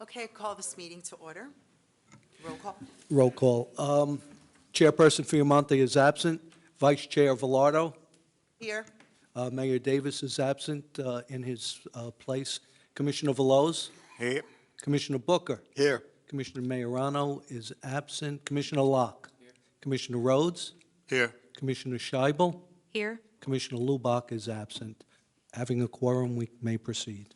Okay, call this meeting to order. Roll call. Roll call. Chairperson Fiamonte is absent. Vice Chair Velardo. Here. Mayor Davis is absent in his place. Commissioner Veloz. Here. Commissioner Booker. Here. Commissioner Majorano is absent. Commissioner Locke. Here. Commissioner Rhodes. Here. Commissioner Scheibel. Here. Commissioner Lubach is absent. Having a quorum, we may proceed.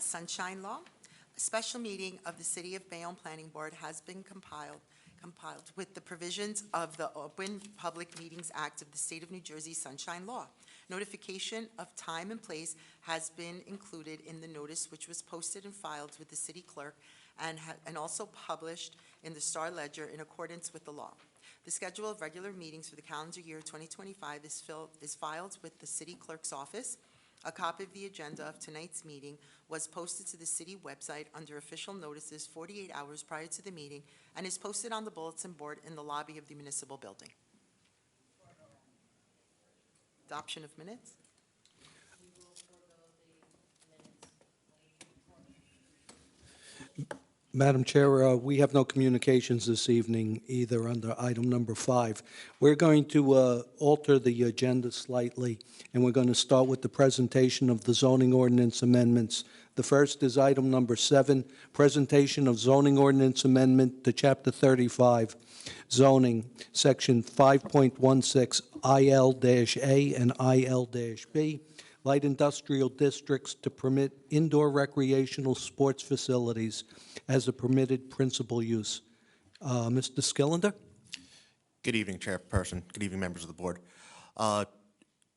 Sunshine Law. A special meeting of the City of Bayonne Planning Board has been compiled with the provisions of the Open Public Meetings Act of the State of New Jersey Sunshine Law. Notification of time and place has been included in the notice, which was posted and filed with the city clerk and also published in the Star Ledger in accordance with the law. The schedule of regular meetings for the calendar year 2025 is filed with the city clerk's office. A copy of the agenda of tonight's meeting was posted to the city website under official notices 48 hours prior to the meeting and is posted on the bulletin board in the lobby of the municipal building. Adoption of minutes. Madam Chair, we have no communications this evening, either under item number 5. We're going to alter the agenda slightly, and we're going to start with the presentation of the zoning ordinance amendments. The first is item number 7, presentation of zoning ordinance amendment to Chapter 35, zoning, Section 5.16 IL-A and IL-B, light industrial districts to permit indoor recreational sports facilities as a permitted principal use. Mr. Skillender? Good evening, Chairperson. Good evening, members of the board.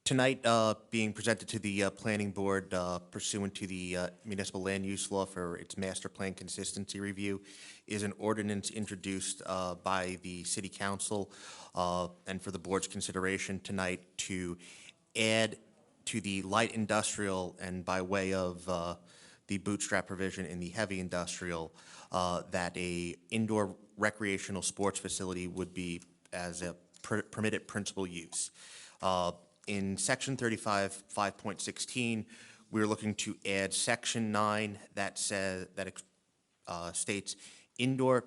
Tonight, being presented to the Planning Board pursuant to the Municipal Land Use Law for its Master Plan Consistency Review is an ordinance introduced by the City Council and for the board's consideration tonight to add to the light industrial and by way of the bootstrap provision in the heavy industrial that a indoor recreational sports facility would be as a permitted principal use. In Section 35, 5.16, we're looking to add Section 9 that states indoor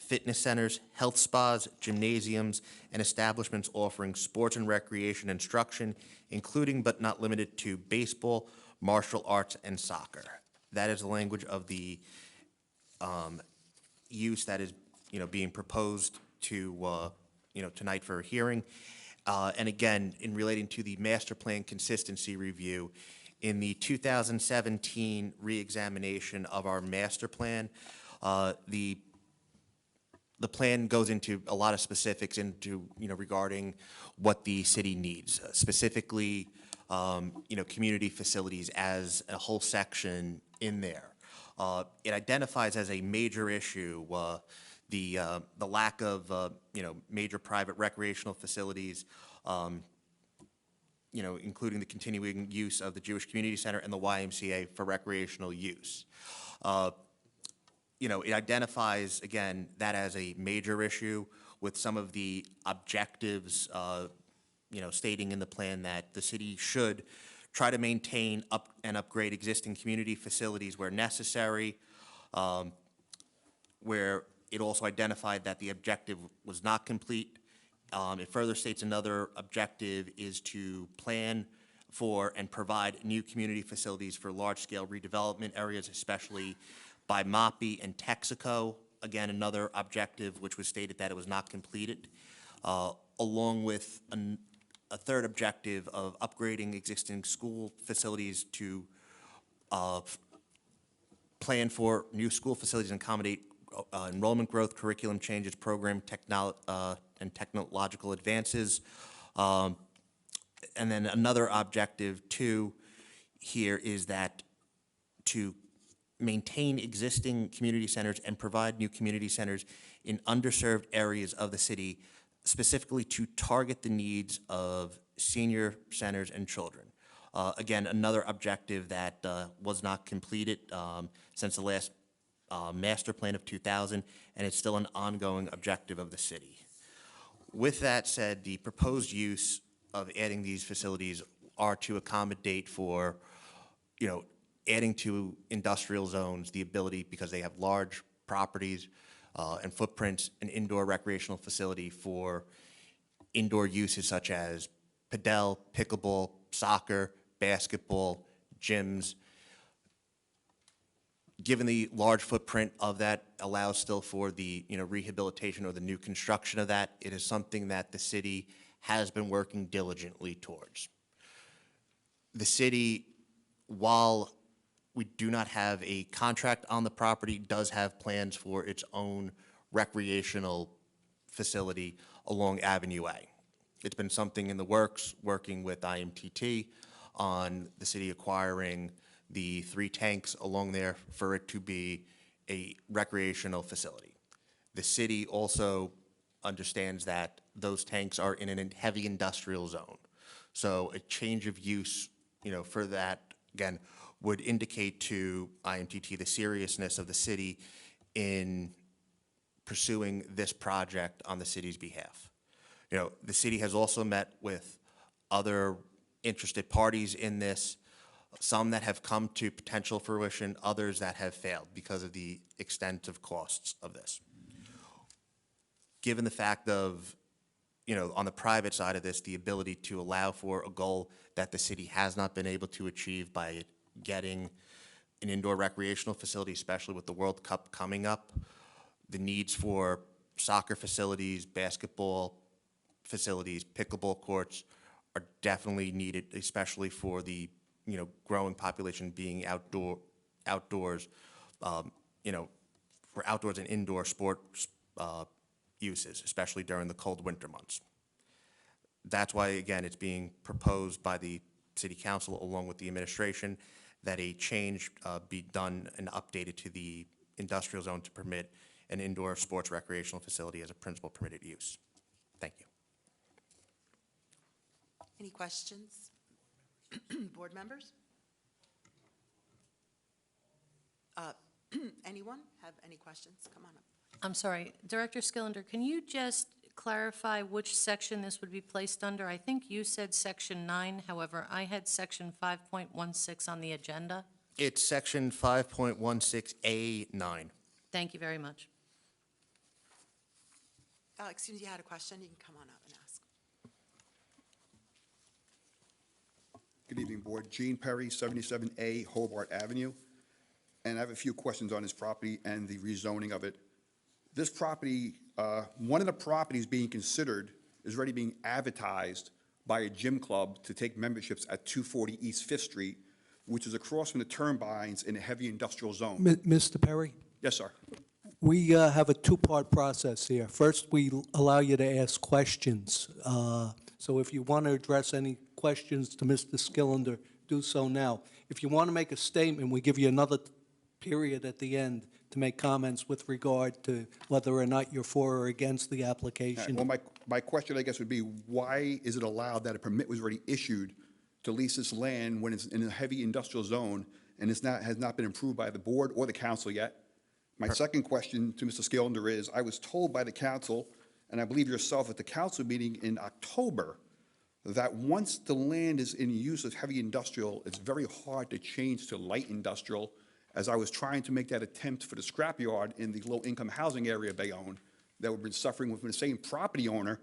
fitness centers, health spas, gymnasiums, and establishments offering sports and recreation instruction, including but not limited to baseball, martial arts, and soccer. That is the language of the use that is, being proposed to, tonight for a hearing. And again, in relating to the Master Plan Consistency Review, in the 2017 reexamination of our master plan, the plan goes into a lot of specifics into, regarding what the city needs, specifically, community facilities as a whole section in there. It identifies as a major issue the lack of, major private recreational facilities, including the continuing use of the Jewish Community Center and the YMCA for recreational use. It identifies, again, that as a major issue with some of the objectives, stating in the plan that the city should try to maintain and upgrade existing community facilities where necessary, where it also identified that the objective was not complete. It further states another objective is to plan for and provide new community facilities for large-scale redevelopment areas, especially by MOPI and Texaco. Again, another objective which was stated that it was not completed, along with a third objective of upgrading existing school facilities to plan for new school facilities and accommodate enrollment growth, curriculum changes, program and technological advances. And then another objective too here is that to maintain existing community centers and provide new community centers in underserved areas of the city specifically to target the needs of senior centers and children. Again, another objective that was not completed since the last master plan of 2000, and it's still an ongoing objective of the city. With that said, the proposed use of adding these facilities are to accommodate for, adding to industrial zones, the ability, because they have large properties and footprints, an indoor recreational facility for indoor uses such as padel, pickleball, soccer, basketball, gyms. Given the large footprint of that allows still for the rehabilitation or the new construction of that, it is something that the city has been working diligently towards. The city, while we do not have a contract on the property, does have plans for its own recreational facility along Avenue A. It's been something in the works, working with IMTT on the city acquiring the 3 tanks along there for it to be a recreational facility. The city also understands that those tanks are in a heavy industrial zone. So a change of use, for that, again, would indicate to IMTT the seriousness of the city in pursuing this project on the city's behalf. The city has also met with other interested parties in this, some that have come to potential fruition, others that have failed because of the extent of costs of this. Given the fact of, on the private side of this, the ability to allow for a goal that the city has not been able to achieve by getting an indoor recreational facility, especially with the World Cup coming up, the needs for soccer facilities, basketball facilities, pickleball courts are definitely needed, especially for the growing population being outdoors, for outdoors and indoor sports uses, especially during the cold winter months. That's why, again, it's being proposed by the City Council along with the administration that a change be done and updated to the industrial zone to permit an indoor sports recreational facility as a principal permitted use. Thank you. Any questions? Board members? Anyone have any questions? Come on up. I'm sorry, Director Skillender, can you just clarify which section this would be placed under? I think you said Section 9, however, I had Section 5.16 on the agenda. It's Section 5.16A9. Thank you very much. Excuse me, you had a question? You can come on up and ask. Good evening, Board. Gene Perry, 77A Hobart Avenue. And I have a few questions on this property and the rezoning of it. This property, one of the properties being considered is already being advertised by a gym club to take memberships at 240 East 5th Street, which is across from the turbines in a heavy industrial zone. Mr. Perry? Yes, sir. We have a 2-part process here. First, we allow you to ask questions. So if you want to address any questions to Mr. Skillender, do so now. If you want to make a statement, we give you another period at the end to make comments with regard to whether or not you're for or against the application. Well, my question, I guess, would be, why is it allowed that a permit was already issued to lease this land when it's in a heavy industrial zone and has not been approved by the board or the council yet? My second question to Mr. Skillender is, I was told by the council, and I believe yourself at the council meeting in October, that once the land is in use as heavy industrial, it's very hard to change to light industrial, as I was trying to make that attempt for the scrapyard in the low-income housing area of Bayonne that we've been suffering with the same property owner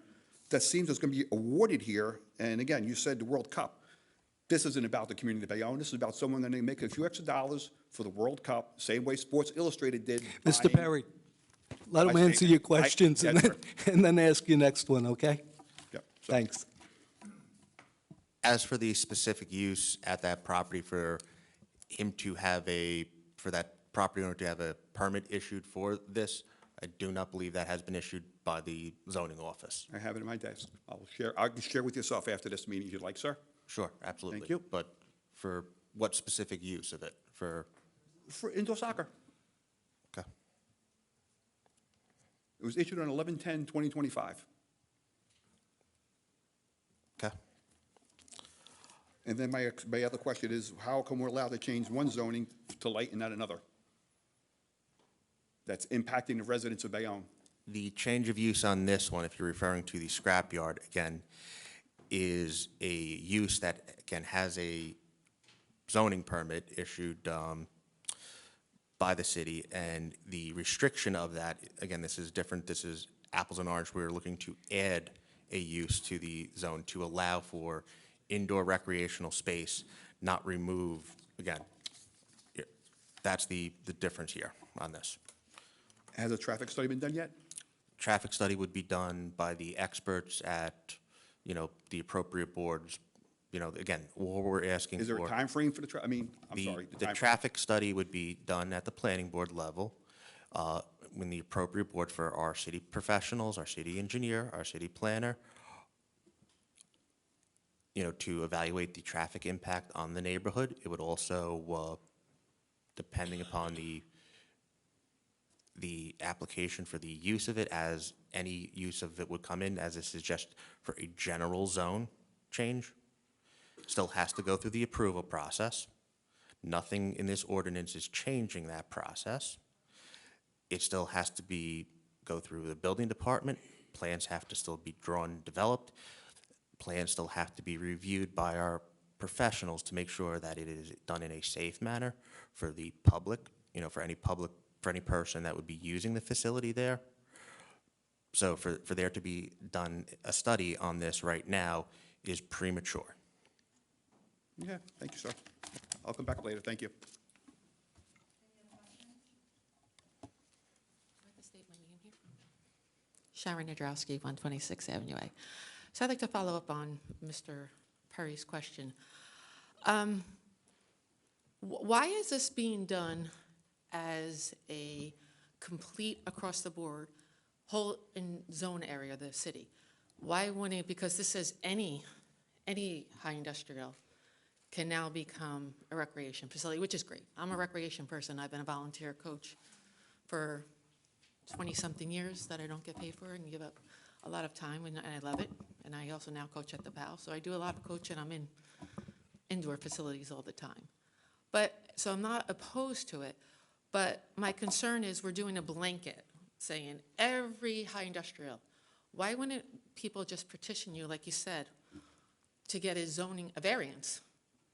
that seems it's going to be awarded here. And again, you said the World Cup. This isn't about the community of Bayonne. This is about someone going to make a few extra dollars for the World Cup, same way Sports Illustrated did. Mr. Perry, let him answer your questions and then ask your next one, okay? Yeah, Thanks. As for the specific use at that property for him to have for that property owner to have a permit issued for this, I do not believe that has been issued by the zoning office. I have it in my desk. I can share with yourself after this meeting if you'd like, sir. Sure, absolutely. Thank you. But for what specific use of it? For indoor soccer. okay. It was issued on 11/10/2025. And then my other question is, how come we're allowed to change one zoning to light and not another? That's impacting the residents of Bayonne. The change of use on this one, if you're referring to the scrapyard, again, is a use that, again, has a zoning permit issued by the city, and the restriction of that, again, this is different, this is apples and oranges. We're looking to add a use to the zone to allow for indoor recreational space, not remove, again, that's the difference here on this. Has a traffic study been done yet? Traffic study would be done by the experts at, the appropriate boards. Again, what we're asking for. Is there a time frame for the, I'm The sorry. the traffic study would be done at the planning board level, when the appropriate board for our city professionals, our city engineer, our city planner, to evaluate the traffic impact on the neighborhood. It would also, depending upon the application for the use of it, as any use of it would come in, as this is just for a general zone change, still has to go through the approval process. Nothing in this ordinance is changing that process. It still has to go through the building department. Plans have to still be drawn and developed. Plans still have to be reviewed by our professionals to make sure that it is done in a safe manner for the public, for any person that would be using the facility there. So for there to be done a study on this right now is premature. Yeah, thank you, sir. I'll come back later, thank you. Sharon Nadrowski, 126 Avenue A. So I'd like to follow up on Mr. Perry's question. Why is this being done as a complete across-the-board whole in zone area of the city? Why wouldn't it, because this says any high industrial can now become a recreation facility, which is great. I'm a recreation person. I've been a volunteer coach for 20-something years that I don't get paid for and give up a lot of time, and I love it. And I also now coach at the PAL, so I do a lot of coaching. I'm in indoor facilities all the time. So I'm not opposed to it, but my concern is we're doing a blanket saying every high industrial. Why wouldn't people just petition you, like you said, to get a variance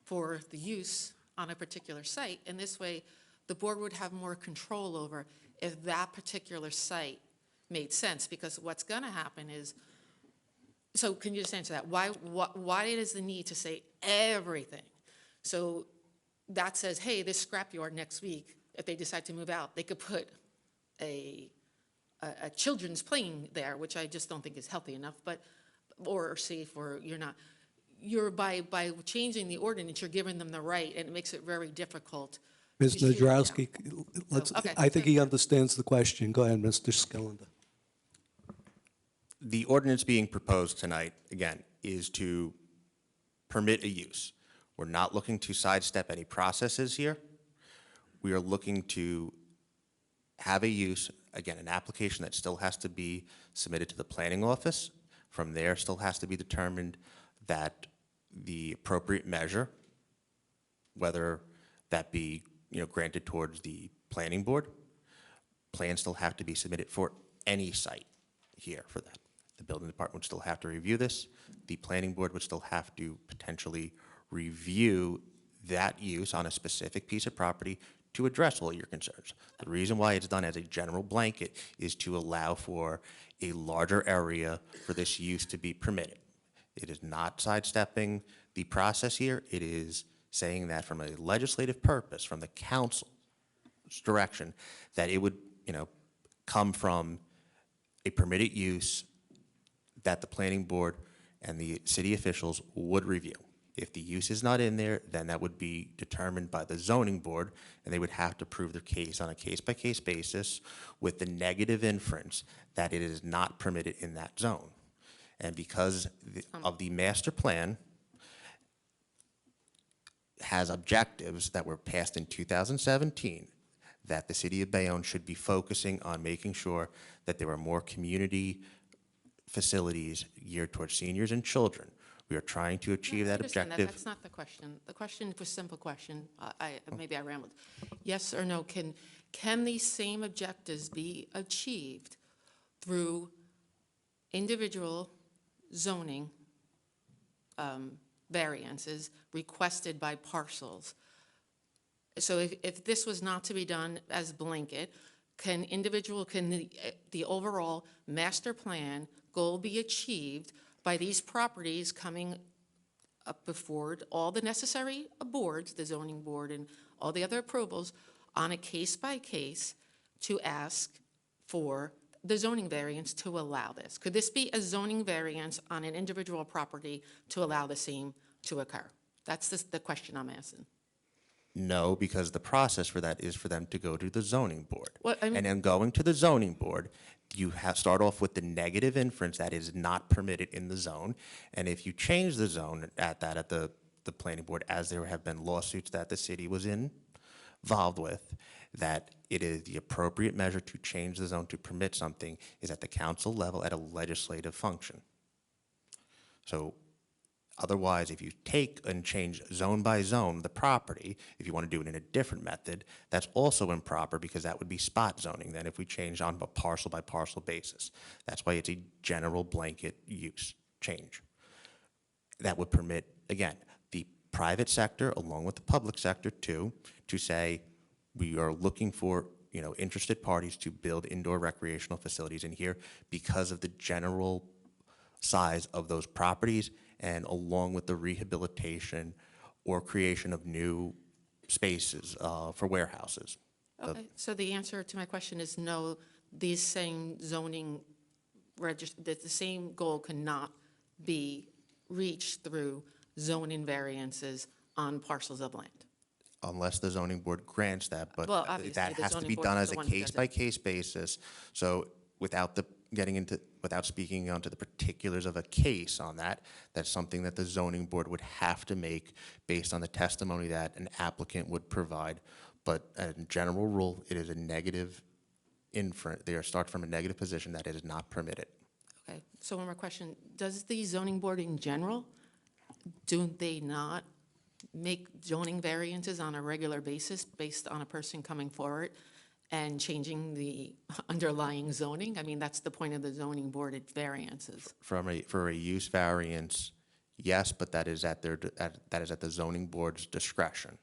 for the use on a particular site? And this way, the board would have more control over if that particular site made sense. Because what's going to happen is, so can you just answer that? Why is the need to say everything? So that says, hey, this scrapyard next week, if they decide to move out, they could put a children's playing there, which I just don't think is healthy enough, or safe, or by changing the ordinance, you're giving them the right, and it makes it very difficult. Ms. to shoot it down. Nadrowski, Okay. I think he understands the question. Go ahead, Mr. Skillender. The ordinance being proposed tonight, again, is to permit a use. We're not looking to sidestep any processes here. We are looking to have a use, again, an application that still has to be submitted to the planning office. From there, still has to be determined that the appropriate measure, whether that be granted towards the planning board, plans still have to be submitted for any site here for that. The building department would still have to review this. The planning board would still have to potentially review that use on a specific piece of property to address all your concerns. The reason why it's done as a general blanket is to allow for a larger area for this use to be permitted. It is not sidestepping the process here. It is saying that from a legislative purpose, from the council's direction, that it would, come from a permitted use that the planning board and the city officials would review. If the use is not in there, then that would be determined by the zoning board, and they would have to prove their case on a case-by-case basis with the negative inference that it is not permitted in that zone. And because of the master plan has objectives that were passed in 2017, that the city of Bayonne should be focusing on making sure that there are more community facilities geared towards seniors and children. We are trying to achieve I that understand objective. That's not the question. The question was a simple question. Maybe I rambled. Yes or no, can these same objectives be achieved through individual zoning variances requested by parcels? So if this was not to be done as blanket, can the overall master plan goal be achieved by these properties coming up before all the necessary boards, the zoning board and all the other approvals, on a case-by-case to ask for the zoning variance to allow this? Could this be a zoning variance on an individual property to allow the same to occur? That's the question I'm asking. No, because the process for that is for them to go to the zoning board. Well, I mean- And then going to the zoning board, you start off with the negative inference that is not permitted in the zone. And if you change the zone at the planning board, as there have been lawsuits that the city was involved with, that it is the appropriate measure to change the zone to permit something is at the council level at a legislative function. So otherwise, if you take and change zone by zone the property, if you want to do it in a different method, that's also improper because that would be spot zoning then if we change on a parcel by parcel basis. That's why it's a general blanket use change. That would permit, again, the private sector along with the public sector too, to say we are looking for interested parties to build indoor recreational facilities in here because of the general size of those properties and along with the rehabilitation or creation of new spaces for warehouses. Okay, so the answer to my question is no, these same zoning, that the same goal cannot be reached through zoning variances on parcels of land. Unless the zoning board grants that, but Well, obviously, that the has to zoning be board done is as the a one who does it. case-by-case basis. So without speaking onto the particulars of a case on that, that's something that the zoning board would have to make based on the testimony that an applicant would provide. But as a general rule, it is a negative inference. They are start from a negative position that it is not permitted. Okay, so one more question. Does the zoning board in general, do they not make zoning variances on a regular basis based on a person coming forward and changing the underlying zoning? I mean, that's the point of the zoning board, it variances. For a use variance, yes, but that is at the zoning board's discretion.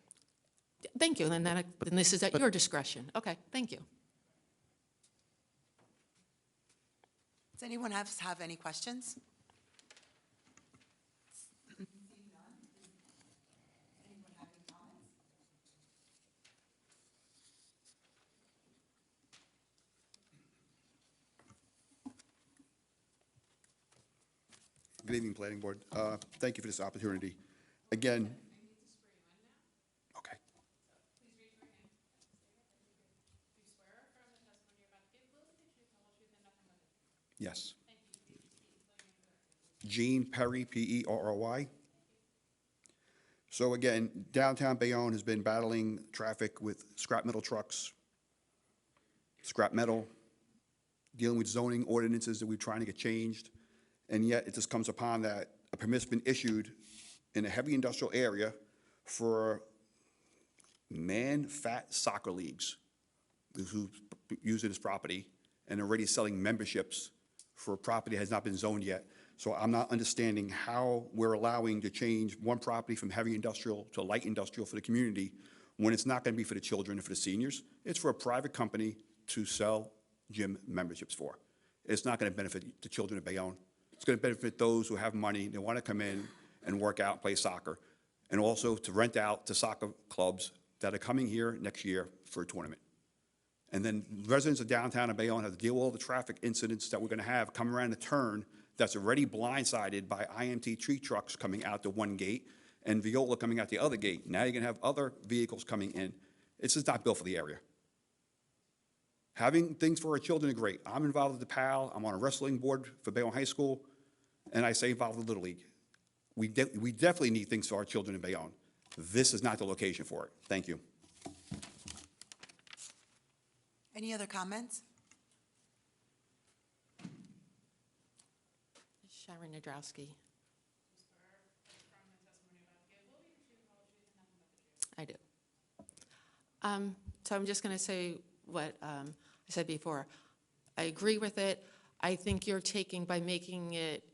Thank you, then this is at your discretion. Okay, thank you. Does anyone else have any questions? Good evening, Planning Board. Thank you for this opportunity. Again. Okay. Yes. Gene Perry, Perry. So again, downtown Bayonne has been battling traffic with scrap metal trucks, scrap metal, dealing with zoning ordinances that we're trying to get changed. And yet it just comes upon that a permit's been issued in a heavy industrial area for man-fat soccer leagues who use it as property and already selling memberships for a property that has not been zoned yet. So I'm not understanding how we're allowing to change one property from heavy industrial to light industrial for the community when it's not going to be for the children and for the seniors. It's for a private company to sell gym memberships for. It's not going to benefit the children of Bayonne. It's going to benefit those who have money, they want to come in and work out, play soccer, and also to rent out to soccer clubs that are coming here next year for a tournament. And then residents of downtown and Bayonne have to deal with all the traffic incidents that we're going to have come around the turn that's already blindsided by IMT tree trucks coming out the one gate and Viola coming out the other gate. Now you're going to have other vehicles coming in. It's just not built for the area. Having things for our children are great. I'm involved with the PAL. I'm on a wrestling board for Bayonne High School, and I say involved with Little League. We definitely need things for our children in Bayonne. This is not the location for it. Thank you. Any other comments? Sharon Nadrowski. I do. So I'm just going to say what I said before. I agree with it. I think you're taking, by making it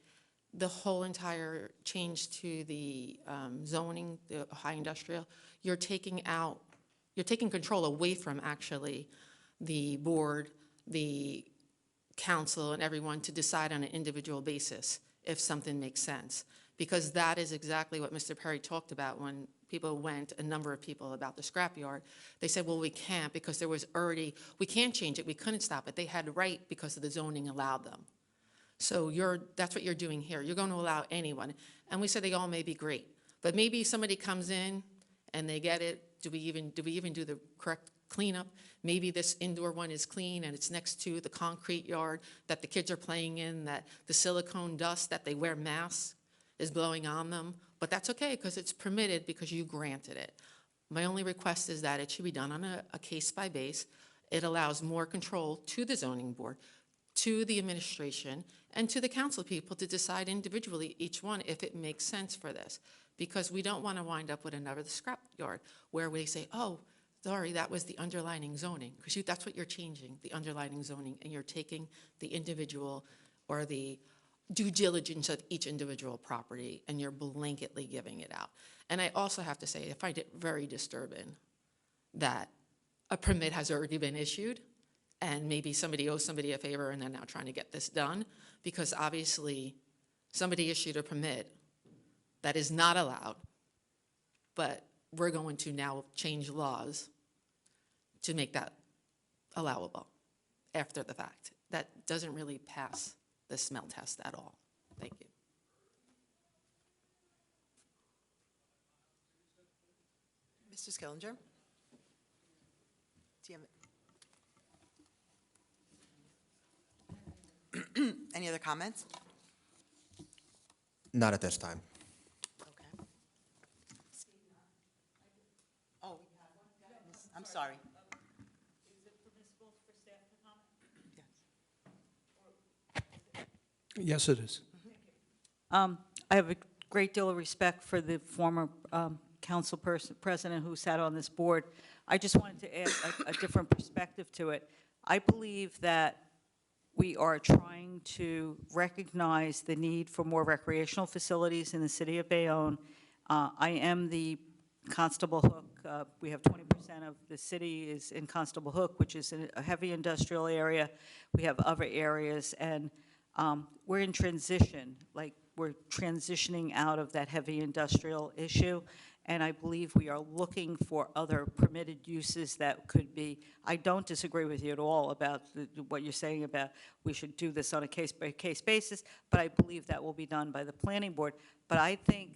the whole entire change to the zoning, the high industrial, you're taking control away from actually the board, the council, and everyone to decide on an individual basis if something makes sense. Because that is exactly what Mr. Perry talked about when people went, a number of people, about the scrapyard. They said, well, we can't because there was already, we can't change it, we couldn't stop it. They had the right because of the zoning allowed them. So that's what you're doing here. You're going to allow anyone. And we said they all may be great. But maybe somebody comes in and they get it. Do we even do the correct cleanup? Maybe this indoor one is clean and it's next to the concrete yard that the kids are playing in, that the silicone dust that they wear masks is blowing on them. But that's okay because it's permitted because you granted it. My only request is that it should be done on a case by base. It allows more control to the zoning board, to the administration, and to the council people to decide individually, each one, if it makes sense for this. Because we don't want to wind up with another scrap yard where we say, oh, sorry, that was the underlining zoning. Because that's what you're changing, the underlining zoning, and you're taking the individual or the due diligence of each individual property, and you're blanketly giving it out. And I also have to say, I find it very disturbing that a permit has already been issued, and maybe somebody owes somebody a favor and they're now trying to get this done, because obviously somebody issued a permit that is not allowed, but we're going to now change laws to make that allowable after the fact. That doesn't really pass the smell test at all. Thank you. Mr. Skillinger? Do you have any other comments? Not at this time. Okay. Oh, I'm sorry. Is it permissible for staff to comment? Yes, it is. I have a great deal of respect for the former council president who sat on this board. I just wanted to add a different perspective to it. I believe that we are trying to recognize the need for more recreational facilities in the city of Bayonne. I am the Constable Hook. We have 20% of the city is in Constable Hook, which is a heavy industrial area. We have other areas, and we're in transition. Like, we're transitioning out of that heavy industrial issue, and I believe we are looking for other permitted uses that could be. I don't disagree with you at all about what you're saying about we should do this on a case-by-case basis, but I believe that will be done by the planning board. But I think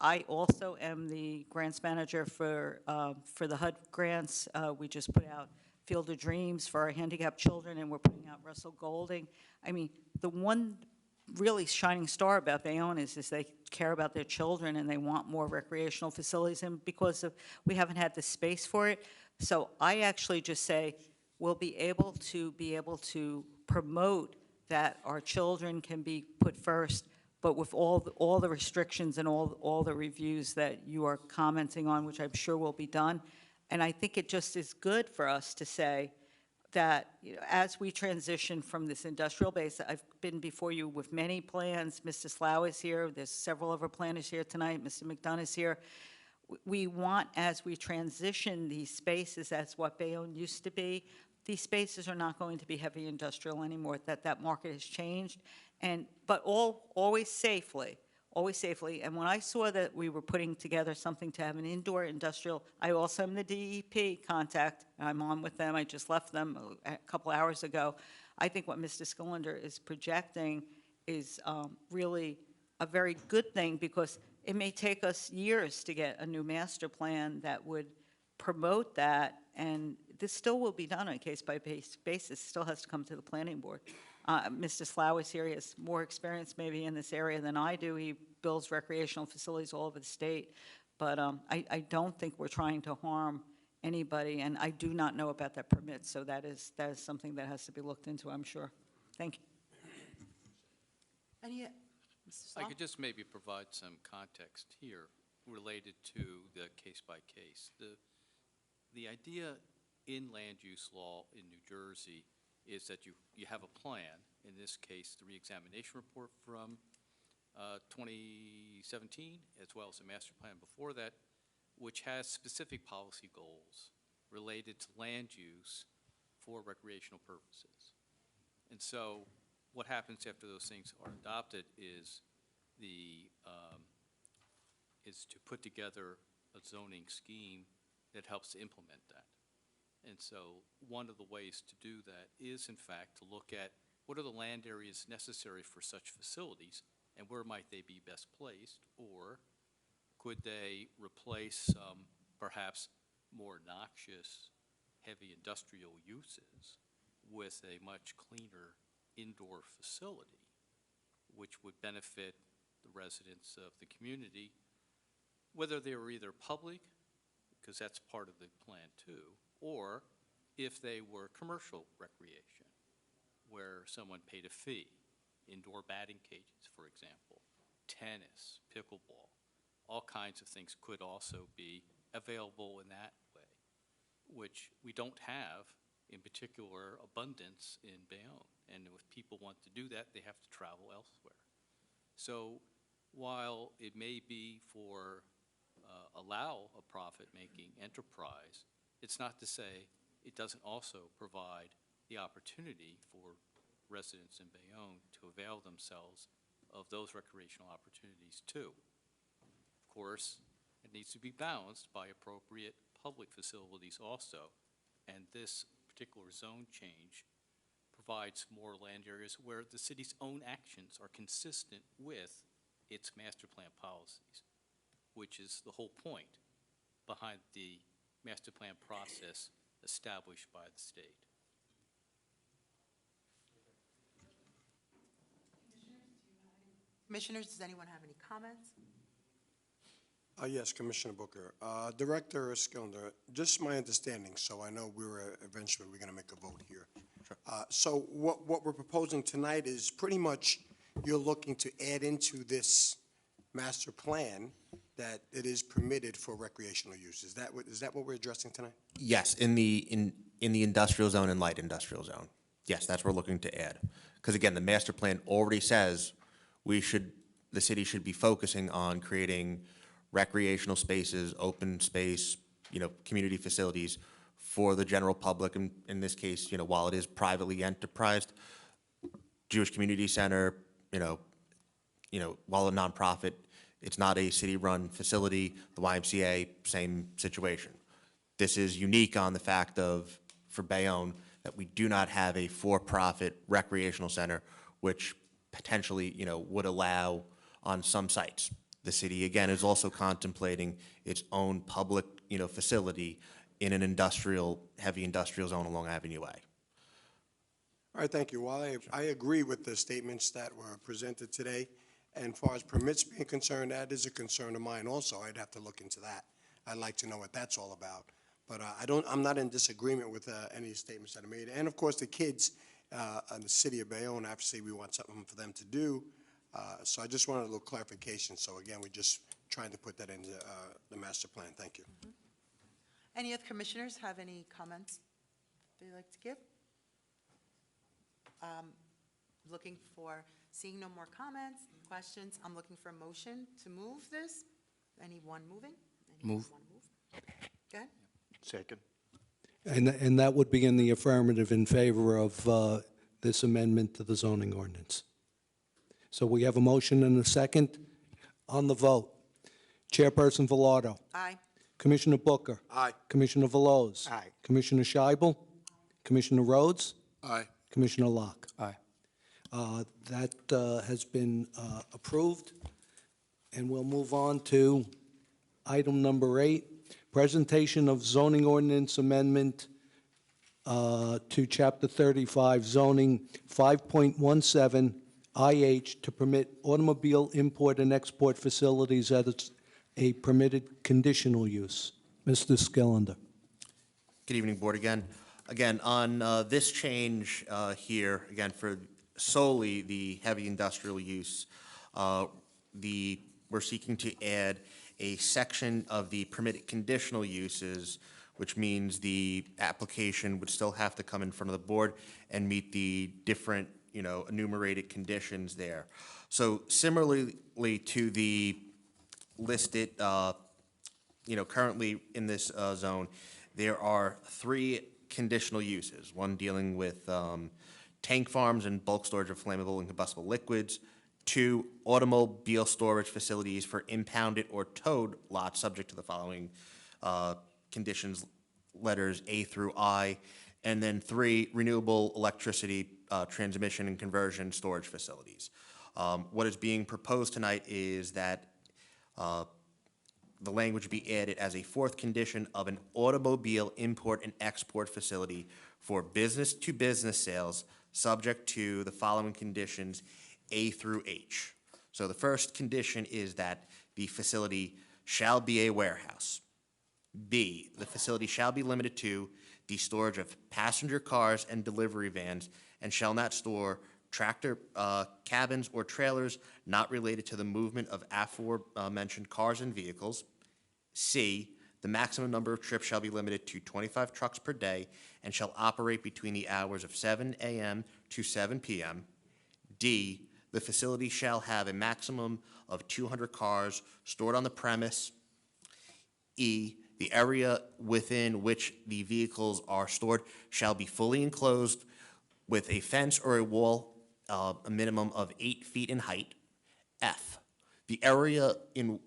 I also am the grants manager for the HUD grants. We just put out Field of Dreams for our handicapped children, and we're putting out Russell Golding. I mean, the one really shining star about Bayonne is they care about their children and they want more recreational facilities, and because we haven't had the space for it. So I actually just say we'll be able to promote that our children can be put first, but with all the restrictions and all the reviews that you are commenting on, which I'm sure will be done. And I think it just is good for us to say that, you know, as we transition from this industrial base, I've been before you with many plans. Mr. Slough is here. There's several other planners here tonight. Mr. McDonough is here. We want, as we transition these spaces, that's what Bayonne used to be. These spaces are not going to be heavy industrial anymore. That market has changed, but always safely. Always safely. And when I saw that we were putting together something to have an indoor industrial, I also am the DEP contact. I'm on with them. I just left them a couple hours ago. I think what Mr. Skillinger is projecting is really a very good thing, because it may take us years to get a new master plan that would promote that, and this still will be done on a case-by-case basis. It still has to come to the planning board. Mr. Slough is here. He has more experience maybe in this area than I do. He builds recreational facilities all over the state. But I don't think we're trying to harm anybody, and I do not know about that permit, so that is something that has to be looked into, I'm sure. Thank you. Mr. I Slough? could just maybe provide some context here. related to the case by case. The idea in land use law in New Jersey is that you have a plan, in this case, the reexamination report from 2017, as well as a master plan before that, which has specific policy goals related to land use for recreational purposes. And so what happens after those things are adopted is is to put together a zoning scheme that helps to implement that. And so one of the ways to do that is, in fact, to look at what are the land areas necessary for such facilities, and where might they be best placed, or could they replace perhaps more noxious heavy industrial uses with a much cleaner indoor facility, which would benefit the residents of the community, whether they were either public, because that's part of the plan too, or if they were commercial recreation, where someone paid a fee, indoor batting cages, for example, tennis, pickleball, all kinds of things could also be available in that way, which we don't have in particular abundance in Bayonne. And if people want to do that, they have to travel elsewhere. So while it may be for allow a profit-making enterprise, it's not to say it doesn't also provide the opportunity for residents in Bayonne to avail themselves of those recreational opportunities too. Of course, it needs to be balanced by appropriate public facilities also, and this particular zone change provides more land areas where the city's own actions are consistent with its master plan policies, which is the whole point behind the master plan process established by the state. Commissioners, does anyone have any comments? Yes, Commissioner Booker. Director Skillner, just my understanding, so I know eventually we're going to make a vote here. So what we're proposing tonight is pretty much you're looking to add into this master plan that it is permitted for recreational use. Is that what we're addressing tonight? Yes, in the industrial zone and light industrial zone. Yes, that's what we're looking to add. Because again, the master plan already says the city should be focusing on creating recreational spaces, open space, community facilities for the general public. And in this case, while it is privately enterprised, Jewish Community Center, while a nonprofit, it's not a city-run facility. The YMCA, same situation. This is unique on the fact for Bayonne, that we do not have a for-profit recreational center, which potentially, would allow on some sites. The city, again, is also contemplating its own public, facility in an heavy industrial zone along Avenue A. All right, thank you. Well, I agree with the statements that were presented today. And as far as permits being concerned, that is a concern of mine also. I'd have to look into that. I'd like to know what that's all about. But I'm not in disagreement with any statements that are made. And of course, the kids in the city of Bayonne, obviously, we want something for them to do. So I just wanted a little clarification. So again, we're just trying to put that into the master plan. Thank you. Mm-hmm. Any other commissioners have any comments they'd like to give? Seeing no more comments, questions, I'm looking for a motion to move this. Anyone moving? Move. Go ahead. Second. And that would be in the affirmative in favor of this amendment to the zoning ordinance. So we have a motion and a second on the vote. Chairperson Velardo. Aye. Commissioner Booker. Aye. Commissioner Veloz. Aye. Commissioner Scheibel. Commissioner Rhodes. Aye. Commissioner Locke. Aye. That has been approved. And we'll move on to item number 8, presentation of zoning ordinance amendment to Chapter 35 zoning 5.17 IH to permit automobile import and export facilities as a permitted conditional use. Mr. Skillender. Good evening, Board, again. Again, on this change here, again, for solely the heavy industrial use, the we're seeking to add a section of the permitted conditional uses, which means the application would still have to come in front of the board and meet the different, enumerated conditions there. So similarly to the listed, currently in this zone, there are 3 conditional uses, one dealing with tank farms and bulk storage of flammable and combustible liquids, 2 automobile storage facilities for impounded or towed lots subject to the following conditions, letters A through I, and then 3 renewable electricity transmission and conversion storage facilities. What is being proposed tonight is that the language be added as a 4th condition of an automobile import and export facility for business-to-business sales, subject to the following conditions, A through H. So the first condition is that the facility shall be a warehouse. B, the facility shall be limited to the storage of passenger cars and delivery vans and shall not store tractor cabins or trailers not related to the movement of aforementioned cars and vehicles. C, the maximum number of trips shall be limited to 25 trucks per day and shall operate between the hours of 7 a.m. to 7 p.m. D, the facility shall have a maximum of 200 cars stored on the premise. E, the area within which the vehicles are stored shall be fully enclosed with a fence or a wall, a minimum of 8 feet in height. F, the area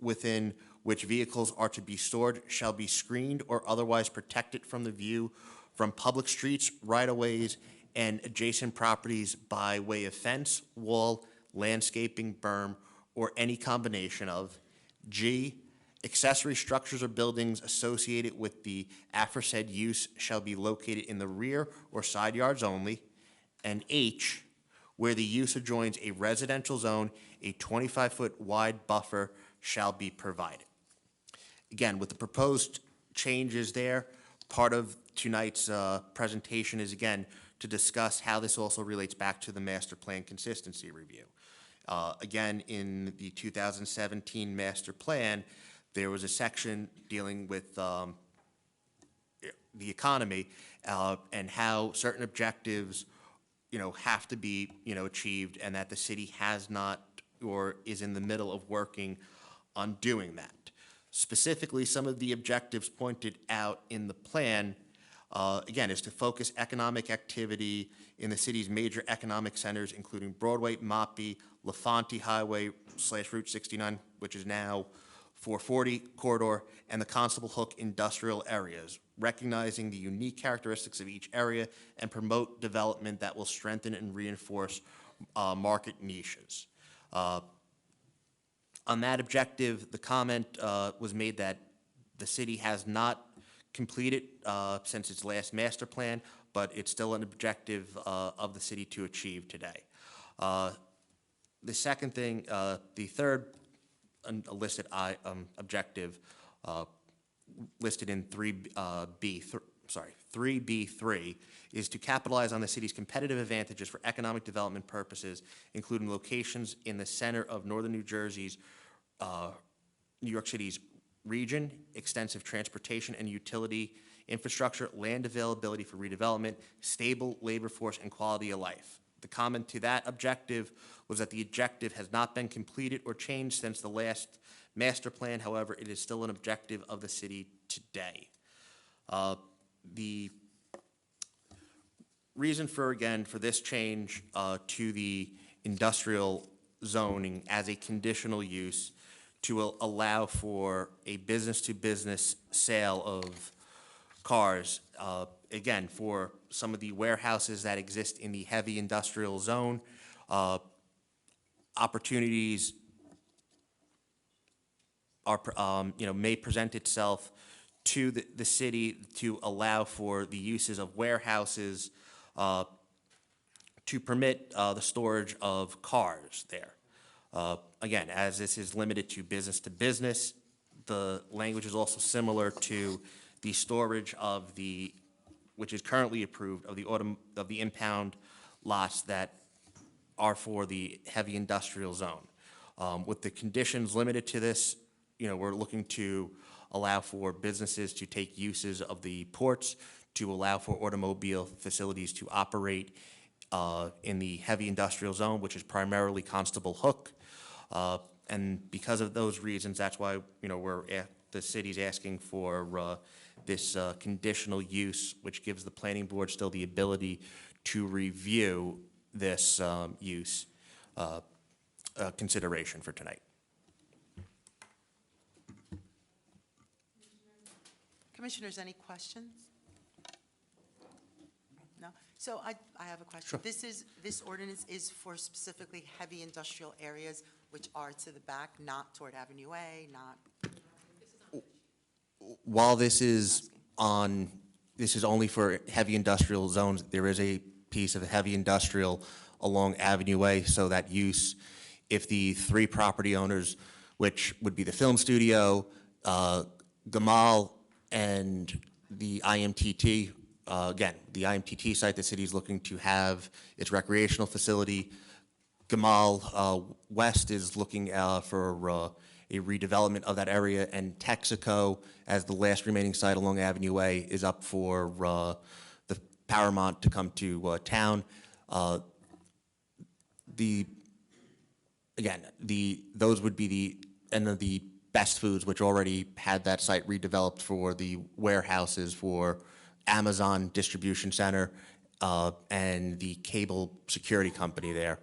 within which vehicles are to be stored shall be screened or otherwise protected from the view from public streets, right-of-ways, and adjacent properties by way of fence, wall, landscaping, berm, or any combination of. G, accessory structures or buildings associated with the aforesaid use shall be located in the rear or side yards only. And H, where the use adjoins a residential zone, a 25-foot wide buffer shall be provided. Again, with the proposed changes there, part of tonight's presentation is, again, to discuss how this also relates back to the master plan consistency review. Again, in the 2017 master plan, there was a section dealing with the economy and how certain objectives, have to be, achieved, and that the city has not or is in the middle of working on doing that. Specifically, some of the objectives pointed out in the plan, again, is to focus economic activity in the city's major economic centers, including Broadway, Moppy, LaFonte Highway / Route 69, which is now 440 corridor, and the Constable Hook industrial areas, recognizing the unique characteristics of each area and promote development that will strengthen and reinforce market niches. On that objective, the comment was made that the city has not completed since its last master plan, but it's still an objective of the city to achieve today. The second thing, the third listed objective listed in 3B3 is to capitalize on the city's competitive advantages for economic development purposes, including locations in the center of northern New Jersey's, New York City's region, extensive transportation and utility infrastructure, land availability for redevelopment, stable labor force, and quality of life. The comment to that objective was that the objective has not been completed or changed since the last master plan. However, it is still an objective of the city today. The reason for this change to the industrial zoning as a conditional use to allow for a business-to-business sale of cars, again, for some of the warehouses that exist in the heavy industrial zone, opportunities are, may present itself to the city to allow for the uses of warehouses to permit the storage of cars there. Again, as this is limited to business, the language is also similar to the storage of which is currently approved, of the impound lots that are for the heavy industrial zone. With the conditions limited to this, we're looking to allow for businesses to take uses of the ports, to allow for automobile facilities to operate in the heavy industrial zone, which is primarily Constable Hook. And because of those reasons, that's why, the city's asking for this conditional use, which gives the planning board still the ability to review this use consideration for tonight. Commissioners, any questions? No? So I have a question. This ordinance is for specifically heavy industrial areas which are to the back, not toward Avenue A, not, While this is only for heavy industrial zones, there is a piece of heavy industrial along Avenue A, so that use, if the three property owners, which would be the film studio, Gamal, and the IMTT, again, the IMTT site, the city's looking to have its recreational facility. Gamal West is looking for a redevelopment of that area, and Texaco, as the last remaining site along Avenue A, is up for the Paramount to come to town. Those would be the Best Foods, which already had that site redeveloped for the warehouses for Amazon Distribution Center and the cable security company there.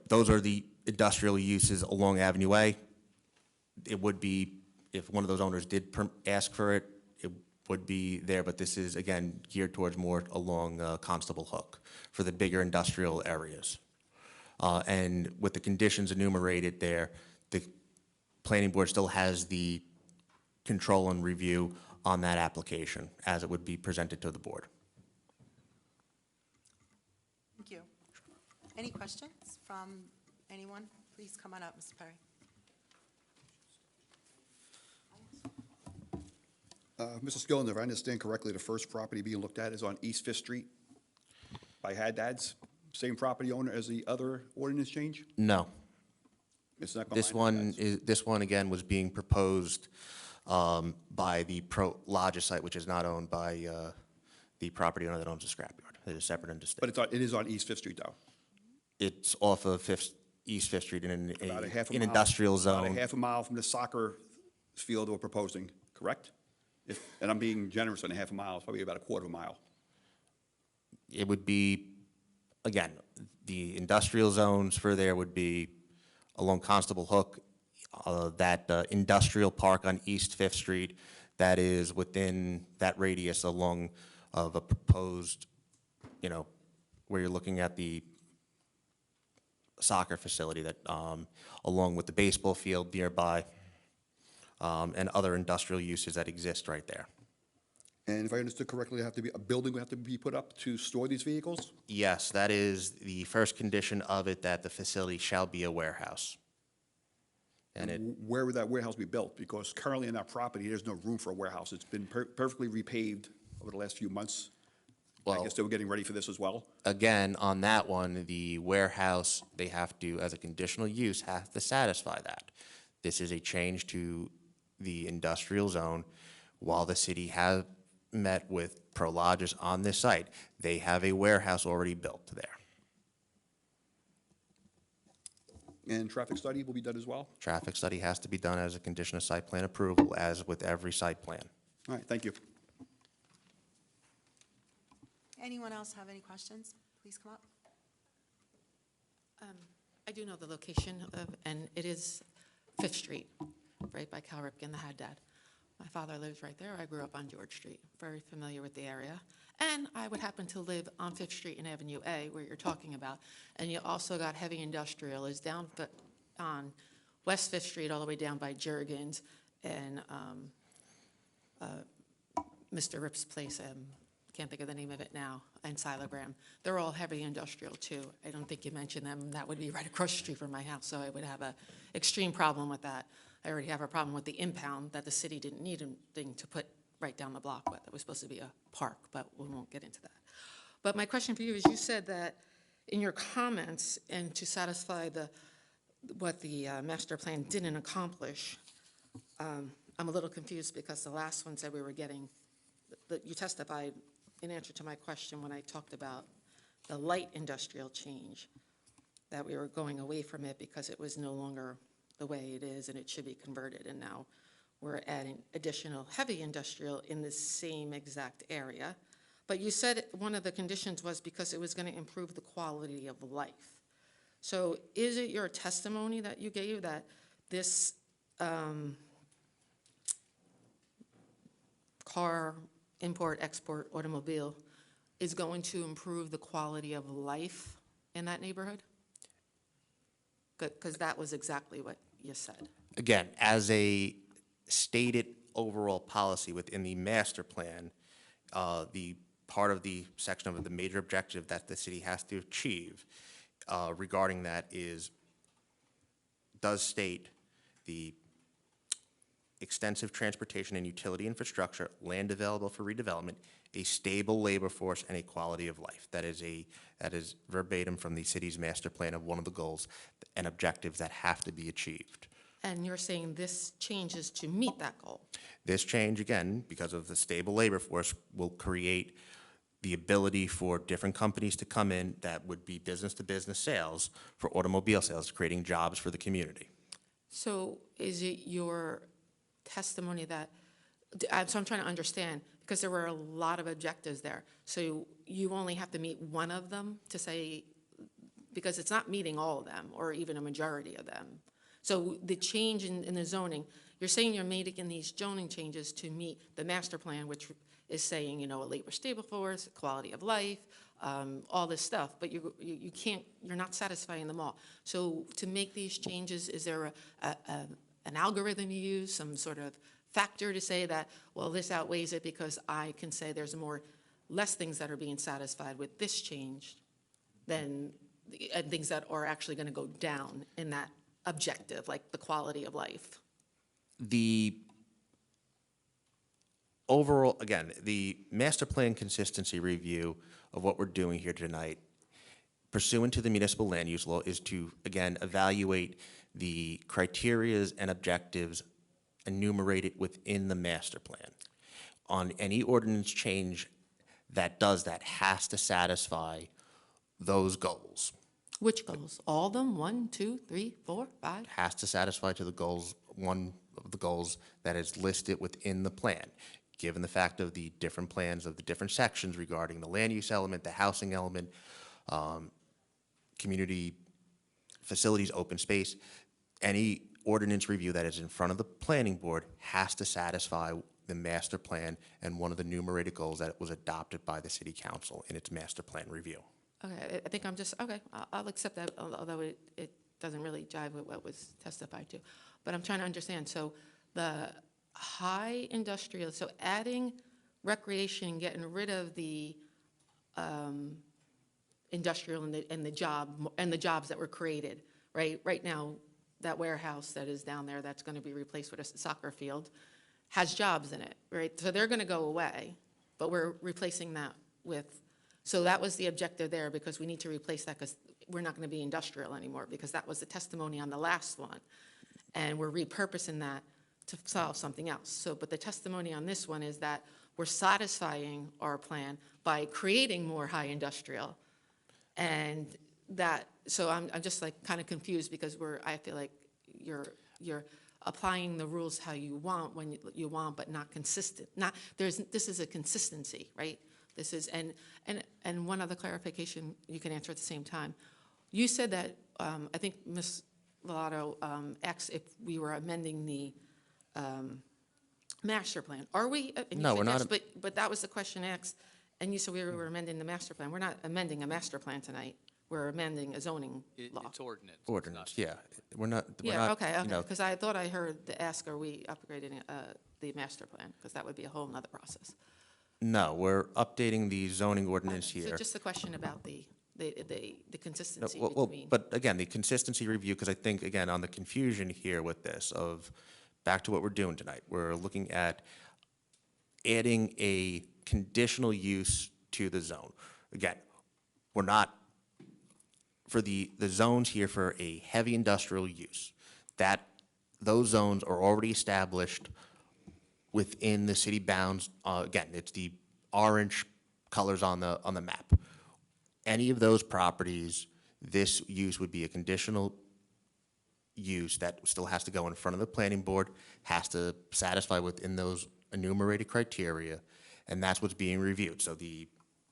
Those are the industrial uses along Avenue A. It would be, if one of those owners did ask for it, it would be there, but this is, again, geared towards more along Constable Hook for the bigger industrial areas. And with the conditions enumerated there, the planning board still has the control and review on that application as it would be presented to the board. thank you. Any questions from anyone? Please come on up, Mr. Perry. Mr. Skillen, if I understand correctly, the first property being looked at is on East Fifth Street by Haddad's, same property owner as the other ordinance change? No. It's not This behind Haddad's. this one again was being proposed by the Lodge site, which is not owned by the property owner that owns the scrapyard. It is separate and distinct. But it is on East Fifth Street, though? It's off of East Fifth Street in About a half a an mile- industrial About a zone. half a mile from the soccer field we're proposing, correct? And I'm being generous on a half a mile, it's probably about a quarter of a mile. It would be, again, the industrial zones for there would be along Constable Hook, that industrial park on East Fifth Street that is within that radius along of a proposed, where you're looking at the soccer facility that, along with the baseball field nearby, and other industrial uses that exist right there. And if I understood correctly, a building would have to be put up to store these vehicles? Yes, that is the first condition of it, that the facility shall be a warehouse. And Where would that warehouse be built? Because currently in that property, there's no room for a warehouse. It's been perfectly repaved over the last few months. I Well- guess they were getting ready for this as well. again, on that one, the warehouse, they have to, as a conditional use, have to satisfy that. This is a change to the industrial zone. While the city has met with Prologis on this site, they have a warehouse already built there. And traffic study will be done as well? Traffic study has to be done as a condition of site plan approval, as with every site plan. All right, thank you. Anyone else have any questions? Please come up. I do know the location of, and it is Fifth Street, right by Cal Ripken, the Haddad. My father lives right there. I grew up on George Street, very familiar with the area. And I would happen to live on Fifth Street in Avenue A, where you're talking about. And you also got heavy industrial is down on West Fifth Street, all the way down by Jurgens and Mr. Rip's place. Can't think of the name of it now, and Silogram. They're all heavy industrial too. I don't think you mentioned them. That would be right across the street from my house, so I would have an extreme problem with that. I already have a problem with the impound that the city didn't need anything to put right down the block, but that was supposed to be a park, but we won't get into that. But my question for you is, you said that in your comments, and to satisfy the master plan didn't accomplish. I'm a little confused because the last one said we were getting, you testified in answer to my question when I talked about the light industrial change, that we were going away from it because it was no longer the way it is and it should be converted. And now we're adding additional heavy industrial in the same exact area. But you said one of the conditions was because it was going to improve the quality of life. So is it your testimony that you gave that this car, import, export, automobile is going to improve the quality of life in that neighborhood? Because that was exactly what you said. Again, as a stated overall policy within the master plan, the part of the section of the major objective that the city has to achieve regarding that does state the extensive transportation and utility infrastructure, land available for redevelopment, a stable labor force, and a quality of life. That is verbatim from the city's master plan of one of the goals and objectives that have to be achieved. And you're saying this changes to meet that goal? This change, again, because of the stable labor force, will create the ability for different companies to come in that would be business-to-business sales for automobile sales, creating jobs for the community. So is it your testimony that, so I'm trying to understand, because there were a lot of objectives there. So you only have to meet one of them to say, because it's not meeting all of them or even a majority of them. So the change in the zoning, you're saying you're making these zoning changes to meet the master plan, which is saying, you know, a labor stable force, quality of life, all this stuff, but you can't, you're not satisfying them all. So to make these changes, is there an algorithm you use, some sort of factor to say that, well, this outweighs it because I can say there's less things that are being satisfied with this change than things that are actually going to go down in that objective, like the quality of life? The overall, again, the master plan consistency review of what we're doing here tonight, pursuant to the municipal land use law, is to, again, evaluate the criterias and objectives enumerated within the master plan. On any ordinance change that does that has to satisfy those goals. Which goals? All of them? 1, 2, 3, 4, 5? Has to satisfy to the goals, one of the goals that is listed within the plan. Given the fact of the different plans of the different sections regarding the land use element, the housing element, community facilities, open space, any ordinance review that is in front of the planning board has to satisfy the master plan and one of the enumerated goals that was adopted by the city council in its master plan review. Okay, I think I'm just, okay, I'll accept that, although it doesn't really jive with what was testified to. But I'm trying to understand, so the high industrial, so adding recreation and getting rid of the industrial and the jobs that were created, right? Right now, that warehouse that is down there that's going to be replaced with a soccer field has jobs in it, right? So they're going to go away, but we're replacing that with, so that was the objective there, because we need to replace that because we're not going to be industrial anymore, because that was the testimony on the last one. And we're repurposing that to solve something else. So, but the testimony on this one is that we're satisfying our plan by creating more high industrial. And that, so I'm just like kind of confused because I feel like you're applying the rules how you want when you want, but not consistent. This is a consistency, right? This is, and one other clarification you can answer at the same time. You said that, I think Ms. Villado asked if we were amending the master plan. Are we? No, we're not. Yes, but that was the question asked, and you said we were amending the master plan. We're not amending a master plan tonight. We're amending a zoning law. It's ordinance. It's Ordinance, not- yeah. We're not, Okay, you know, because I thought I heard the ask, are we upgrading the master plan? Because that would be a whole nother process. no, we're updating the zoning ordinance So here. just the question about the consistency Well, between. but again, the consistency review, because I think, again, on the confusion here with this of, back to what we're doing tonight, we're looking at adding a conditional use to the zone. Again, we're not for the zones here for a heavy industrial use, those zones are already established within the city bounds. Again, it's the orange colors on the map. Any of those properties, this use would be a conditional use that still has to go in front of the planning board, has to satisfy within those enumerated criteria, and that's what's being reviewed. So the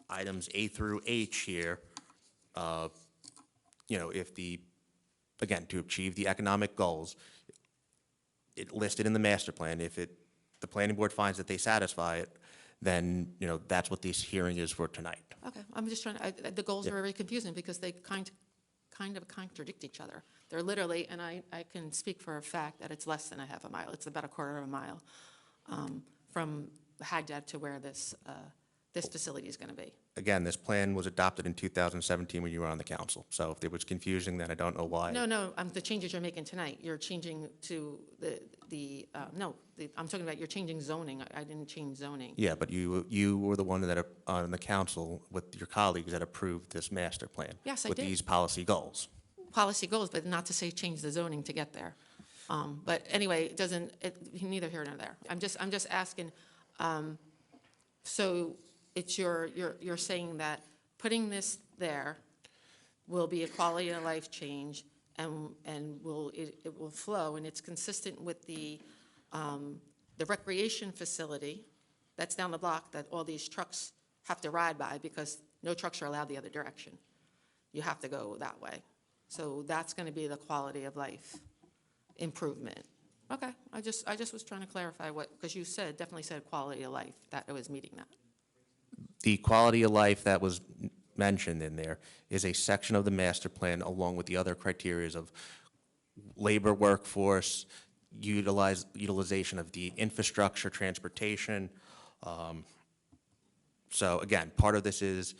items A through H here, if again, to achieve the economic goals, it listed in the master plan, if the planning board finds that they satisfy it, then, that's what this hearing is for tonight. Okay, I'm just trying to, the goals are very confusing because they kind of contradict each other. They're literally, and I can speak for a fact that it's less than a half a mile. It's about a quarter of a mile from Hagdad to where this facility is going to be. Again, this plan was adopted in 2017 when you were on the council. So if it was confusing, then I don't know why. No, the changes you're making tonight, you're changing to I'm talking about you're changing zoning. I didn't change zoning. Yeah, but you were the one that on the council with your colleagues that approved this master plan. Yes, I with did. these policy goals. Policy goals, but not to say change the zoning to get there. But anyway, neither here nor there. I'm just asking, so it's you're saying that putting this there will be a quality of life change and it will flow, and it's consistent with the recreation facility that's down the block that all these trucks have to ride by because no trucks are allowed the other direction. You have to go that way. So that's going to be the quality of life improvement. Okay, I just was trying to clarify because you definitely said quality of life, that it was meeting that. The quality of life that was mentioned in there is a section of the master plan along with the other criterias of labor workforce, utilization of the infrastructure, transportation. So again, part of this is,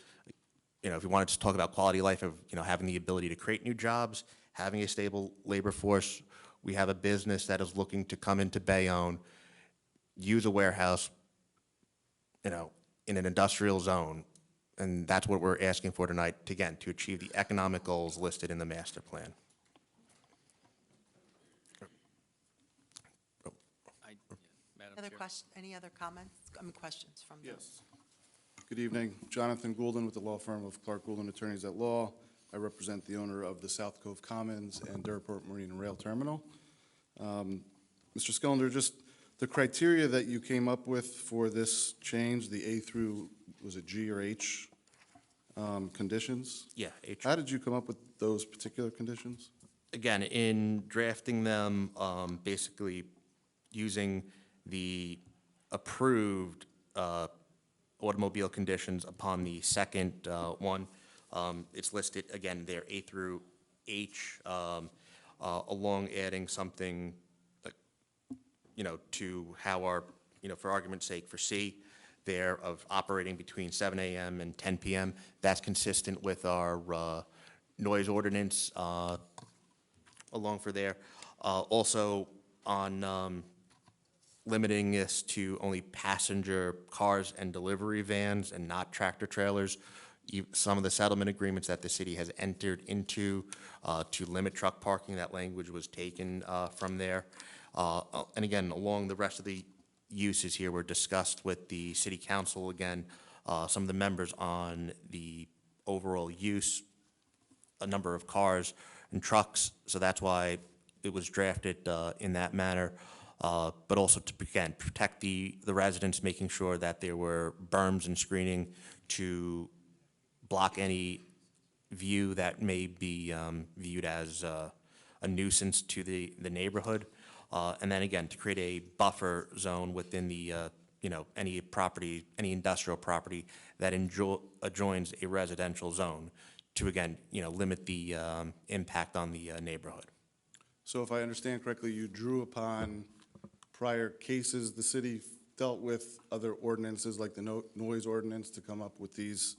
if you wanted to talk about quality of life of, having the ability to create new jobs, having a stable labor force. We have a business that is looking to come into Bayonne, use a warehouse, in an industrial zone. And that's what we're asking for tonight, to achieve the economic goals listed in the master plan. Madam Chair. Any other comments? Questions from the? Yes. Good evening. Jonathan Goulden with the law firm of Clark Goulden Attorneys at Law. I represent the owner of the South Cove Commons and Durport Marine and Rail Terminal. Mr. Skillender, just the criteria that you came up with for this change, the A through, was it G or H conditions? Yeah, H. How did you come up with those particular conditions? Again, in drafting them, basically using the approved automobile conditions upon the second one, it's listed, again, there, A through H, along adding something, to how our, for argument's sake, for C, there of operating between 7 a.m. and 10 p.m. That's consistent with our noise ordinance along for there. Also on limiting this to only passenger cars and delivery vans and not tractor trailers. Some of the settlement agreements that the city has entered into to limit truck parking, that language was taken from there. And again, along the rest of the uses here were discussed with the city council, again, some of the members on the overall use, a number of cars and trucks, so that's why it was drafted in that manner. But also to, again, protect the residents, making sure that there were berms and screening to block any view that may be viewed as a nuisance to the neighborhood. And then again, to create a buffer zone within the, any property, any industrial property that adjoins a residential zone to, again, limit the impact on the neighborhood. So if I understand correctly, you drew upon prior cases the city dealt with, other ordinances like the noise ordinance, to come up with these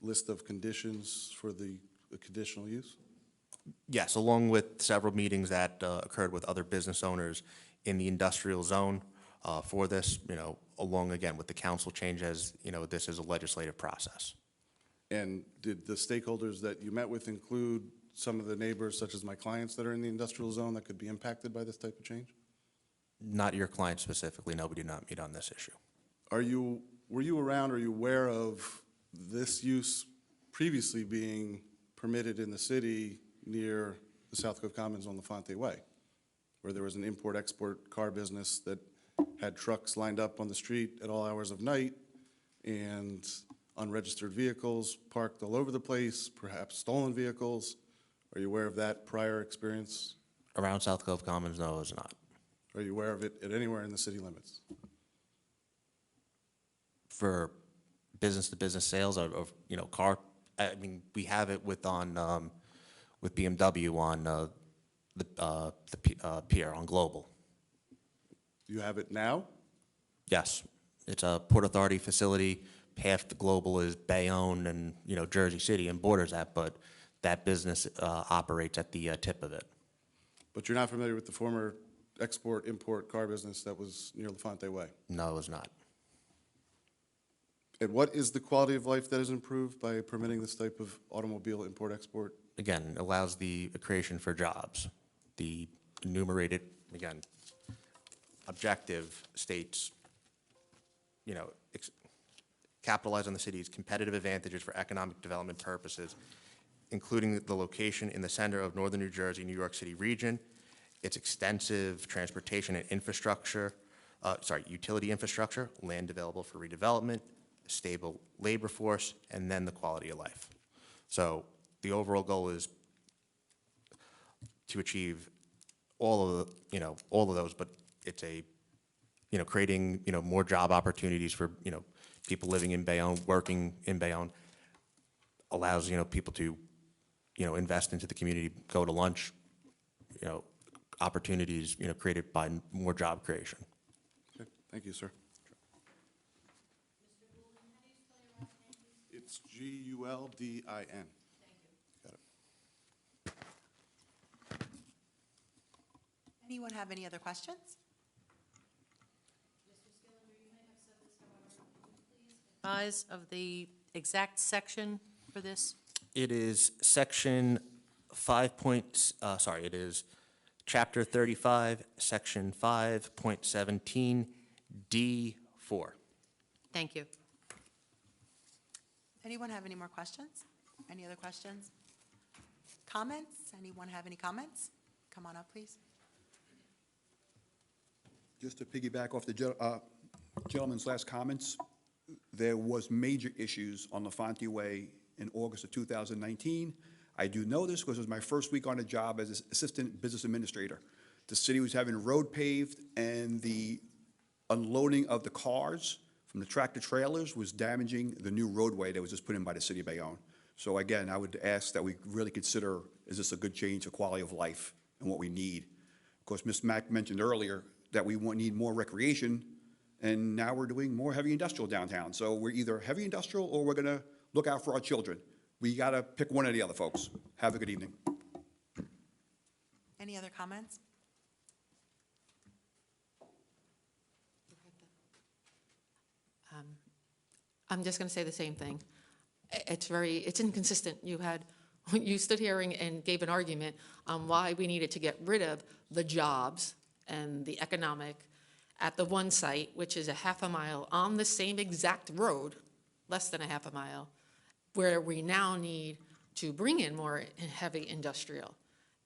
list of conditions for the conditional use? Yes, along with several meetings that occurred with other business owners in the industrial zone for this, along again with the council change as, this is a legislative process. And did the stakeholders that you met with include some of the neighbors, such as my clients, that are in the industrial zone that could be impacted by this type of change? Not your client specifically, no, we do not meet on this issue. Were you around, are you aware of this use previously being permitted in the city near the South Cove Commons on LaFonte Way, where there was an import-export car business that had trucks lined up on the street at all hours of night and unregistered vehicles parked all over the place, perhaps stolen vehicles? Are you aware of that prior experience? Around South Cove Commons, no, it was not. Are you aware of it at anywhere in the city limits? For business-to-business sales of car, I mean, we have it with BMW on the pier on Global. You have it now? Yes, it's a Port Authority facility. Half the Global is Bayonne and, Jersey City and borders that, but that business operates at the tip of it. But you're not familiar with the former export-import car business that was near LaFonte Way? No, it was not. And what is the quality of life that is improved by permitting this type of automobile import-export? Again, allows the creation for jobs. The enumerated, again, objective states, capitalize on the city's competitive advantages for economic development purposes, including the location in the center of northern New Jersey, New York City region, its extensive transportation and infrastructure, utility infrastructure, land available for redevelopment, stable labor force, and then the quality of life. So the overall goal is to achieve all of those, but it's creating, more job opportunities for, people living in Bayonne, working in Bayonne, allows, people to, invest into the community, go to lunch, opportunities, created by more job creation. Okay, thank you, sir. It's Guldin. Got it. Anyone have any other questions? Advise of the exact section for this? It is section 5 it is chapter 35, section 5.17, D4. Thank you. Anyone have any more questions? Any other questions? Comments? Anyone have any comments? Come on up, please. Just to piggyback off the gentleman's last comments, there was major issues on LaFonte Way in August of 2019. I do know this because it was my first week on the job as assistant business administrator. The city was having road paved, and the unloading of the cars from the tractor trailers was damaging the new roadway that was just put in by the city of Bayonne. So again, I would ask that we really consider, is this a good change for quality of life and what we need? Of course, Ms. Mack mentioned earlier that we need more recreation, and now we're doing more heavy industrial downtown. So we're either heavy industrial or we're gonna look out for our children. We gotta pick one or the other, folks. Have a good evening. Any other comments? I'm just going to say the same thing. It's inconsistent. You stood here and gave an argument on why we needed to get rid of the jobs and the economic at the one site, which is a half a mile on the same exact road, less than a half a mile, where we now need to bring in more heavy industrial.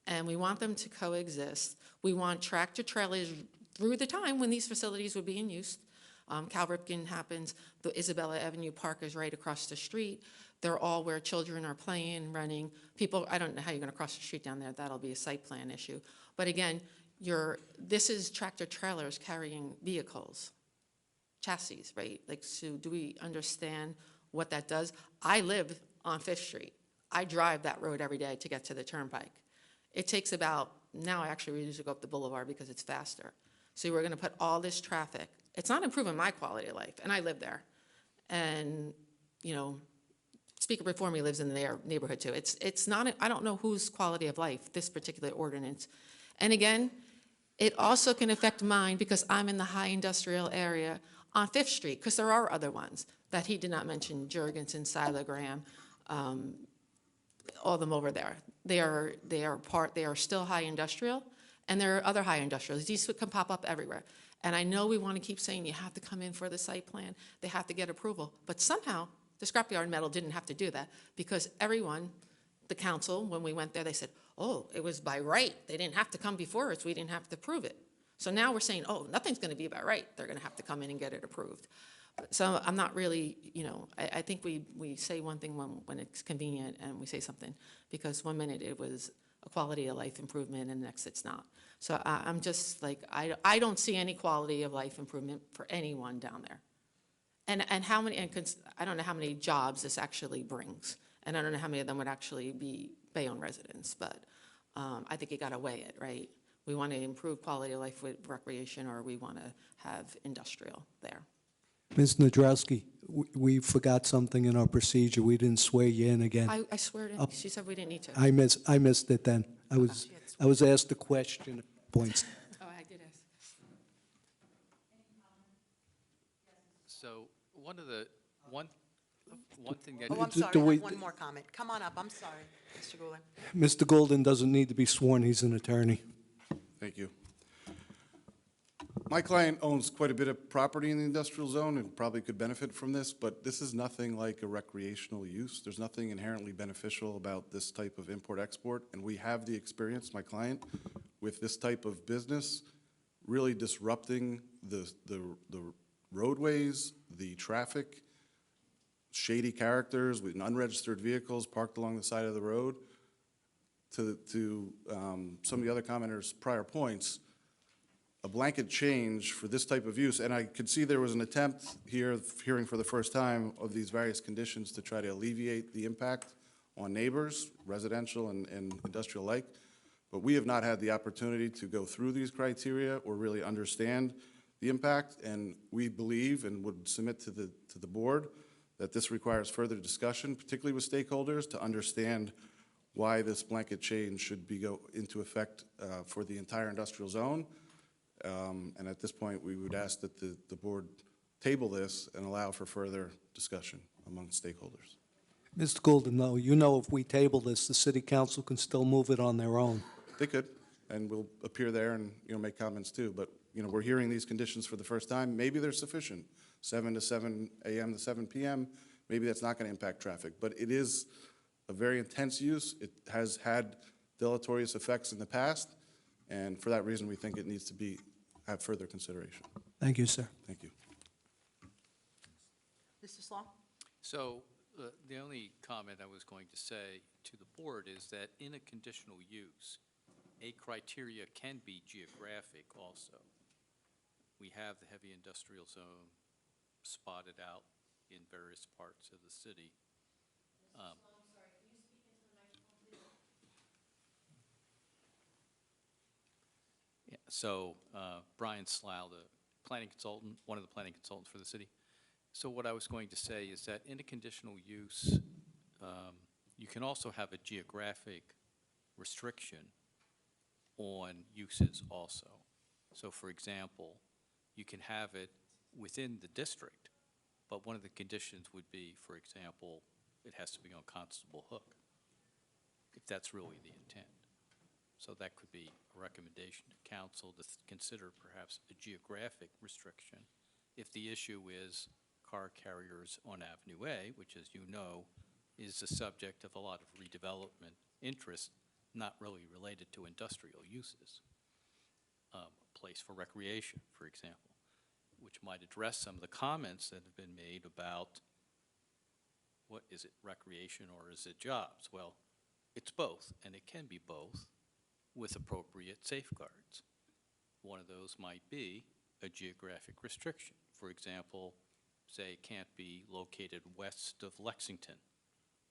And we want them to coexist. We want tractor trailers through the time when these facilities would be in use. Cal Ripken happens, the Isabella Avenue Park is right across the street. They're all where children are playing, running. People, I don't know how you're gonna cross the street down there, that'll be a site plan issue. But again, this is tractor trailers carrying vehicles, chassis, right? Like, so do we understand what that does? I live on 5th Street. I drive that road every day to get to the turnpike. It takes now actually we usually go up the boulevard because it's faster. So we're gonna put all this traffic. It's not improving my quality of life, and I live there. And, speaker before me lives in their neighborhood too. It's not, I don't know whose quality of life, this particular ordinance. And again, it also can affect mine because I'm in the high industrial area on 5th Street, because there are other ones that he did not mention, Jurgensen, Silogram, all of them over there. They are still high industrial, and there are other high industrials. These can pop up everywhere. And I know we want to keep saying you have to come in for the site plan, they have to get approval, but somehow the scrapyard metal didn't have to do that because everyone, the council, when we went there, they said, oh, it was by right. They didn't have to come before us. We didn't have to prove it. So now we're saying, oh, nothing's going to be by right. They're going to have to come in and get it approved. So I'm not really, I think we say one thing when it's convenient and we say something, because 1 minute it was a quality of life improvement and next it's not. So I'm just like, I don't see any quality of life improvement for anyone down there. And how many, I don't know how many jobs this actually brings. And I don't know how many of them would actually be Bayonne residents, but I think you gotta weigh it, right? We want to improve quality of life with recreation, or we want to have industrial there. Ms. Nadrowski, we forgot something in our procedure. We didn't swear you in again. I swear it in. She said we didn't need to. I missed it then. I was asked a question at points. Oh, I did ask. So one thing that. Oh, I'm Do sorry, I we- have one more comment. Come on up, I'm sorry, Mr. Goulart. Mr. Golden doesn't need to be sworn. He's an attorney. Thank you. My client owns quite a bit of property in the industrial zone and probably could benefit from this, but this is nothing like a recreational use. There's nothing inherently beneficial about this type of import-export, and we have the experience, my client, with this type of business really disrupting the roadways, the traffic, shady characters with unregistered vehicles parked along the side of the road. To some of the other commenters' prior points, a blanket change for this type of use, and I could see there was an attempt here, hearing for the first time, of these various conditions to try to alleviate the impact on neighbors, residential and industrial alike, but we have not had the opportunity to go through these criteria or really understand the impact, and we believe and would submit to the board that this requires further discussion, particularly with stakeholders, to understand why this blanket change should go into effect for the entire industrial zone. And at this point, we would ask that the board table this and allow for further discussion among stakeholders. Mr. Golden, though, you know if we table this, the city council can still move it on their own. They could, and we'll appear there and, make comments too. But, we're hearing these conditions for the first time. Maybe they're sufficient, 7 to 7 a.m. to 7 p.m. Maybe that's not going to impact traffic. But it is a very intense use. It has had deleterious effects in the past. And for that reason, we think it needs to have further consideration. Thank you, sir. Thank you. Mr. Slaw? So the only comment I was going to say to the board is that in a conditional use, a criteria can be geographic also. We have the heavy industrial zone spotted out in various parts of the city. Yeah, so Brian Slough, the planning consultant, one of the planning consultants for the city. So what I was going to say is that in a conditional use, you can also have a geographic restriction on uses also. So for example, you can have it within the district, but one of the conditions would be, for example, it has to be on Constable Hook, if that's really the intent. So that could be a recommendation to council to consider perhaps a geographic restriction if the issue is car carriers on Avenue A, which, as you know, is the subject of a lot of redevelopment interest, not really related to industrial uses. A place for recreation, for example, which might address some of the comments that have been made about what is it, recreation or is it jobs? Well, it's both, and it can be both with appropriate safeguards. One of those might be a geographic restriction. For example, say it can't be located west of Lexington,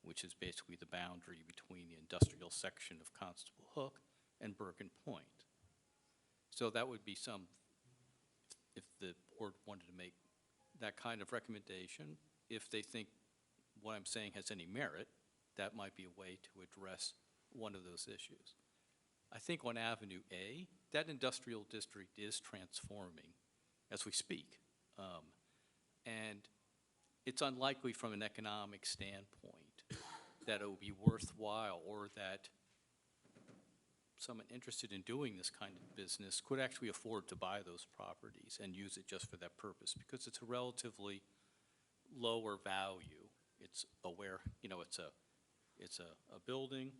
which is basically the boundary between the industrial section of Constable Hook and Bergen Point. So that would be if the board wanted to make that kind of recommendation, if they think what I'm saying has any merit, that might be a way to address one of those issues. I think on Avenue A, that industrial district is transforming as we speak. And it's unlikely from an economic standpoint that it would be worthwhile, or that someone interested in doing this kind of business could actually afford to buy those properties and use it just for that purpose, because it's a relatively lower value. It's aware, it's a building,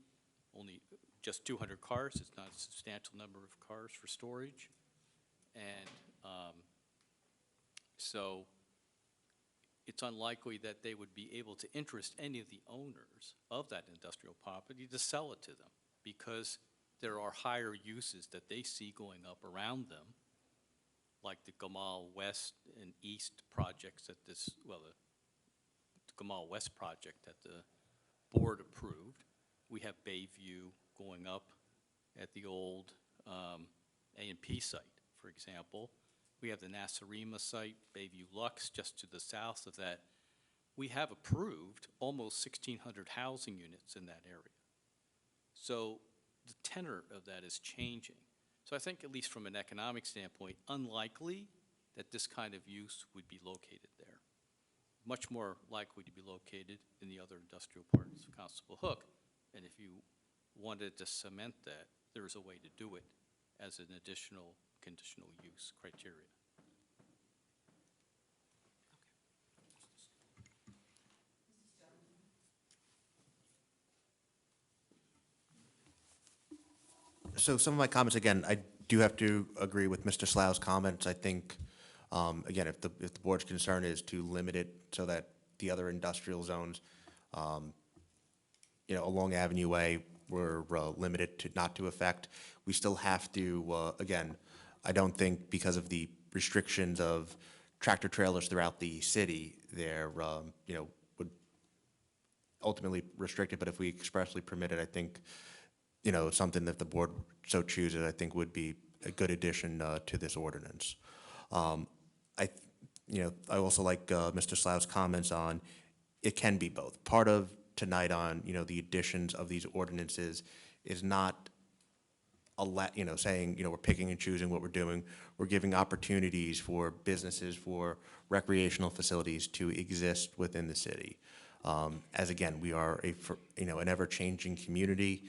only just 200 cars. It's not a substantial number of cars for storage. And so it's unlikely that they would be able to interest any of the owners of that industrial property to sell it to them, because there are higher uses that they see going up around them, like the Gamal West and East projects that the Gamal West project that the board approved. We have Bayview going up at the old A&P site, for example. We have the Nasarima site, Bayview Lux, just to the south of that. We have approved almost 1,600 housing units in that area. So the tenor of that is changing. So I think, at least from an economic standpoint, unlikely that this kind of use would be located there. Much more likely to be located in the other industrial parts of Constable Hook. And if you wanted to cement that, there is a way to do it as an additional conditional use criteria. So some of my comments, again, I do have to agree with Mr. Slough's comments. I think, again, if the board's concern is to limit it so that the other industrial zones, along Avenue Way were limited to not to affect, we still have to, again, I don't think because of the restrictions of tractor trailers throughout the city, they're, would ultimately restrict it, but if we expressly permit it, I think, something that the board so chooses, I think would be a good addition to this ordinance. I also like Mr. Slough's comments on it can be both. Part of tonight on, the additions of these ordinances is not saying, we're picking and choosing what we're doing. We're giving opportunities for businesses, for recreational facilities to exist within the city. As again, we are an ever-changing community.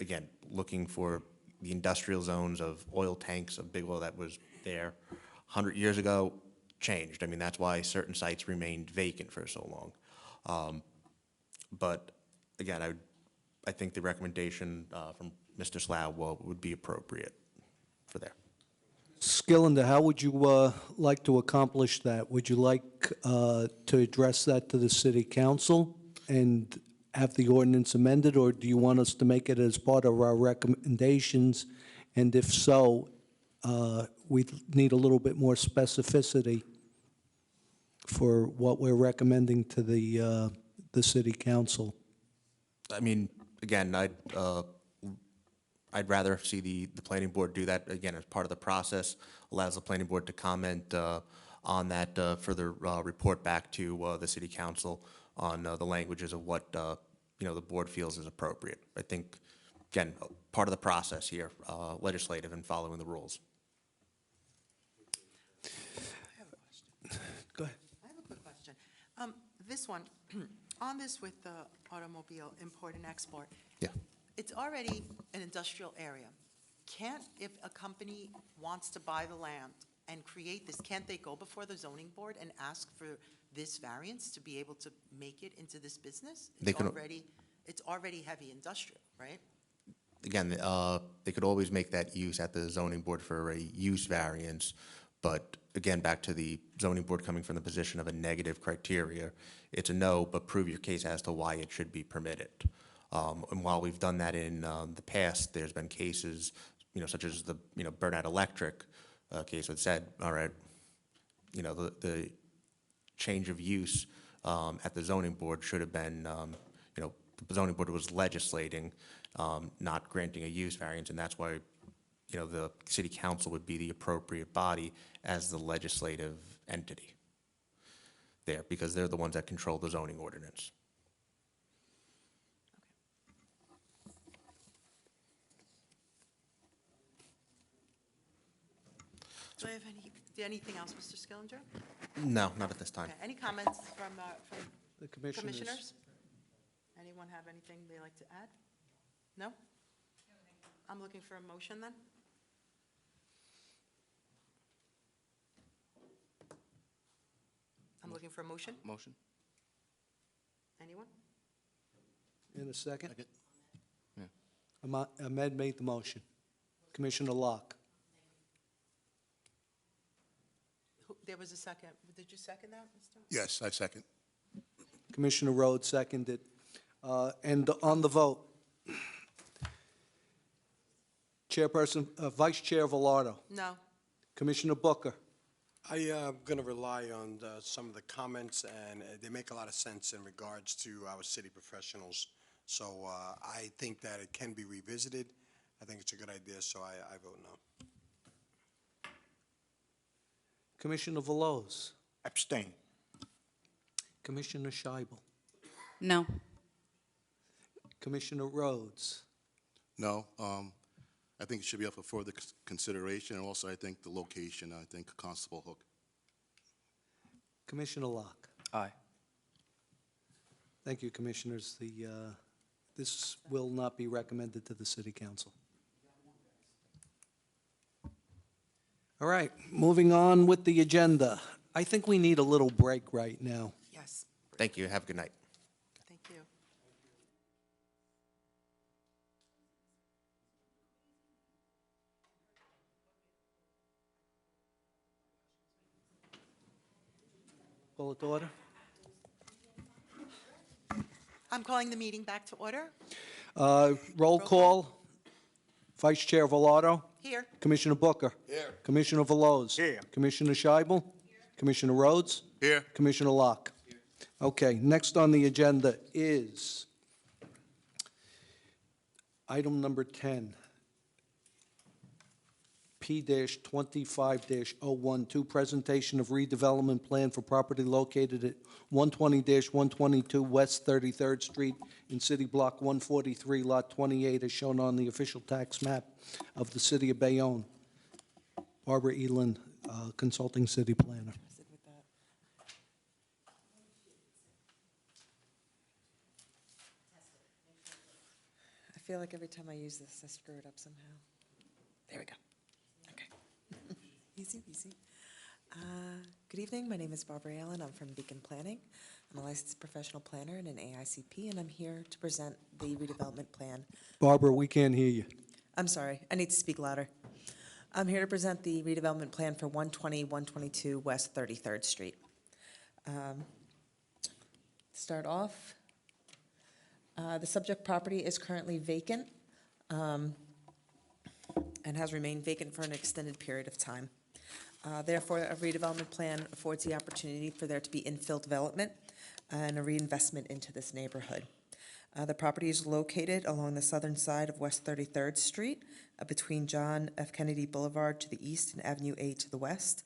Again, looking for the industrial zones of oil tanks of big oil that was there 100 years ago changed. I mean, that's why certain sites remained vacant for so long. But again, I think the recommendation from Mr. Slough would be appropriate for there. Skillender, how would you like to accomplish that? Would you like to address that to the city council and have the ordinance amended, or do you want us to make it as part of our recommendations? And if so, we need a little bit more specificity for what we're recommending to the city council. I mean, again, I'd rather see the planning board do that, again, as part of the process, allows the planning board to comment on that, further report back to the city council on the languages of what, the board feels is appropriate. I think, again, part of the process here, legislative and following the rules. I have a question. Go ahead. I have a quick question. This one, on this with the automobile import and export. Yeah. It's already an industrial area. If a company wants to buy the land and create this, can't they go before the zoning board and ask for this variance to be able to make it into this business? It's already heavy industrial, right? Again, they could always make that use at the zoning board for a use variance, but again, back to the zoning board coming from the position of a negative criteria, it's a no, but prove your case as to why it should be permitted. And while we've done that in the past, there's been cases, such as the, Burnett Electric case that said, all right, the change of use at the zoning board should have been, the zoning board was legislating, not granting a use variance, and that's why, the city council would be the appropriate body as the legislative entity there, because they're the ones that control the zoning ordinance. Do I have anything else, Mr. Skillinger? No, not at this time. Okay. Any comments from The commissioners? Anyone have anything they'd like to add? No? I'm looking for a motion then. I'm looking for a motion. Motion? Anyone? In a second? Second. Ahmed made the motion. Commissioner Locke. There was a second. Did you second that, Mr.? Yes, I second. Commissioner Rhodes seconded. And on the vote, Chairperson, Vice Chair Velardo, No. Commissioner Booker, I am going to rely on some of the comments, and they make a lot of sense in regards to our city professionals. So I think that it can be revisited. I think it's a good idea, so I vote no. Commissioner Veloz, Abstain. Commissioner Scheibel, No. Commissioner Rhodes, No, I think it should be up for further consideration, and also I think the location, I think Constable Hook. Commissioner Locke. Aye. Thank you, Commissioners. This will not be recommended to the City Council. All right, moving on with the agenda. I think we need a little break right now. Yes. Thank you. Have a good night. Thank you. Call it to order. I'm calling the meeting back to order. Roll call. Vice Chair Velardo. Here. Commissioner Booker. Here. Commissioner Veloz. Here. Commissioner Scheibel. Commissioner Rhodes. Here. Commissioner Locke. Okay, next on the agenda is item number 10, P-25-012, presentation of redevelopment plan for property located at 120-122 West 33rd Street in City Block 143, Lot 28, as shown on the official tax map of the City of Bayonne. Barbara Elin, Consulting City Planner. I feel like every time I use this, I screw it up somehow. There we go. Okay. Easy, easy. Good evening. My name is Barbara Allen. I'm from Beacon Planning. I'm a licensed professional planner and an AICP, and I'm here to present the redevelopment plan. Barbara, we can't hear you. I'm sorry. I need to speak louder. I'm here to present the redevelopment plan for 120-122 West 33rd Street. Start off, the subject property is currently vacant and has remained vacant for an extended period of time. Therefore, a redevelopment plan affords the opportunity for there to be infill development and a reinvestment into this neighborhood. The property is located along the southern side of West 33rd Street, between John F. Kennedy Boulevard to the east and Avenue A to the west.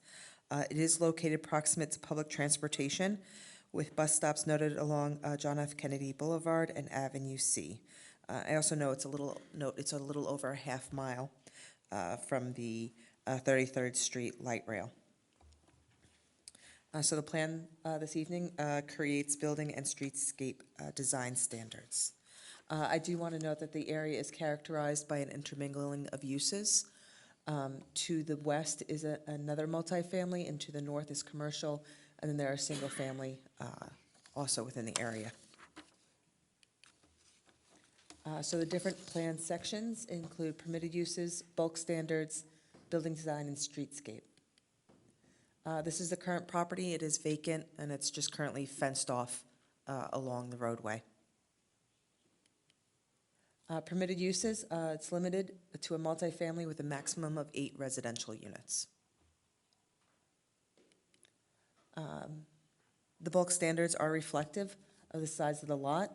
It is located proximate to public transportation, with bus stops noted along John F. Kennedy Boulevard and Avenue C. I also know it's a little over a half mile from the 33rd Street light rail. So the plan this evening creates building and streetscape design standards. I do want to note that the area is characterized by an intermingling of uses. To the west is another multifamily, and to the north is commercial, and then there are single-family also within the area. So the different plan sections include permitted uses, bulk standards, building design, and streetscape. This is the current property. It is vacant, and it's just currently fenced off along the roadway. Permitted uses, it's limited to a multifamily with a maximum of 8 residential units. The bulk standards are reflective of the size of the lot.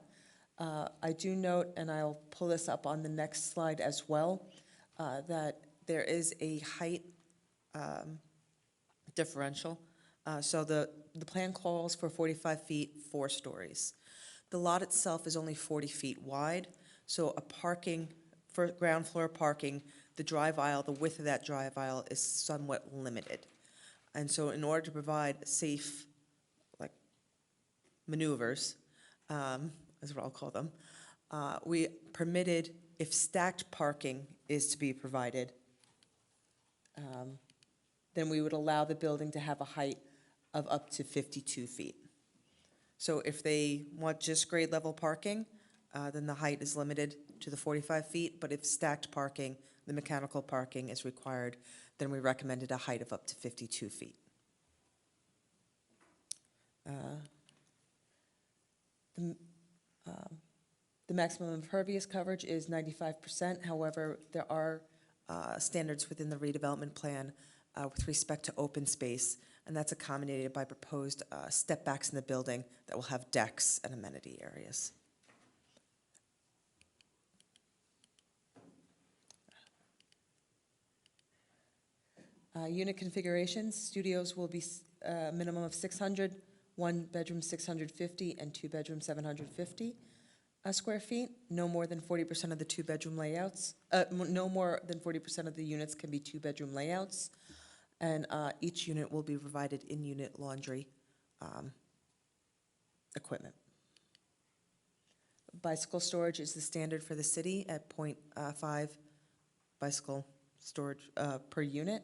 I do note, and I'll pull this up on the next slide as well, that there is a height differential. So the plan calls for 45 feet, 4 stories. The lot itself is only 40 feet wide, so for ground floor parking, the drive aisle, the width of that drive aisle is somewhat limited. And so in order to provide safe, maneuvers is what I'll call them. We permitted, if stacked parking is to be provided, then we would allow the building to have a height of up to 52 feet. So if they want just grade level parking, then the height is limited to the 45 feet, but if stacked parking, the mechanical parking is required, then we recommended a height of up to 52 feet. The maximum impervious coverage is 95%. However, there are standards within the redevelopment plan with respect to open space, and that's accommodated by proposed step backs in the building that will have decks and amenity areas. Unit configurations, studios will be a minimum of 600, one bedroom 650, and two bedroom 750 square feet. No more than 40% of the two-bedroom layouts, no more than 40% of the units can be two-bedroom layouts. And each unit will be provided in-unit laundry equipment. Bicycle storage is the standard for the city at 0.5 bicycle storage per unit.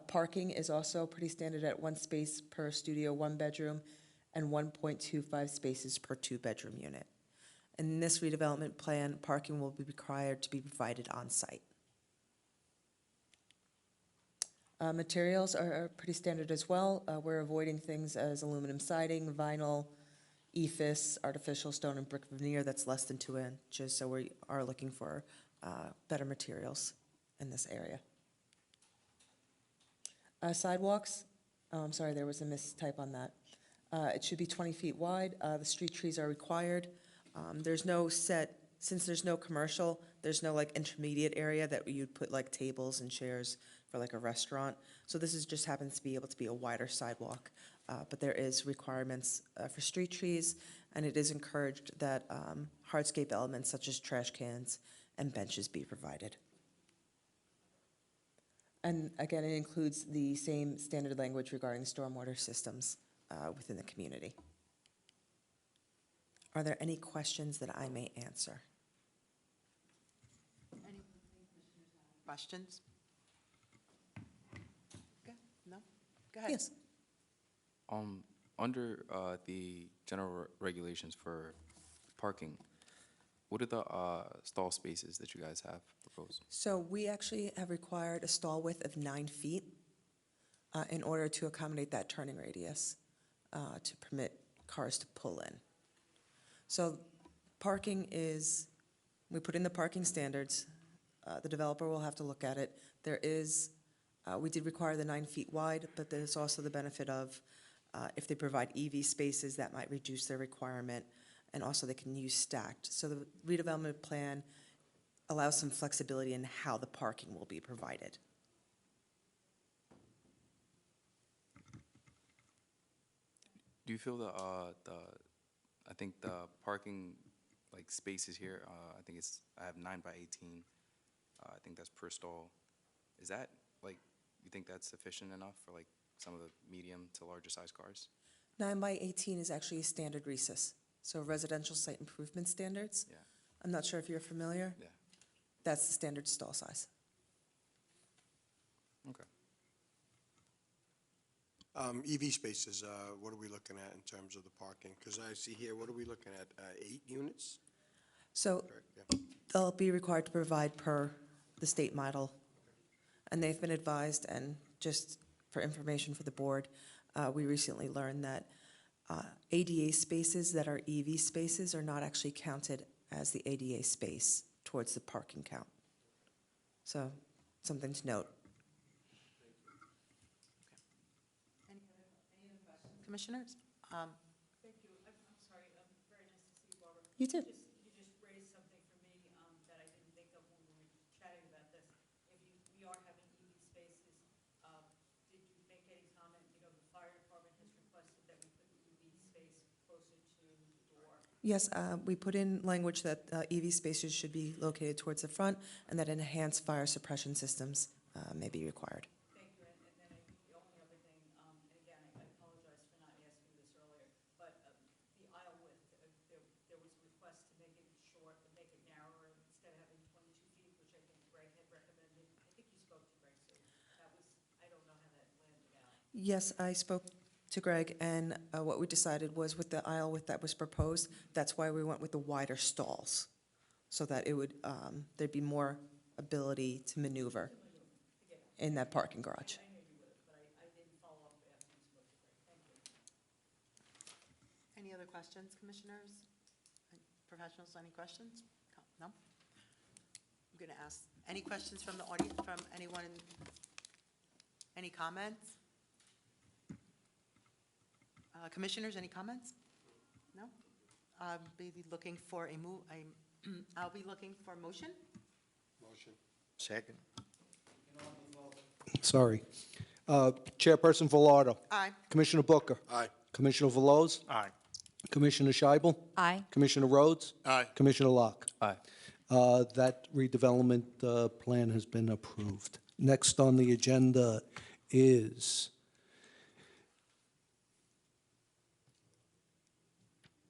Parking is also pretty standard at one space per studio, one bedroom, and 1.25 spaces per two-bedroom unit. In this redevelopment plan, parking will be required to be provided on site. Materials are pretty standard as well. We're avoiding things as aluminum siding, vinyl, ephes, artificial stone and brick veneer that's less than 2 inches, so we are looking for better materials in this area. Sidewalks, I'm sorry, there was a mistype on that. It should be 20 feet wide. The street trees are required. There's no set, since there's no commercial, there's no like intermediate area that you'd put like tables and chairs for like a restaurant. So this is just happens to be able to be a wider sidewalk. But there is requirements for street trees, and it is encouraged that hardscape elements such as trash cans and benches be provided. And again, it includes the same standard language regarding stormwater systems within the community. Are there any questions that I may answer? Any questions? Okay, no? Go ahead. Yes. Under the general regulations for parking, what are the stall spaces that you guys have proposed? So we actually have required a stall width of 9 feet in order to accommodate that turning radius to permit cars to pull in. So parking is, we put in the parking standards. The developer will have to look at it. There is, we did require the 9 feet wide, but there's also the benefit of if they provide EV spaces, that might reduce their requirement, and also they can use stacked. So the redevelopment plan allows some flexibility in how the parking will be provided. Do you feel I think the parking like spaces here, I have 9 by 18. I think that's per stall. Is that like, you think that's sufficient enough for like some of the medium to larger size cars? 9 by 18 is actually a standard RESIS, so residential site improvement standards. Yeah. I'm not sure if you're familiar. Yeah. That's the standard stall size. Okay. EV spaces, what are we looking at in terms of the parking? Because I see here, what are we looking at, 8 units? So Correct, yeah. they'll be required to provide per the state model. And they've been advised, and just for information for the board, we recently learned that ADA spaces that are EV spaces are not actually counted as the ADA space towards the parking count. So something to note. Commissioners? Thank you. I'm sorry. Very nice to see you, Barbara. You too. You just raised something for me that I didn't think of when we were chatting about this. If we are having EV spaces, did you make any comment? You know, the fire department has requested that we put the EV space closer to the door. Yes, we put in language that EV spaces should be located towards the front, and that enhanced fire suppression systems may be required. Thank you. And then the only other thing, and again, I apologize for not asking this earlier, but the aisle width, there was a Yes, I spoke to Greg, and what we decided was with the aisle width that was proposed, that's why we went with the wider stalls, so that it would, there'd be more ability to maneuver in that parking garage. Any other questions, commissioners? Professionals, any questions? No? I'm going to ask, any questions from the audience, from anyone? Any comments? Commissioners, any comments? No? I'll be looking for a move, I'll be looking for a motion. Motion. Second. Sorry. Chairperson Velardo. Aye. Commissioner Booker. Aye. Commissioner Veloz. Aye. Commissioner Scheibel. Aye. Commissioner Rhodes. Aye. Commissioner Locke. Aye. That redevelopment plan has been approved. Next on the agenda is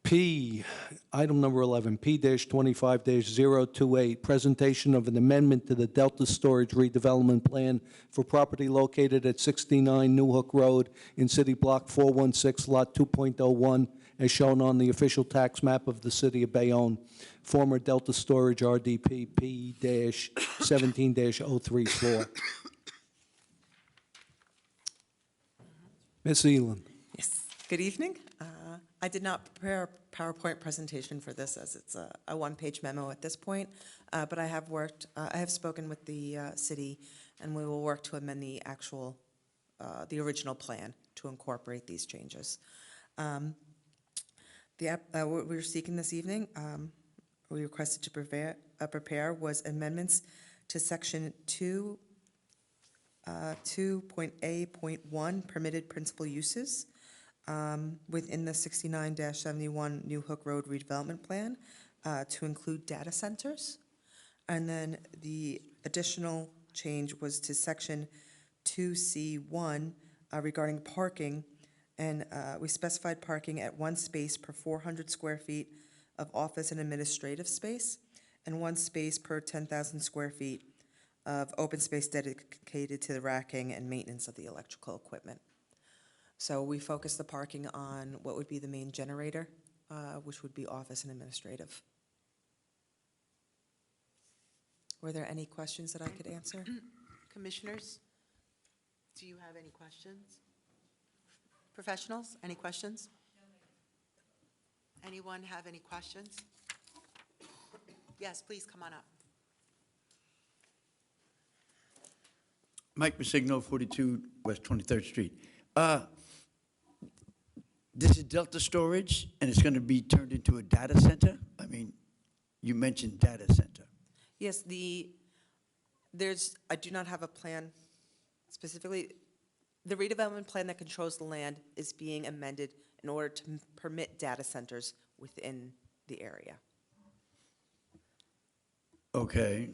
P, item number 11, P-25-028, presentation of an amendment to the Delta Storage redevelopment plan for property located at 69 New Hook Road in City Block 416, Lot 2.01, as shown on the official tax map of the city of Bayonne, former Delta Storage RDP P-17-034. Ms. Elam. Yes, good evening. I did not prepare a PowerPoint presentation for this, as it's a one-page memo at this point, but I have spoken with the city, and we will work to amend the the original plan to incorporate these changes. What we were seeking this evening, we requested to prepare was amendments to Section 2.A.1, permitted principal uses, within the 69-71 New Hook Road redevelopment plan, to include data centers. And then the additional change was to Section 2C1 regarding parking, and we specified parking at one space per 400 square feet of office and administrative space, and one space per 10,000 square feet of open space dedicated to the racking and maintenance of the electrical equipment. So we focus the parking on what would be the main generator, which would be office and administrative. Were there any questions that I could answer? Commissioners, do you have any questions? Professionals, any questions? Anyone have any questions? Yes, please come on up. Mike Masigno, 42 West 23rd Street. This is Delta Storage, and it's going to be turned into a data center? I mean, you mentioned data center. Yes, I do not have a plan specifically. The redevelopment plan that controls the land is being amended in order to permit data centers within the area. Okay.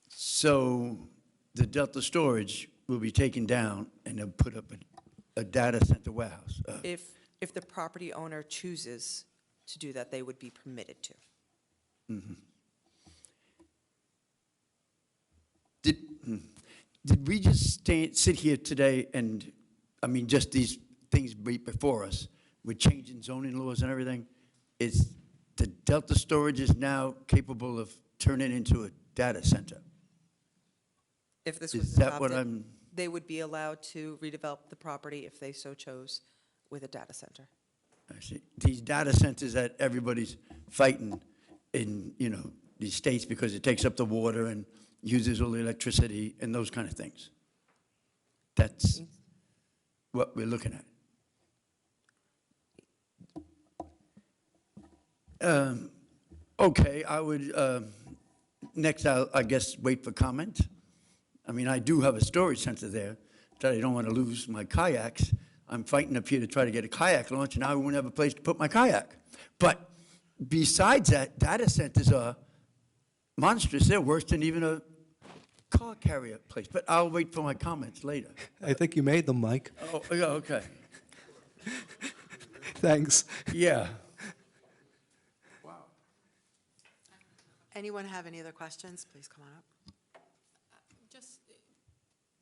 So the Delta Storage will be taken down, and they'll put up a data center warehouse. If the property owner chooses to do that, they would be permitted to. Mm-hmm. Did we just sit here today and, I mean, just these things before us, with changing zoning laws and everything, is the Delta Storage is now capable of turning into a data center? If this was Is that what adopted, they would be allowed to redevelop the property if they so chose with a data center. I see. These data centers that everybody's fighting in, these states because it takes up the water and uses all the electricity and those kind of things. That's what we're looking at. Okay, I would, next I'll, I guess, wait for comment. I mean, I do have a storage center there that I don't want to lose my kayaks. I'm fighting up here to try to get a kayak launch, and now I won't have a place to put my kayak. But besides that, data centers are monstrous. They're worse than even a car carrier place. But I'll wait for my comments later. I think you made them, Mike. Oh, yeah, okay. Thanks. Yeah. Anyone have any other questions? Please come on up. Just,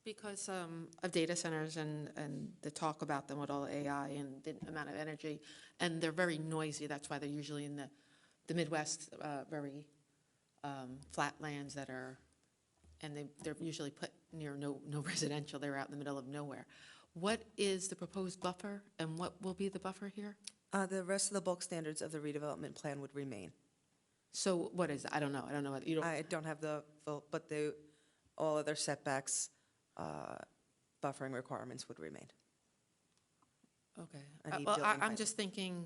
Because of data centers and the talk about them with all AI and the amount of energy, and they're very noisy. That's why they're usually in the Midwest, very flat lands that are, and they're usually put near no residential. They're out in the middle of nowhere. What is the proposed buffer, and what will be the buffer here? The rest of the bulk standards of the redevelopment plan would remain. So what is it? I don't know. I don't know. You don't. I don't have the full, but all other setbacks, buffering requirements would remain. Okay. Any Well, building I'm height. just thinking,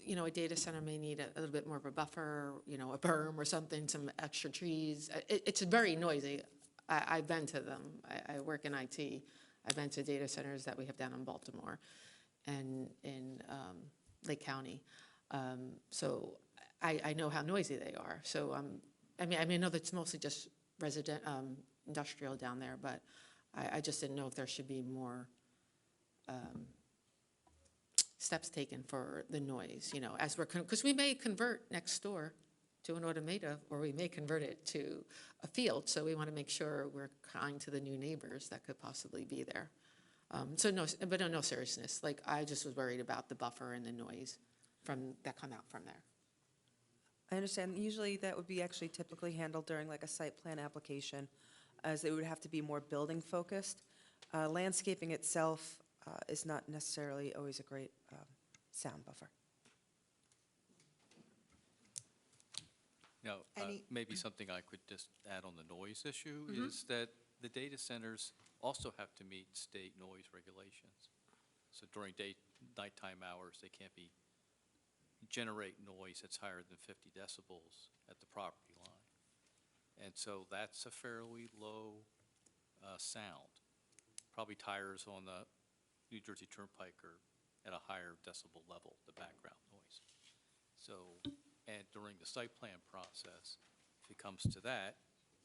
a data center may need a little bit more of a buffer, a berm or something, some extra trees. It's very noisy. I've been to them. I work in IT. I've been to data centers that we have down in Baltimore and in Lake County. So I know how noisy they are. So I know that's mostly just industrial down there, but I just didn't know if there should be more steps taken for the noise, as because we may convert next door to an automotive, or we may convert it to a field. So we want to make sure we're kind to the new neighbors that could possibly be there. So no seriousness. Like, I just was worried about the buffer and the noise that come out from there. I understand. Usually that would be actually typically handled during like a site plan application, as it would have to be more building focused. Landscaping itself is not necessarily always a great sound buffer. Now, maybe something I could just add on the noise issue is that the data centers also have to meet state noise regulations. So during nighttime hours, they can't generate noise that's higher than 50 decibels at the property line. And so that's a fairly low sound. Probably tires on the New Jersey Turnpike are at a higher decibel level, the background noise. So, and during the site plan process, if it comes to that,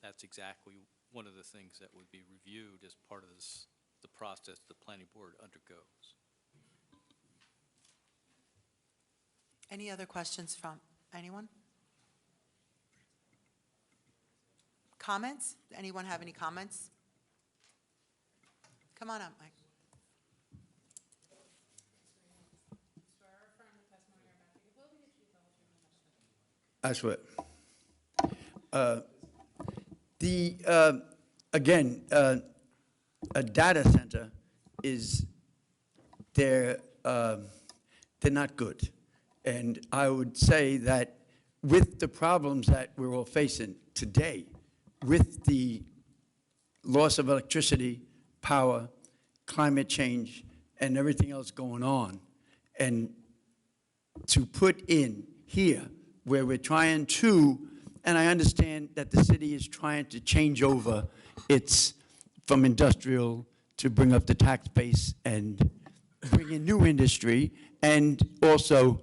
that's exactly one of the things that would be reviewed as part of the process the planning board undergoes. Any other questions from anyone? Comments? Anyone have any comments? Come on up, Mike. I swear. Again, a data center they're not good. And I would say that with the problems that we're all facing today, with the loss of electricity, power, climate change, and everything else going on, and to put in here where we're trying to, and I understand that the city is trying to change over its from industrial to bring up the tax base and bring in new industry, and also,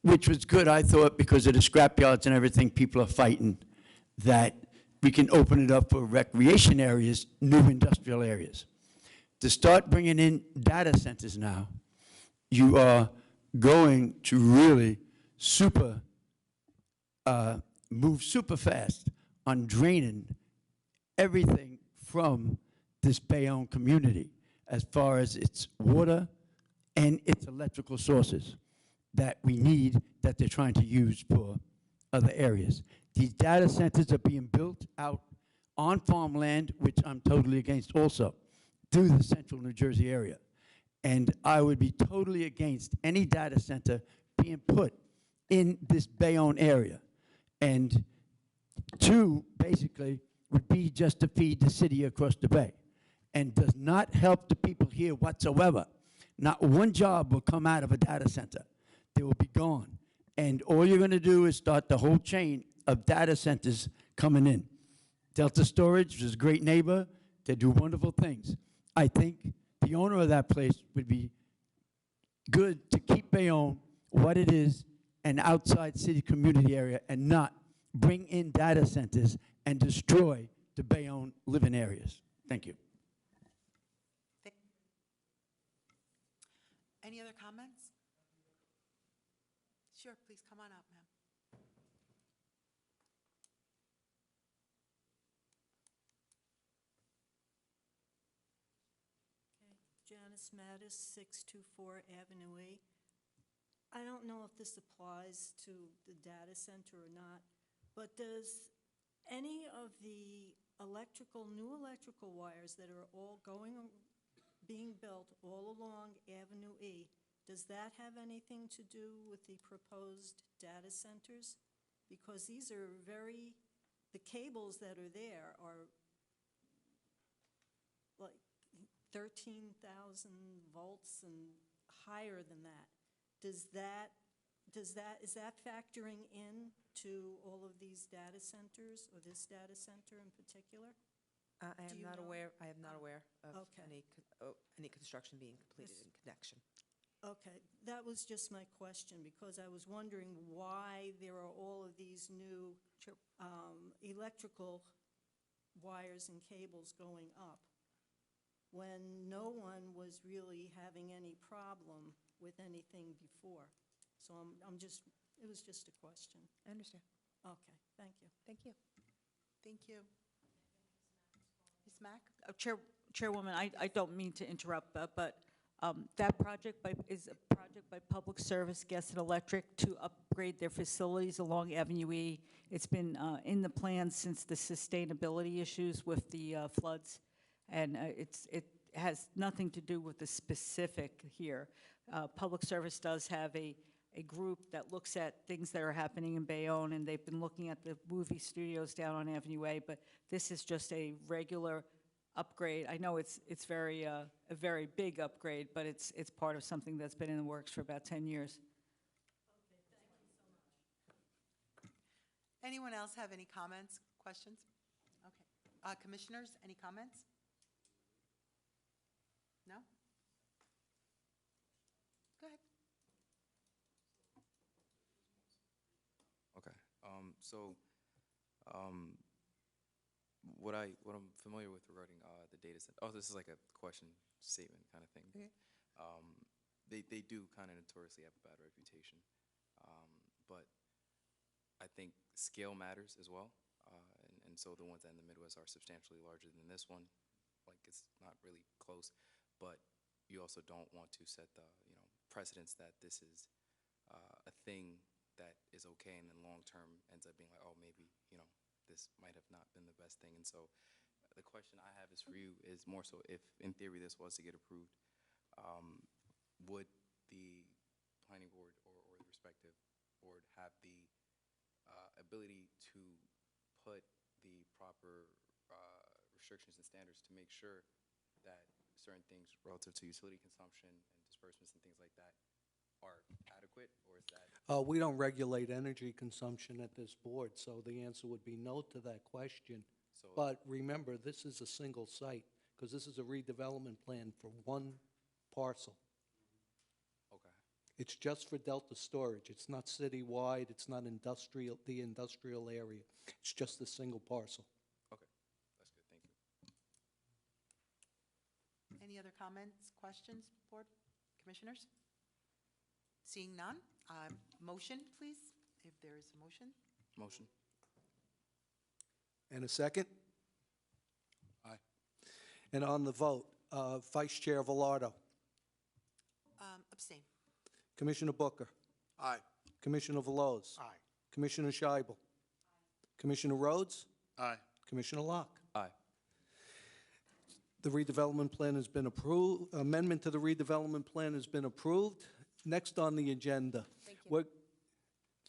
which was good, I thought, because of the scrapyards and everything, people are fighting that we can open it up for recreation areas, new industrial areas. To start bringing in data centers now, you are going to really move super fast on draining everything from this Bayonne community as far as its water and its electrical sources that we need, that they're trying to use for other areas. These data centers are being built out on farmland, which I'm totally against also, through the central New Jersey area. And I would be totally against any data center being put in this Bayonne area. And two, basically, would be just to feed the city across the bay, and does not help the people here whatsoever. Not one job will come out of a data center. They will be gone. And all you're going to do is start the whole chain of data centers coming in. Delta Storage is a great neighbor. They do wonderful things. I think the owner of that place would be good to keep Bayonne what it is, an outside city community area, and not bring in data centers and destroy the Bayonne living areas. Thank you. Any other comments? Sure, please come on up, ma'am. Janice Mattis, 624 Avenue E. I don't know if this applies to the data center or not, but does any of the new electrical wires that are all being built all along Avenue E, does that have anything to do with the proposed data centers? Because these are the cables that are there are like 13,000 volts and higher than that. Is that factoring in to all of these data centers, or this data center in particular? I Do am you not know? aware, I am not aware of Okay. any construction being completed in connection. Okay, that was just my question, because I was wondering why there are all of these new electrical wires and cables going up when no one was really having any problem with anything before. So it was just a question. I understand. Okay, thank you. Thank you. Thank you. Ms. Mack? Chairwoman, I don't mean to interrupt, but that project is a project by Public Service Gas and Electric to upgrade their facilities along Avenue E. It's been in the plan since the sustainability issues with the floods, and it has nothing to do with the specific here. Public Service does have a group that looks at things that are happening in Bayonne, and they've been looking at the movie studios down on Avenue A, but this is just a regular upgrade. I know it's a very big upgrade, but it's part of something that's been in the works for about 10 years. Okay, thank you so much. Anyone else have any comments, questions? Okay. Commissioners, any comments? No? Go ahead. Okay, what I'm familiar with regarding the data center, this is like a question statement kind of thing. Okay. They do kind of notoriously have a bad reputation, but I think scale matters as well, and so the ones in the Midwest are substantially larger than this one. Like, it's not really close, but you also don't want to set the precedence that this is a thing that is okay, and then long-term ends up being like, oh, maybe, this might have not been the best thing. And so the question I have is for you is more so, if in theory this was to get approved, would the planning board or the respective board have the ability to put the proper restrictions and standards to make sure that certain things relative to utility consumption and disbursements and things like that are adequate, or is that? We don't regulate energy consumption at this board, so the answer would be no to that question. But remember, this is a single site, because this is a redevelopment plan for one parcel. Okay. It's just for Delta Storage. It's not citywide, it's not the industrial area. It's just a single parcel. Okay, that's good, thank you. Any other comments, questions, board, commissioners? Seeing none, motion, please, if there is a motion. Motion. And a second? Aye. And on the vote, Vice Chair Velardo, Abstain. Commissioner Booker, Aye. Commissioner Veloz, Aye. Commissioner Scheibel, Commissioner Rhodes, Aye. Commissioner Locke. Aye. The redevelopment plan has been approved, amendment to the redevelopment plan has been approved. Next on the agenda.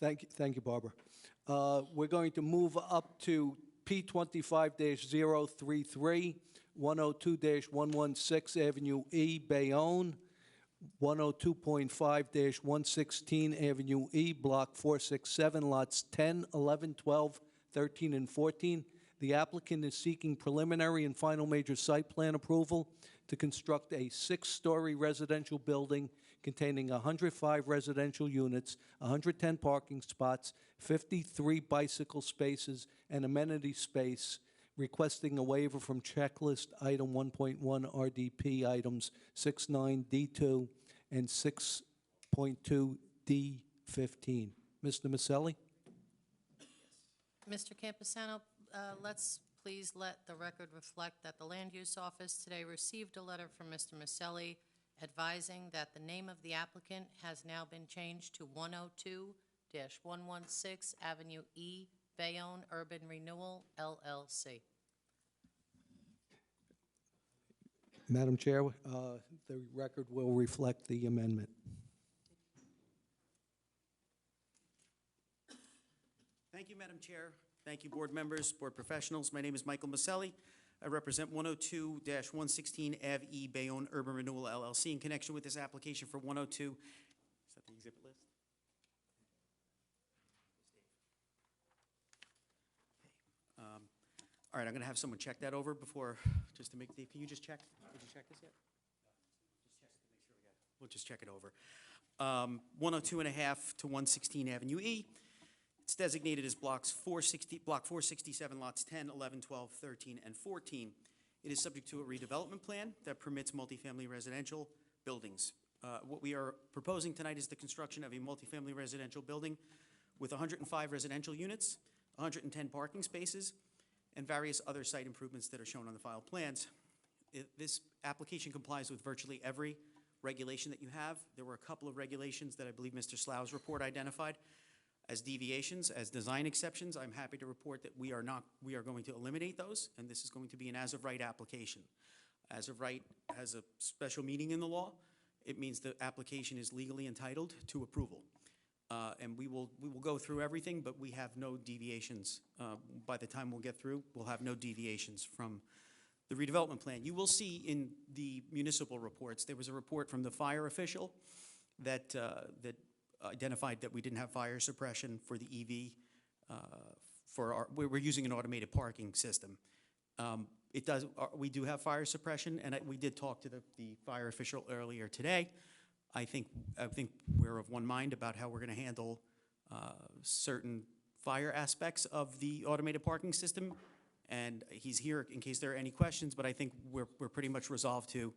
Thank you, Barbara. We're going to move up to P25-033, 102-116 Avenue E, Bayonne, 102.5-116 Avenue E, Block 467, lots 10, 11, 12, 13, and 14. The applicant is seeking preliminary and final major site plan approval to construct a 6-story residential building containing 105 residential units, 110 parking spots, 53 bicycle spaces, and amenity space, requesting a waiver from checklist item 1.1 RDP items 6.9D2 and 6.2D15. Mr. Maselli? Mr. Campusano, let's please let the record reflect that the Land Use Office today received a letter from Mr. Maselli advising that the name of the applicant has now been changed to 102-116 Avenue E, Bayonne Urban Renewal, LLC. Madam Chair, the record will reflect the amendment. Thank you, Madam Chair. Thank you, board members, board professionals. My name is Michael Maselli. I represent 102-116 Ave E, Bayonne Urban Renewal LLC in connection with this application for 102. Is that the exhibit list? All right, I'm going to have someone check that over before, just to make the, can you just check? Did you check this yet? Just check it to make sure we got it. We'll just check it over. 102.5 to 116 Avenue E. It's designated as block 467, lots 10, 11, 12, 13, and 14. It is subject to a redevelopment plan that permits multifamily residential buildings. What we are proposing tonight is the construction of a multifamily residential building with 105 residential units, 110 parking spaces, and various other site improvements that are shown on the file plans. This application complies with virtually every regulation that you have. There were a couple of regulations that I believe Mr. Slough's report identified as deviations, as design exceptions. I'm happy to report that we are going to eliminate those, and this is going to be an as-of-right application. As-of-right has a special meaning in the law. It means the application is legally entitled to approval. And we will go through everything, but we have no deviations. By the time we'll get through, we'll have no deviations from the redevelopment plan. You will see in the municipal reports, there was a report from the fire official that identified that we didn't have fire suppression for the EV. We're using an automated parking system. We do have fire suppression, and we did talk to the fire official earlier today. I think we're of one mind about how we're going to handle certain fire aspects of the automated parking system, and he's here in case there are any questions, but I think we're pretty much resolved to,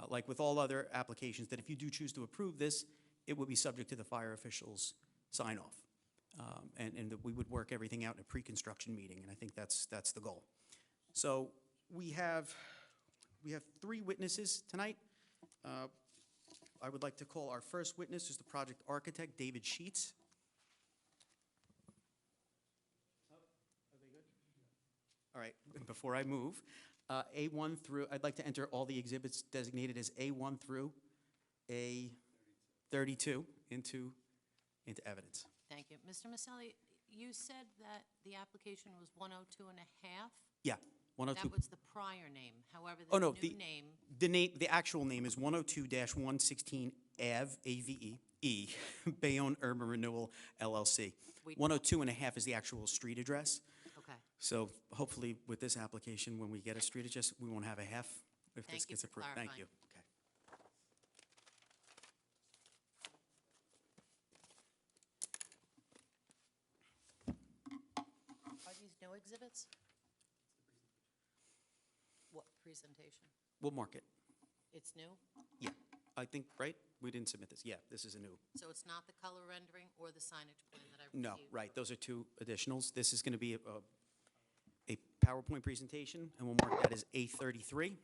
like with all other applications, that if you do choose to approve this, it would be subject to the fire official's sign-off, and that we would work everything out in a pre-construction meeting, and I think that's the goal. So we have 3 witnesses tonight. I would like to call our first witness, who's the project architect, David Sheets. All right, before I move, A1 through, I'd like to enter all the exhibits designated as A1 through A32 into evidence. Thank you. Mr. Maselli, you said that the application was 102 and a half? Yeah, 102. That was the prior name. However, Oh, the no, new name, the actual name is 102-116 Ave, A-V-E, Bayonne Urban Renewal, LLC. 102 and a half is the actual street address. okay. So hopefully with this application, when we get a street address, we won't have a half if this Thank you gets for approved. Thank you. clarifying. Okay. Are these new exhibits? What presentation? We'll mark it. It's new? Yeah, I think, right? We didn't submit this. Yeah, this is a new. So it's not the color rendering or the signage plan that I received? No, right, those are 2 additionals. This is going to be a PowerPoint presentation, and we'll mark that as A33.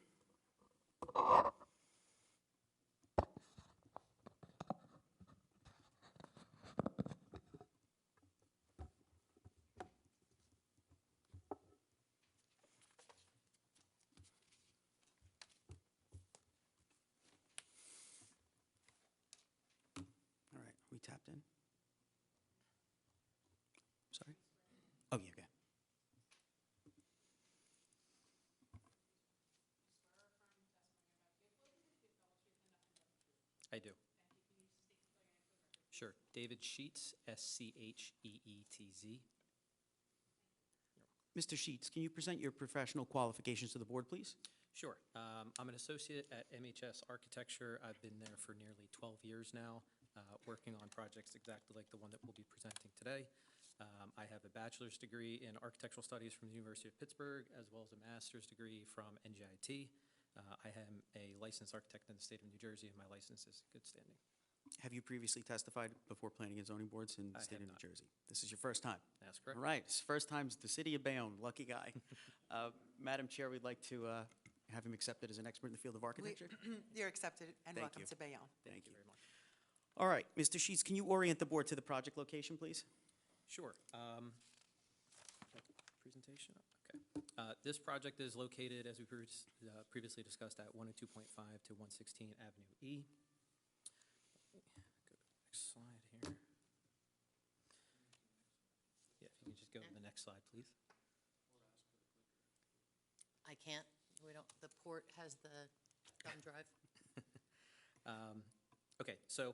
All right, we tapped in? Sorry? Oh, yeah, okay. I do. Sure. David Sheets, S-C-H-E-E-T-Z. Mr. Sheets, can you present your professional qualifications to the board, please? Sure. I'm an associate at MHS Architecture. I've been there for nearly 12 years now, working on projects exactly like the one that we'll be presenting today. I have a bachelor's degree in architectural studies from the University of Pittsburgh, as well as a master's degree from NJIT. I am a licensed architect in the state of New Jersey, and my license is in good standing. Have you previously testified before planning and zoning boards in the I state have of New not. Jersey? This is your first time? That's correct. All right, it's first time's the city of Bayonne, lucky guy. Madam Chair, we'd like to have him accepted as an expert in the field of architecture. You're accepted and Thank welcome you. to Bayonne. Thank you. Very much. All right, Mr. Sheets, can you orient the board to the project location, please? Sure. Presentation, okay. This project is located, as we previously discussed, at 102.5 to 116 Avenue E. Go to the next slide here. Yeah, if you can just go to the next slide, please. I can't, we don't, the port has the thumb drive. Okay, so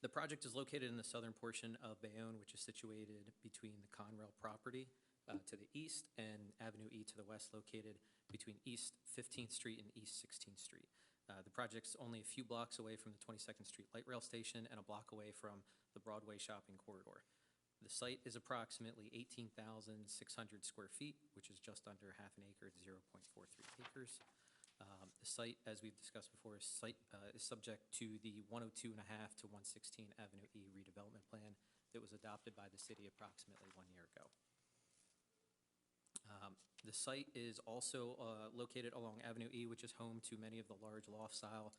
the project is located in the southern portion of Bayonne, which is situated between the Conrail property to the east and Avenue E to the west, located between East 15th Street and East 16th Street. The project's only a few blocks away from the 22nd Street Light Rail Station and a block away from the Broadway shopping corridor. The site is approximately 18,600 square feet, which is just under half an acre at 0.43 acres. The site, as we've discussed before, is subject to the 102.5 to 116 Avenue E redevelopment plan that was adopted by the city approximately 1 year ago. The site is also located along Avenue E, which is home to many of the large loft-style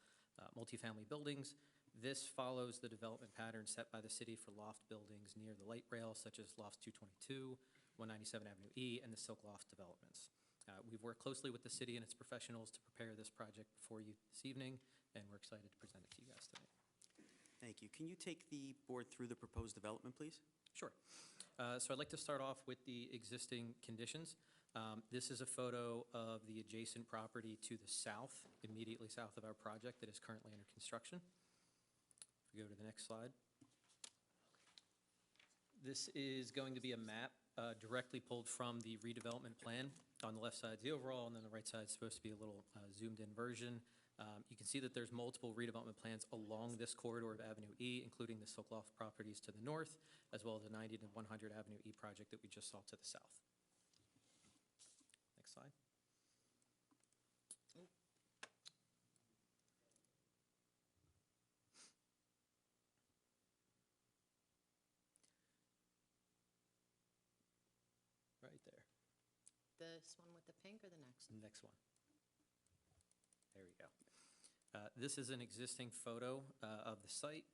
multifamily buildings. This follows the development pattern set by the city for loft buildings near the light rail, such as Lofts 222, 197 Avenue E, and the Silk Loft developments. We've worked closely with the city and its professionals to prepare this project for you this evening, and we're excited to present it to you guys tonight. Thank you. Can you take the board through the proposed development, please? Sure. So I'd like to start off with the existing conditions. This is a photo of the adjacent property to the south, immediately south of our project that is currently under construction. If we go to the next slide. This is going to be a map directly pulled from the redevelopment plan. On the left side is the overall, and then the right side is supposed to be a little zoomed-in version. You can see that there's multiple redevelopment plans along this corridor of Avenue E, including the Silk Loft properties to the north, as well as the 90 to 100 Avenue E project that we just saw to the south. Next slide. Right there. This one with the pink or the next? Next one. There we go. This is an existing photo of the site.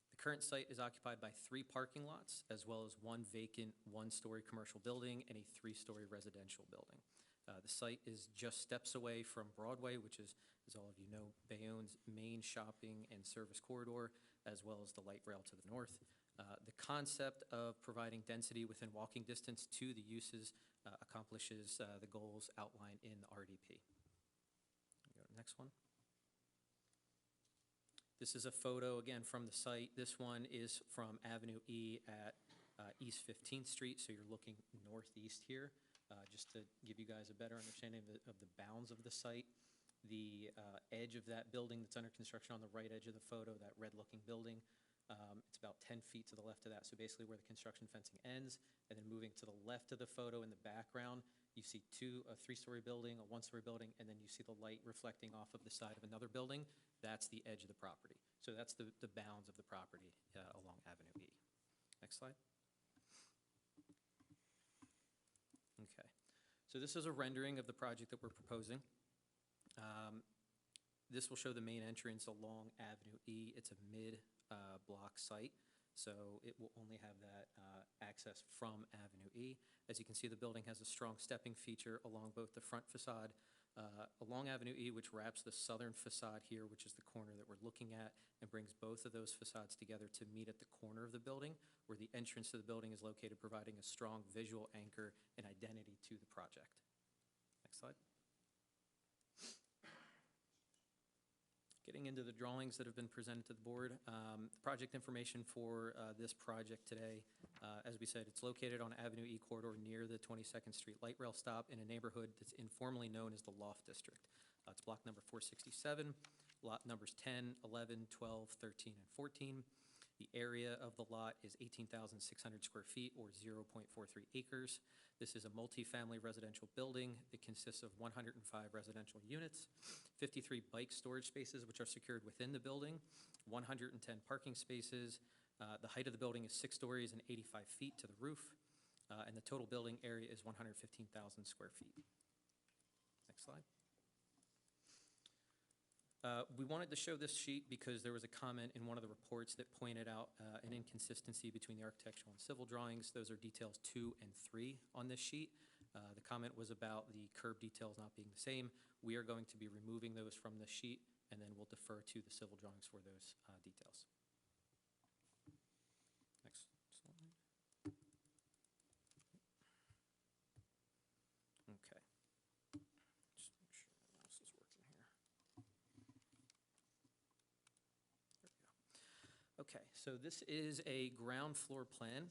The current site is occupied by 3 parking lots, as well as 1 vacant 1-story commercial building and a 3-story residential building. The site is just steps away from Broadway, which is, as all of you know, Bayonne's main shopping and service corridor, as well as the light rail to the north. The concept of providing density within walking distance to the uses accomplishes the goals outlined in the RDP. Go to the next one. This is a photo, again, from the site. This one is from Avenue E at East 15th Street, so you're looking northeast here. Just to give you guys a better understanding of the bounds of the site. The edge of that building that's under construction on the right edge of the photo, that red-looking building, it's about 10 feet to the left of that, so basically where the construction fencing ends. And then moving to the left of the photo in the background, you see a 3-story building, a 1-story building, and then you see the light reflecting off of the side of another building. That's the edge of the property. So that's the bounds of the property along Avenue E. Next slide. Okay. So this is a rendering of the project that we're proposing. This will show the main entrance along Avenue E. It's a mid-block site, so it will only have that access from Avenue E. As you can see, the building has a strong stepping feature along both the front facade along Avenue E, which wraps the southern facade here, which is the corner that we're looking at, and brings both of those facades together to meet at the corner of the building, where the entrance to the building is located, providing a strong visual anchor and identity to the project. Next slide. Getting into the drawings that have been presented to the board. The project information for this project today, as we said, it's located on Avenue E corridor near the 22nd Street Light Rail stop in a neighborhood that's informally known as the Loft District. It's block number 467, lot numbers 10, 11, 12, 13, and 14. The area of the lot is 18,600 square feet, or 0.43 acres. This is a multifamily residential building that consists of 105 residential units, 53 bike storage spaces, which are secured within the building, 110 parking spaces. The height of the building is 6 stories and 85 feet to the roof, and the total building area is 115,000 square feet. Next slide. We wanted to show this sheet because there was a comment in one of the reports that pointed out an inconsistency between the architectural and civil drawings. Those are details 2 and 3 on this sheet. The comment was about the curb details not being the same. We are going to be removing those from the sheet, and then we'll defer to the civil drawings for those details. Next slide. Okay. Just make sure my mouse is working here. There we go. Okay, so this is a ground floor plan.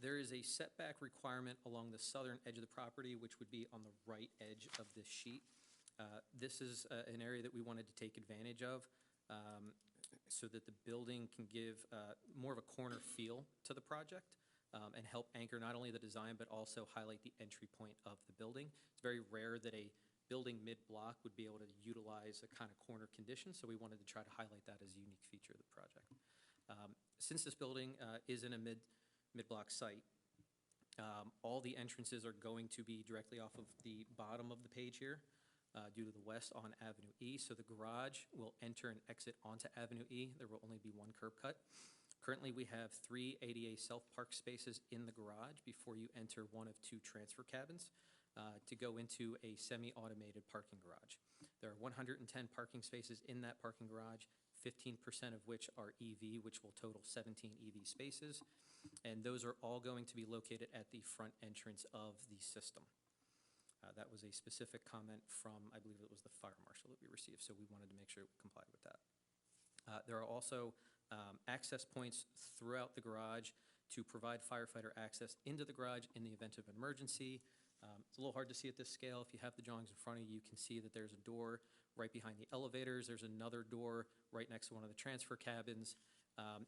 There is a setback requirement along the southern edge of the property, which would be on the right edge of this sheet. This is an area that we wanted to take advantage of so that the building can give more of a corner feel to the project and help anchor not only the design but also highlight the entry point of the building. It's very rare that a building mid-block would be able to utilize a kind of corner condition, so we wanted to try to highlight that as a unique feature of the project. Since this building is in a mid-block site, all the entrances are going to be directly off of the bottom of the page here due to the west on Avenue E. So the garage will enter and exit onto Avenue E. There will only be one curb cut. Currently, we have 3 ADA self-park spaces in the garage before you enter one of 2 transfer cabins to go into a semi-automated parking garage. There are 110 parking spaces in that parking garage, 15% of which are EV, which will total 17 EV spaces. And those are all going to be located at the front entrance of the system. That was a specific comment from, I believe it was the fire marshal that we received, so we wanted to make sure it complied with that. There are also access points throughout the garage to provide firefighter access into the garage in the event of an emergency. It's a little hard to see at this scale. If you have the drawings in front of you, you can see that there's a door right behind the elevators. There's another door right next to one of the transfer cabins.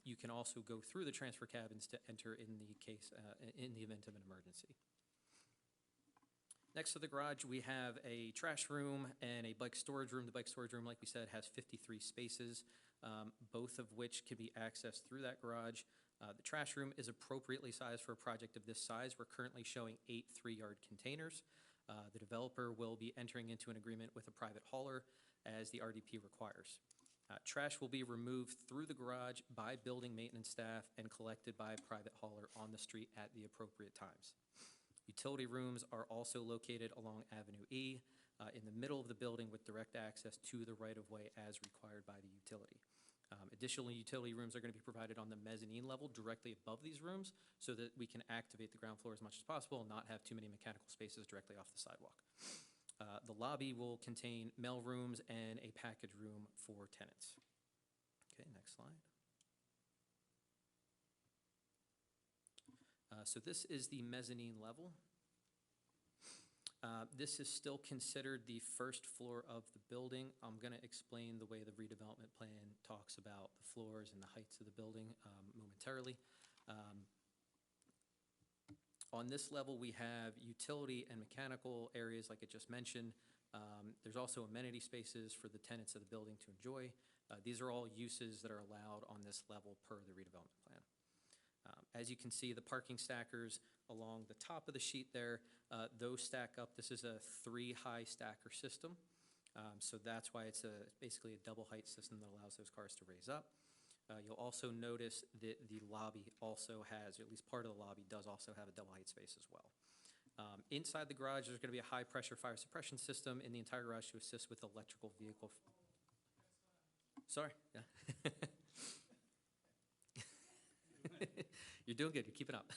You can also go through the transfer cabins to enter in the case, in the event of an emergency. Next to the garage, we have a trash room and a bike storage room. The bike storage room, like we said, has 53 spaces, both of which can be accessed through that garage. The trash room is appropriately sized for a project of this size. We're currently showing 8 3-yard containers. The developer will be entering into an agreement with a private hauler as the RDP requires. Trash will be removed through the garage by building maintenance staff and collected by a private hauler on the street at the appropriate times. Utility rooms are also located along Avenue E in the middle of the building with direct access to the right-of-way as required by the utility. Additionally, utility rooms are going to be provided on the mezzanine level directly above these rooms so that we can activate the ground floor as much as possible and not have too many mechanical spaces directly off the sidewalk. The lobby will contain mail rooms and a package room for tenants. Okay, next slide. So this is the mezzanine level. This is still considered the first floor of the building. I'm going to explain the way the redevelopment plan talks about the floors and the heights of the building momentarily. On this level, we have utility and mechanical areas like I just mentioned. There's also amenity spaces for the tenants of the building to enjoy. These are all uses that are allowed on this level per the redevelopment plan. As you can see, the parking stackers along the top of the sheet there, those stack up. This is a 3-high stacker system. So that's why it's basically a double height system that allows those cars to raise up. You'll also notice that the lobby also has, or at least part of the lobby does also have a double height space as well. Inside the garage, there's going to be a high pressure fire suppression system in the entire garage to assist with electrical vehicle. Sorry. Yeah. You're doing good. You're keeping up.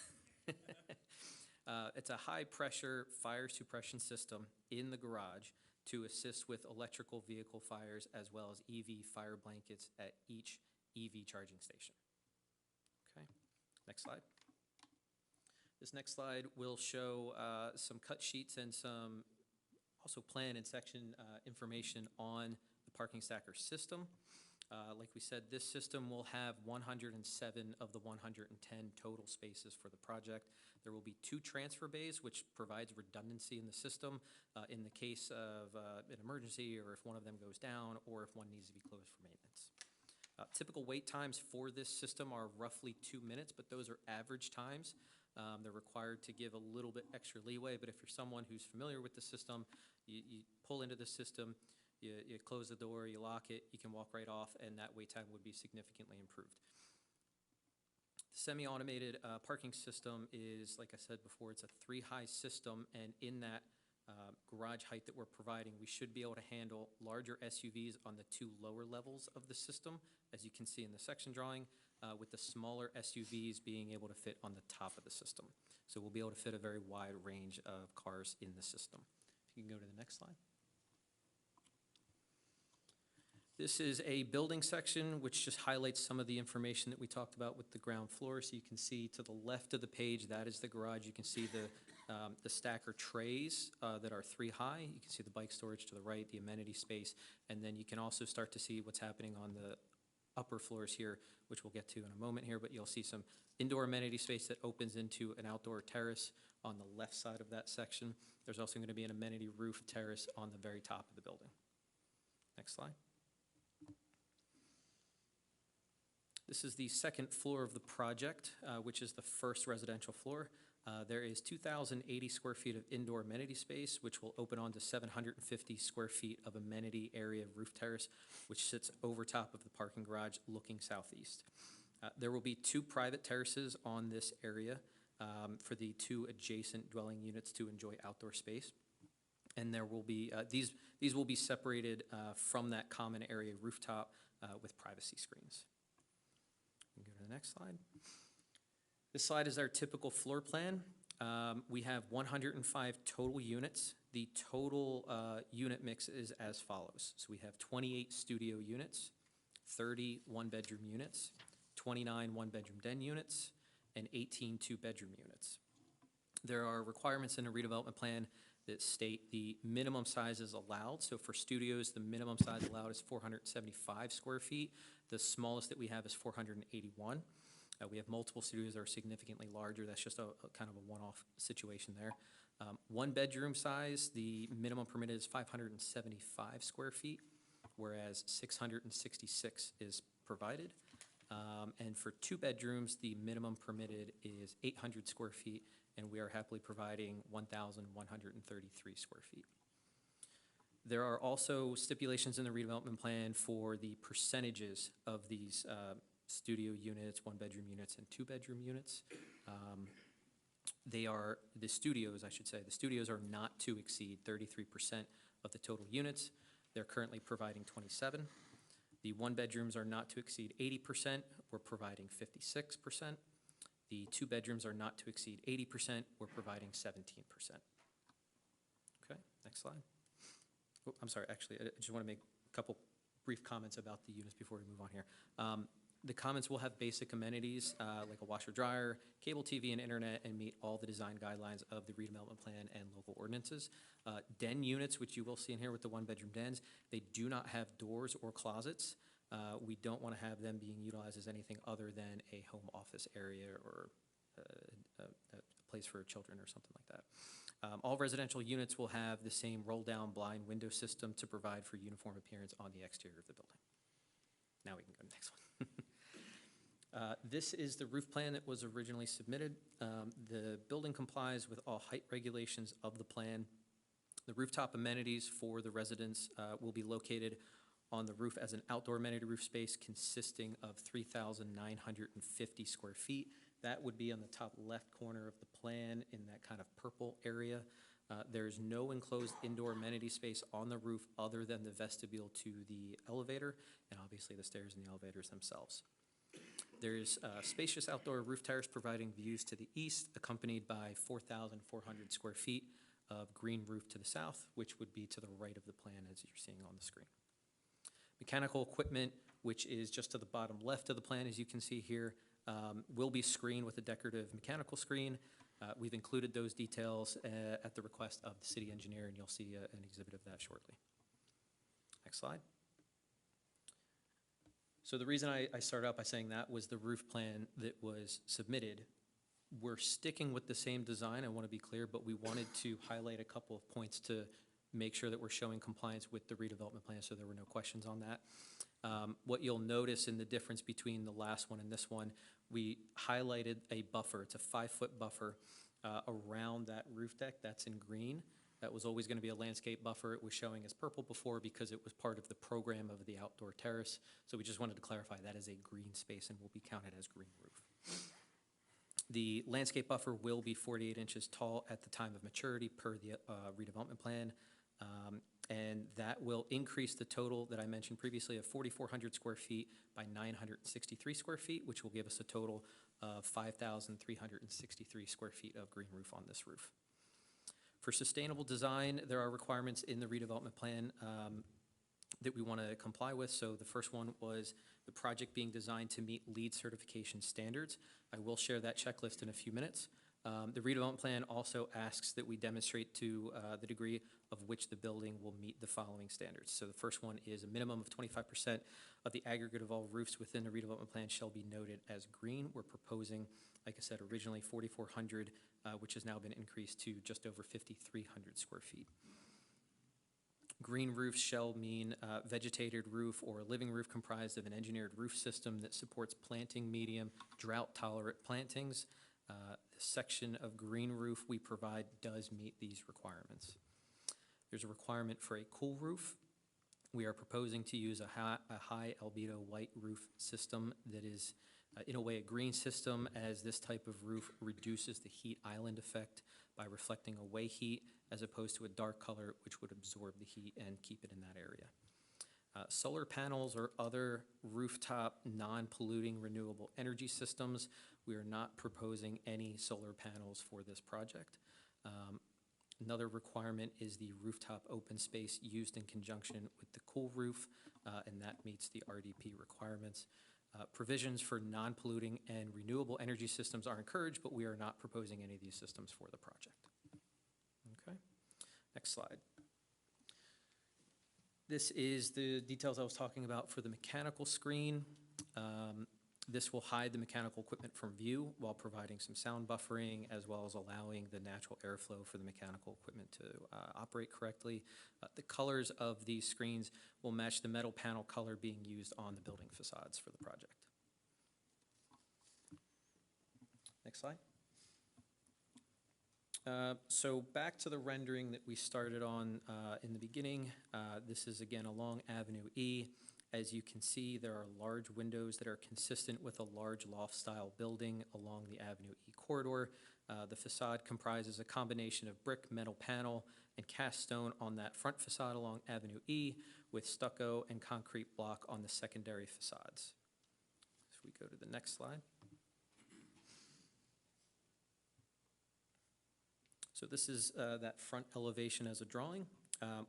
It's a high-pressure fire suppression system in the garage to assist with electrical vehicle fires as well as EV fire blankets at each EV charging station. Okay, next slide. This next slide will show some cut sheets and some also plan and section information on the parking stacker system. Like we said, this system will have 107 of the 110 total spaces for the project. There will be 2 transfer bays, which provides redundancy in the system in the case of an emergency, or if one of them goes down, or if one needs to be closed for maintenance. Typical wait times for this system are roughly 2 minutes, but those are average times. They're required to give a little bit extra leeway, but if you're someone who's familiar with the system, you pull into the system, you close the door, you lock it, you can walk right off, and that wait time would be significantly improved. The semi-automated parking system is, like I said before, it's a 3-high system, and in that garage height that we're providing, we should be able to handle larger SUVs on the 2 lower levels of the system, as you can see in the section drawing, with the smaller SUVs being able to fit on the top of the system. So we'll be able to fit a very wide range of cars in the system. If you can go to the next slide. This is a building section which just highlights some of the information that we talked about with the ground floor. So you can see to the left of the page, that is the garage. You can see the stacker trays that are 3-high. You can see the bike storage to the right, the amenity space, and then you can also start to see what's happening on the upper floors here, which we'll get to in a moment here, but you'll see some indoor amenity space that opens into an outdoor terrace on the left side of that section. There's also going to be an amenity roof terrace on the very top of the building. Next slide. This is the second floor of the project, which is the first residential floor. There is 2,080 square feet of indoor amenity space, which will open onto 750 square feet of amenity area roof terrace, which sits over top of the parking garage looking southeast. There will be 2 private terraces on this area for the 2 adjacent dwelling units to enjoy outdoor space. And there will be, these will be separated from that common area rooftop with privacy screens. We can go to the next slide. This slide is our typical floor plan. We have 105 total units. The total unit mix is as follows. So we have 28 studio units, 30 one-bedroom units, 29 one-bedroom den units, and 18 two-bedroom units. There are requirements in the redevelopment plan that state the minimum sizes allowed. So for studios, the minimum size allowed is 475 square feet. The smallest that we have is 481. We have multiple studios that are significantly larger. That's just a kind of a one-off situation there. One bedroom size, the minimum permitted is 575 square feet, whereas 666 is provided. And for 2 bedrooms, the minimum permitted is 800 square feet, and we are happily providing 1,133 square feet. There are also stipulations in the redevelopment plan for the percentages of these studio units, 1-bedroom units, and 2-bedroom units. The studios, I should say, the studios are not to exceed 33% of the total units. They're currently providing 27. The 1-bedrooms are not to exceed 80%. We're providing 56%. The 2 bedrooms are not to exceed 80%. We're providing 17%. Okay, next slide. Oh, I'm sorry, actually, I just want to make a couple brief comments about the units before we move on here. The comments will have basic amenities like a washer dryer, cable TV and internet, and meet all the design guidelines of the redevelopment plan and local ordinances. Den units, which you will see in here with the 1-bedroom dens, they do not have doors or closets. We don't want to have them being utilized as anything other than a home office area or a place for children or something like that. All residential units will have the same roll-down blind window system to provide for uniform appearance on the exterior of the building. Now we can go to the next one. This is the roof plan that was originally submitted. The building complies with all height regulations of the plan. The rooftop amenities for the residents will be located on the roof as an outdoor amenity roof space consisting of 3,950 square feet. That would be on the top left corner of the plan in that kind of purple area. There's no enclosed indoor amenity space on the roof other than the vestibule to the elevator, and obviously the stairs and the elevators themselves. There's a spacious outdoor roof terrace providing views to the east, accompanied by 4,400 square feet of green roof to the south, which would be to the right of the plan as you're seeing on the screen. Mechanical equipment, which is just to the bottom left of the plan, as you can see here, will be screened with a decorative mechanical screen. We've included those details at the request of the city engineer, and you'll see an exhibit of that shortly. Next slide. So the reason I started out by saying that was the roof plan that was submitted. We're sticking with the same design, I want to be clear, but we wanted to highlight a couple of points to make sure that we're showing compliance with the redevelopment plan, so there were no questions on that. What you'll notice in the difference between the last one and this one, we highlighted a buffer. It's a 5-foot buffer around that roof deck. That's in green. That was always going to be a landscape buffer. It was showing as purple before because it was part of the program of the outdoor terrace. So we just wanted to clarify that is a green space and will be counted as green roof. The landscape buffer will be 48 inches tall at the time of maturity per the redevelopment plan. And that will increase the total that I mentioned previously of 4,400 square feet by 963 square feet, which will give us a total of 5,363 square feet of green roof on this roof. For sustainable design, there are requirements in the redevelopment plan that we want to comply with. So the first one was the project being designed to meet LEED certification standards. I will share that checklist in a few minutes. The redevelopment plan also asks that we demonstrate to the degree of which the building will meet the following standards. So the first one is a minimum of 25% of the aggregate of all roofs within the redevelopment plan shall be noted as green. We're proposing, like I said, originally 4,400, which has now been increased to just over 5,300 square feet. Green roofs shall mean vegetated roof or a living roof comprised of an engineered roof system that supports planting medium, drought-tolerant plantings. The section of green roof we provide does meet these requirements. There's a requirement for a cool roof. We are proposing to use a high albedo white roof system that is, in a way, a green system, as this type of roof reduces the heat island effect by reflecting away heat as opposed to a dark color, which would absorb the heat and keep it in that area. Solar panels or other rooftop non-polluting renewable energy systems. We are not proposing any solar panels for this project. Another requirement is the rooftop open space used in conjunction with the cool roof, and that meets the RDP requirements. Provisions for non-polluting and renewable energy systems are encouraged, but we are not proposing any of these systems for the project. Okay, next slide. This is the details I was talking about for the mechanical screen. This will hide the mechanical equipment from view while providing some sound buffering, as well as allowing the natural airflow for the mechanical equipment to operate correctly. The colors of these screens will match the metal panel color being used on the building facades for the project. Next slide. So back to the rendering that we started on in the beginning. This is again along Avenue E. As you can see, there are large windows that are consistent with a large loft-style building along the Avenue E corridor. The facade comprises a combination of brick, metal panel, and cast stone on that front facade along Avenue E, with stucco and concrete block on the secondary facades. If we go to the next slide. So this is that front elevation as a drawing.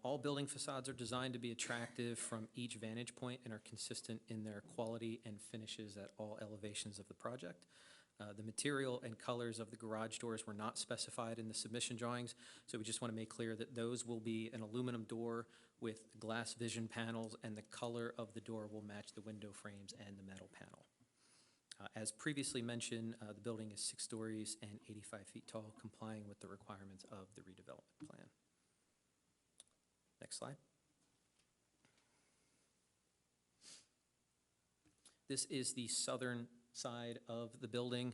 All building facades are designed to be attractive from each vantage point and are consistent in their quality and finishes at all elevations of the project. The material and colors of the garage doors were not specified in the submission drawings, so we just want to make clear that those will be an aluminum door with glass vision panels, and the color of the door will match the window frames and the metal panel. As previously mentioned, the building is 6 stories and 85 feet tall, complying with the requirements of the redevelopment plan. Next slide. This is the southern side of the building.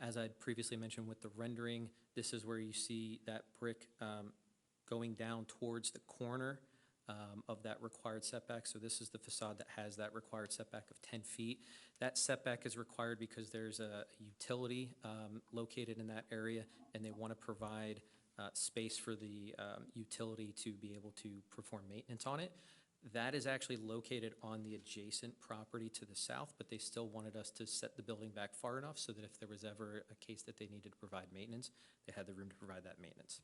As I previously mentioned with the rendering, this is where you see that brick going down towards the corner of that required setback. So this is the facade that has that required setback of 10 feet. That setback is required because there's a utility located in that area, and they want to provide space for the utility to be able to perform maintenance on it. That is actually located on the adjacent property to the south, but they still wanted us to set the building back far enough so that if there was ever a case that they needed to provide maintenance, they had the room to provide that maintenance.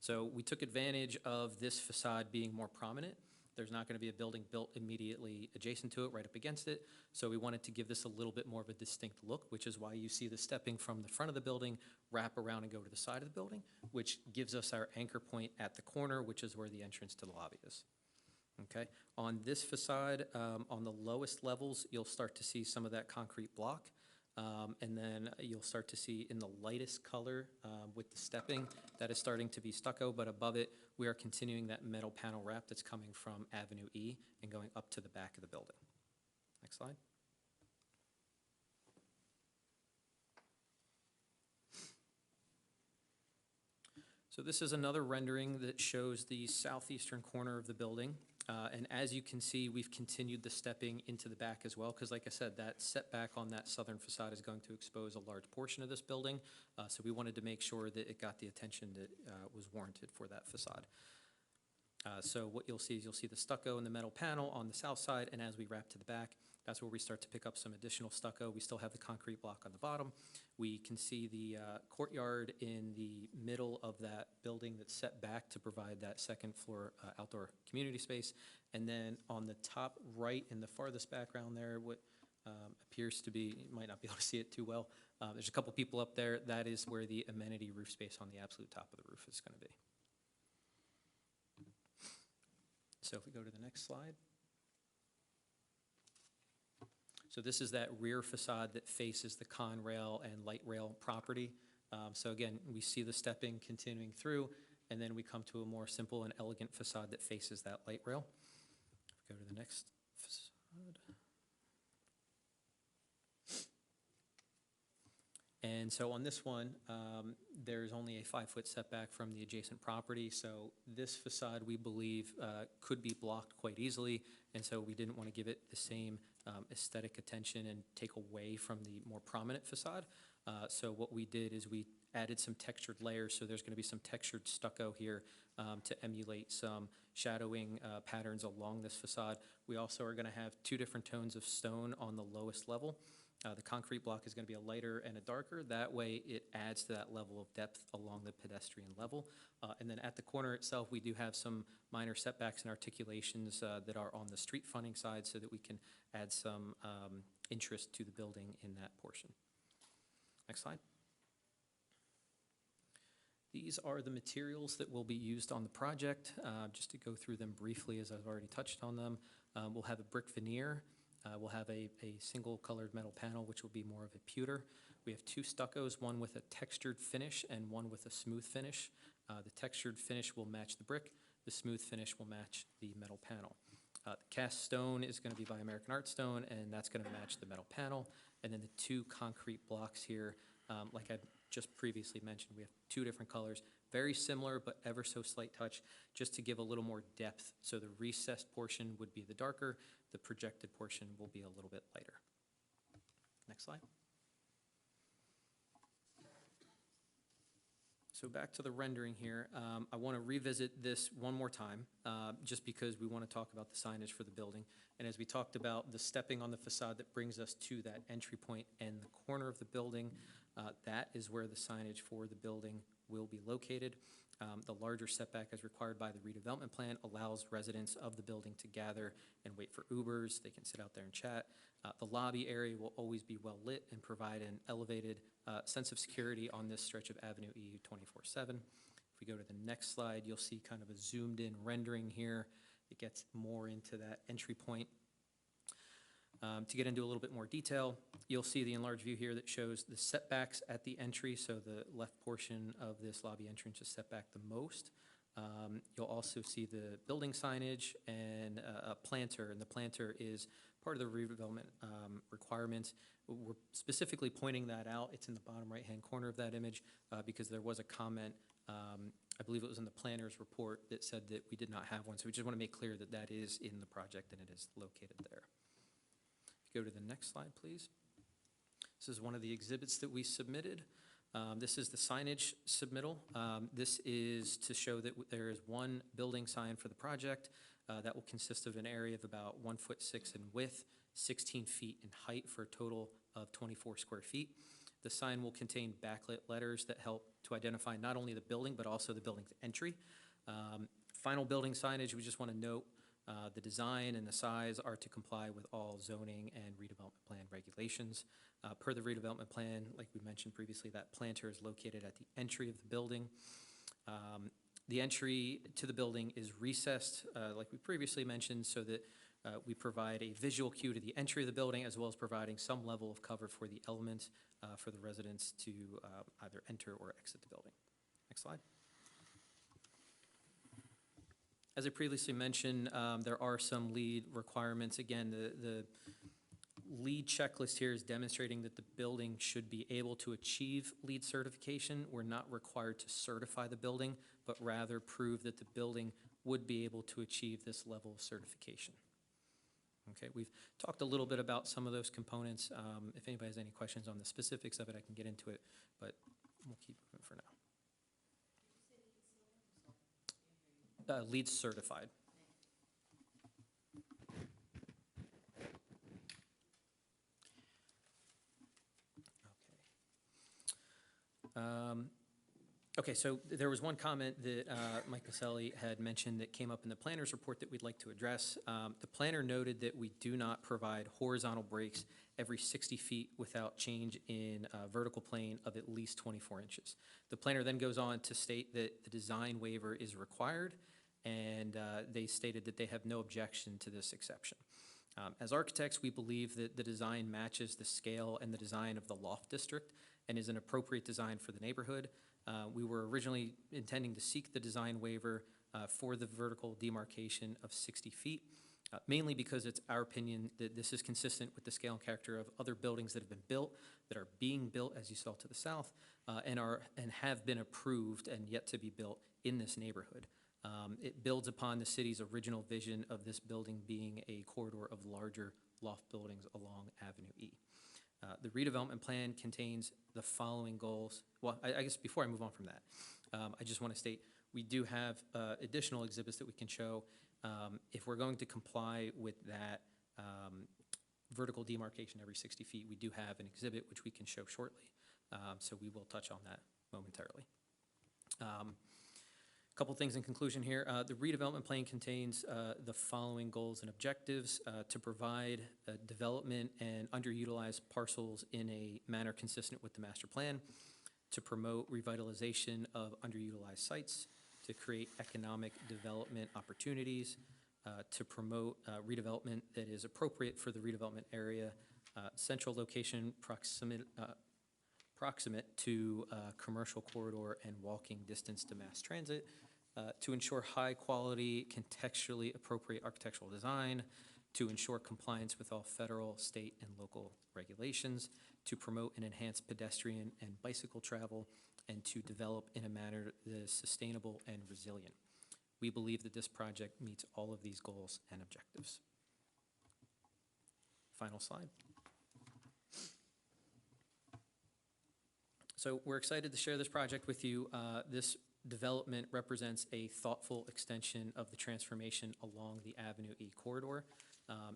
So we took advantage of this facade being more prominent. There's not going to be a building built immediately adjacent to it, right up against it. So we wanted to give this a little bit more of a distinct look, which is why you see the stepping from the front of the building, wrap around and go to the side of the building, which gives us our anchor point at the corner, which is where the entrance to the lobby is. Okay, on this facade, on the lowest levels, you'll start to see some of that concrete block. And then you'll start to see in the lightest color with the stepping, that is starting to be stucco, but above it, we are continuing that metal panel wrap that's coming from Avenue E and going up to the back of the building. Next slide. So this is another rendering that shows the southeastern corner of the building. And as you can see, we've continued the stepping into the back as well, because like I said, that setback on that southern facade is going to expose a large portion of this building. So we wanted to make sure that it got the attention that was warranted for that facade. So what you'll see is you'll see the stucco and the metal panel on the south side, and as we wrap to the back, that's where we start to pick up some additional stucco. We still have the concrete block on the bottom. We can see the courtyard in the middle of that building that's set back to provide that second floor outdoor community space. And then on the top right in the farthest background there, what appears to be, you might not be able to see it too well, there's a couple people up there. That is where the amenity roof space on the absolute top of the roof is going to be. So if we go to the next slide. So this is that rear facade that faces the Conrail and light rail property. So again, we see the stepping continuing through, and then we come to a more simple and elegant facade that faces that light rail. Go to the next facade. And so on this one, there's only a 5-foot setback from the adjacent property. So this facade, we believe, could be blocked quite easily. And so we didn't want to give it the same aesthetic attention and take away from the more prominent facade. So what we did is we added some textured layers. So there's going to be some textured stucco here to emulate some shadowing patterns along this facade. We also are going to have 2 different tones of stone on the lowest level. The concrete block is going to be a lighter and a darker. That way it adds to that level of depth along the pedestrian level. And then at the corner itself, we do have some minor setbacks and articulations that are on the street fronting side so that we can add some interest to the building in that portion. Next slide. These are the materials that will be used on the project. Just to go through them briefly, as I've already touched on them, we'll have a brick veneer. We'll have a single colored metal panel, which will be more of a pewter. We have 2 stuccos, one with a textured finish and one with a smooth finish. The textured finish will match the brick. The smooth finish will match the metal panel. The cast stone is going to be by American Art Stone, and that's going to match the metal panel. And then the 2 concrete blocks here, like I just previously mentioned, we have 2 different colors, very similar but ever so slight touch, just to give a little more depth. So the recessed portion would be the darker, the projected portion will be a little bit lighter. Next slide. So back to the rendering here. I want to revisit this one more time, just because we want to talk about the signage for the building. And as we talked about the stepping on the facade that brings us to that entry point and the corner of the building, that is where the signage for the building will be located. The larger setback as required by the redevelopment plan allows residents of the building to gather and wait for Ubers. They can sit out there and chat. The lobby area will always be well lit and provide an elevated sense of security on this stretch of Avenue E 24/7. If we go to the next slide, you'll see kind of a zoomed in rendering here. It gets more into that entry point. To get into a little bit more detail, you'll see the enlarged view here that shows the setbacks at the entry. So the left portion of this lobby entrance is set back the most. You'll also see the building signage and a planter, and the planter is part of the redevelopment requirements. We're specifically pointing that out. It's in the bottom right-hand corner of that image because there was a comment, I believe it was in the planner's report, that said that we did not have one. So we just want to make clear that that is in the project and it is located there. Go to the next slide, please. This is one of the exhibits that we submitted. This is the signage submittal. This is to show that there is one building sign for the project that will consist of an area of about 1'6" in width, 16 feet in height for a total of 24 square feet. The sign will contain backlit letters that help to identify not only the building, but also the building's entry. Final building signage, we just want to note the design and the size are to comply with all zoning and redevelopment plan regulations. Per the redevelopment plan, like we mentioned previously, that planter is located at the entry of the building. The entry to the building is recessed, like we previously mentioned, so that we provide a visual cue to the entry of the building, as well as providing some level of cover for the elements for the residents to either enter or exit the building. Next slide. As I previously mentioned, there are some lead requirements. Again, the lead checklist here is demonstrating that the building should be able to achieve lead certification. We're not required to certify the building, but rather prove that the building would be able to achieve this level of certification. Okay, we've talked a little bit about some of those components. If anybody has any questions on the specifics of it, I can get into it, but we'll keep moving for now. LEED certified. Okay, so there was one comment that Mike Maselli had mentioned that came up in the planner's report that we'd like to address. The planner noted that we do not provide horizontal breaks every 60 feet without change in vertical plane of at least 24 inches. The planner then goes on to state that the design waiver is required, and they stated that they have no objection to this exception. As architects, we believe that the design matches the scale and the design of the loft district and is an appropriate design for the neighborhood. We were originally intending to seek the design waiver for the vertical demarcation of 60 feet, mainly because it's our opinion that this is consistent with the scale and character of other buildings that have been built, that are being built, as you saw to the south, and have been approved and yet to be built in this neighborhood. It builds upon the city's original vision of this building being a corridor of larger loft buildings along Avenue E. The redevelopment plan contains the following goals. Well, I guess before I move on from that, I just want to state we do have additional exhibits that we can show. If we're going to comply with that vertical demarcation every 60 feet, we do have an exhibit which we can show shortly. So we will touch on that momentarily. Couple things in conclusion here. The redevelopment plan contains the following goals and objectives: to provide development and underutilized parcels in a manner consistent with the master plan, to promote revitalization of underutilized sites, to create economic development opportunities, to promote redevelopment that is appropriate for the redevelopment area, central location proximate to commercial corridor and walking distance to mass transit, to ensure high-quality, contextually appropriate architectural design, to ensure compliance with all federal, state, and local regulations, to promote and enhance pedestrian and bicycle travel, and to develop in a manner that is sustainable and resilient. We believe that this project meets all of these goals and objectives. Final slide. So we're excited to share this project with you. This development represents a thoughtful extension of the transformation along the Avenue E corridor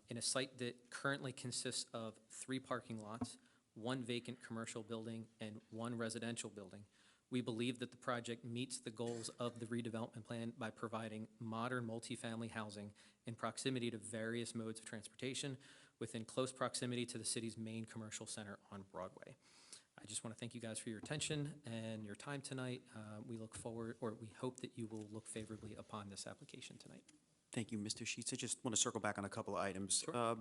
in a site that currently consists of 3 parking lots, 1 vacant commercial building, and 1 residential building. We believe that the project meets the goals of the redevelopment plan by providing modern multifamily housing in proximity to various modes of transportation within close proximity to the city's main commercial center on Broadway. I just want to thank you guys for your attention and your time tonight. We look forward, or we hope that you will look favorably upon this application tonight. Thank you, Mr. Sheets. I just want to circle back on a couple of items. Sure.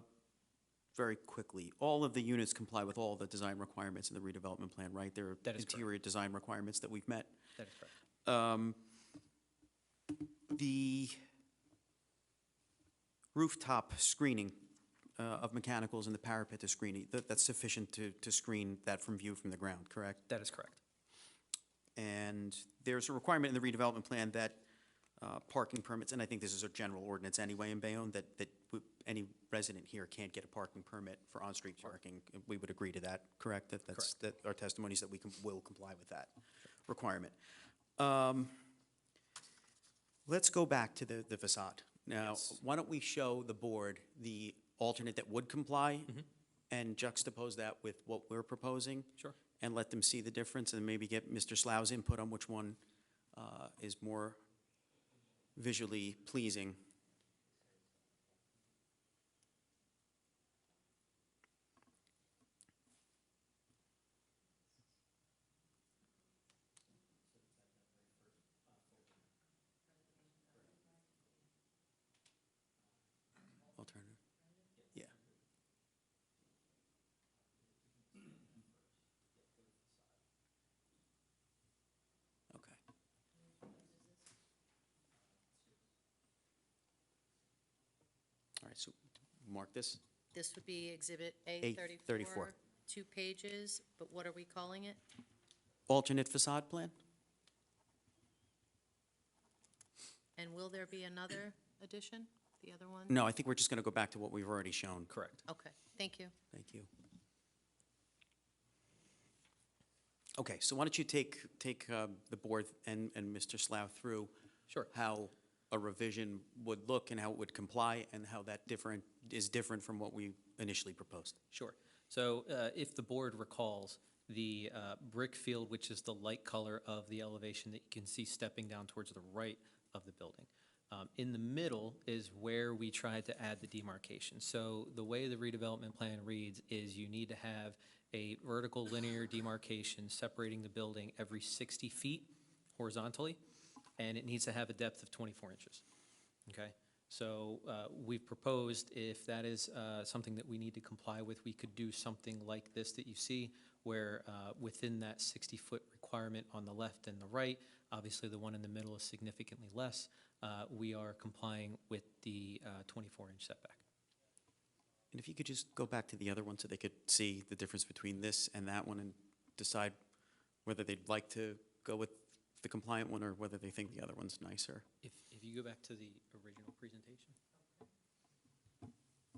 Very quickly, all of the units comply with all the design requirements in the redevelopment plan, right? There are That is interior design requirements that we've met. That is correct. The rooftop screening of mechanicals and the parapet to screening, that's sufficient to screen that from view from the ground, correct? That is correct. And there's a requirement in the redevelopment plan that parking permits, and I think this is a general ordinance anyway in Bayonne, that any resident here can't get a parking permit for on-street parking. We would agree to that, correct? That our testimonies that we will comply with that requirement. Let's go back to the facade. Now, why don't we show the board the alternate that would comply and juxtapose that with what we're proposing? Sure. And let them see the difference, and maybe get Mr. Slough's input on which one is more visually pleasing. alternative? Yeah. Okay. All right, so mark this. This would be Exhibit A34. A34, 2 pages, but what are we calling it? Alternate facade plan? And will there be another addition, the other one? No, I think we're just going to go back to what we've already shown. Correct. Okay, thank you. Thank you. Okay, so why don't you take the board and Mr. Slough through Sure. how a revision would look and how it would comply and how that is different from what we initially proposed. Sure. So if the board recalls, the brick field, which is the light color of the elevation that you can see stepping down towards the right of the building. In the middle is where we tried to add the demarcation. So the way the redevelopment plan reads is you need to have a vertical linear demarcation separating the building every 60 feet horizontally, and it needs to have a depth of 24 inches. Okay? So we've proposed, if that is something that we need to comply with, we could do something like this that you see, where within that 60-foot requirement on the left and the right, obviously the one in the middle is significantly less, we are complying with the 24-inch setback. And if you could just go back to the other one so they could see the difference between this and that one and decide whether they'd like to go with the compliant one or whether they think the other one's nicer. If you go back to the original presentation,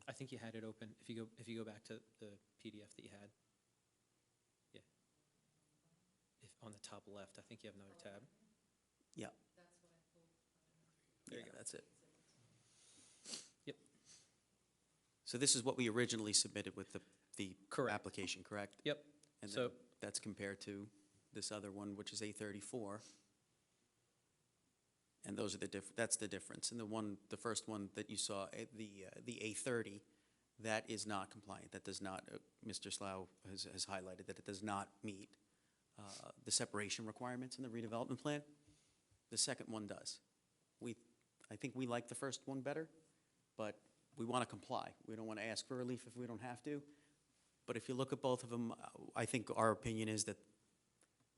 I think you had it open. If you go back to the PDF that you had, yeah. If on the top left, I think you have another tab. Yeah. There you Yeah, go. that's it. Yep. So this is what we originally submitted with the Correct. application, correct? Yep. And So then that's compared to this other one, which is A34. And those are that's the difference. And the first one that you saw, the A30, that is not compliant. That does not, Mr. Slough has highlighted that it does not meet the separation requirements in the redevelopment plan. The second one does. I think we like the first one better, but we want to comply. We don't want to ask for relief if we don't have to. But if you look at both of them, I think our opinion is that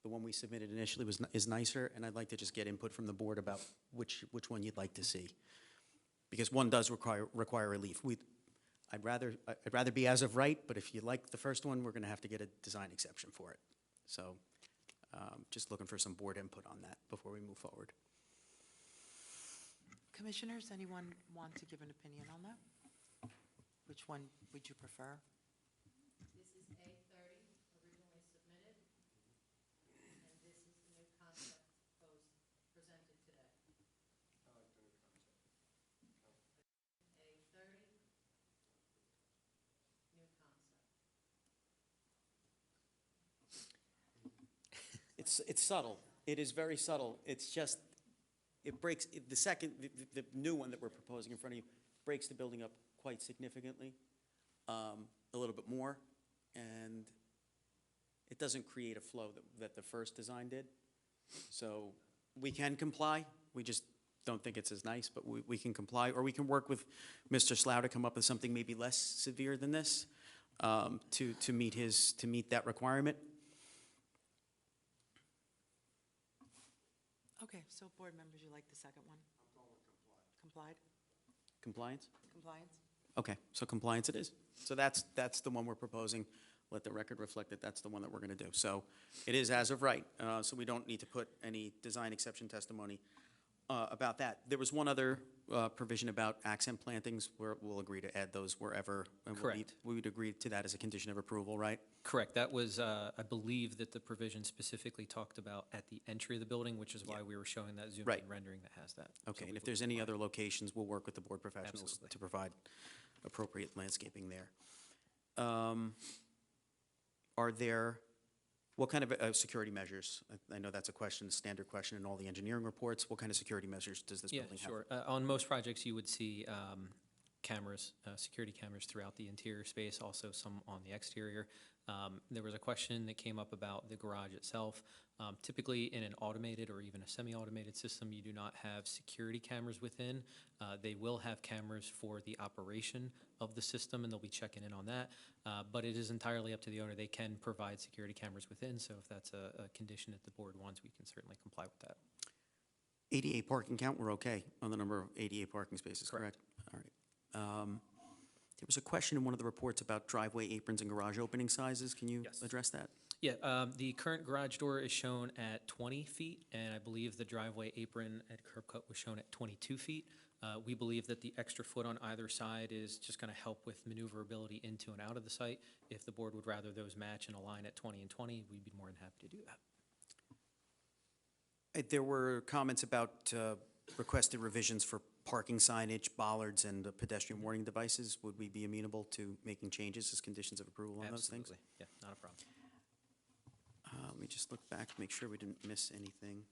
the one we submitted initially is nicer, and I'd like to just get input from the board about which one you'd like to see. Because one does require relief. I'd rather be as of right, but if you like the first one, we're going to have to get a design exception for it. So just looking for some board input on that before we move forward. Commissioners, anyone want to give an opinion on that? Which one would you prefer? This is A30, originally submitted, and this is the new concept presented today. I like the new concept. A30, new concept. It's subtle. It is very subtle. It's just, it breaks, the new one that we're proposing in front of you breaks the building up quite significantly, a little bit more, and it doesn't create a flow that the first design did. So we can comply. We just don't think it's as nice, but we can comply, or we can work with Mr. Slough to come up with something maybe less severe than this to meet that requirement. Okay, so board members, you like the second one? Complied? Compliance? Compliance? Okay, so compliance it is. So that's the one we're proposing. Let the record reflect that that's the one that we're going to do. So it is as of right, so we don't need to put any design exception testimony about that. There was one other provision about accent plantings, where we'll agree to add those wherever. And Correct. We would agree to that as a condition of approval, right? Correct. That was, I believe that the provision specifically talked about at the entry of the building, which is why we were showing that zoom Right. in rendering that has that. Okay, So and we if there's would any comply. other locations, we'll work with the board professionals Absolutely. to provide appropriate landscaping there. Are there, what kind of security measures? I know that's a question, a standard question in all the engineering reports. What kind of security measures does this Yeah, building have? sure. On most projects, you would see cameras, security cameras throughout the interior space, also some on the exterior. There was a question that came up about the garage itself. Typically, in an automated or even a semi-automated system, you do not have security cameras within. They will have cameras for the operation of the system, and they'll be checking in on that. But it is entirely up to the owner. They can provide security cameras within, so if that's a condition that the board wants, we can certainly comply with that. ADA parking count, we're okay on the number of ADA parking spaces, correct? All right. There was a question in one of the reports about driveway aprons and garage opening sizes. Can you address that? Yeah, the current garage door is shown at 20 feet, and I believe the driveway apron at curb cut was shown at 22 feet. We believe that the extra foot on either side is just going to help with maneuverability into and out of the site. If the board would rather those match and align at 20 and 20, we'd be more than happy to do that. There were comments about requested revisions for parking signage, bollards, and pedestrian warning devices. Would we be amenable to making changes as conditions of approval on those things? Absolutely, yeah, not a problem. Let me just look back, make sure we didn't miss anything.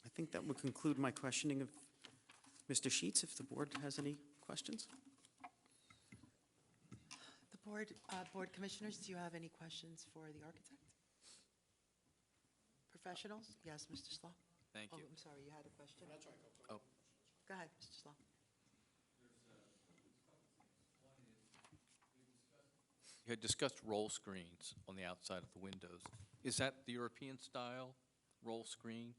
I think that would conclude my questioning of Mr. Sheets, if the board has any questions. The board commissioners, do you have any questions for the architect? Professionals? Yes, Mr. Slaw? Thank you. Oh, I'm sorry, you had a question? That's right. Oh. Go ahead, Mr. Slaw. You had discussed roll screens on the outside of the windows. Is that the European style roll screen?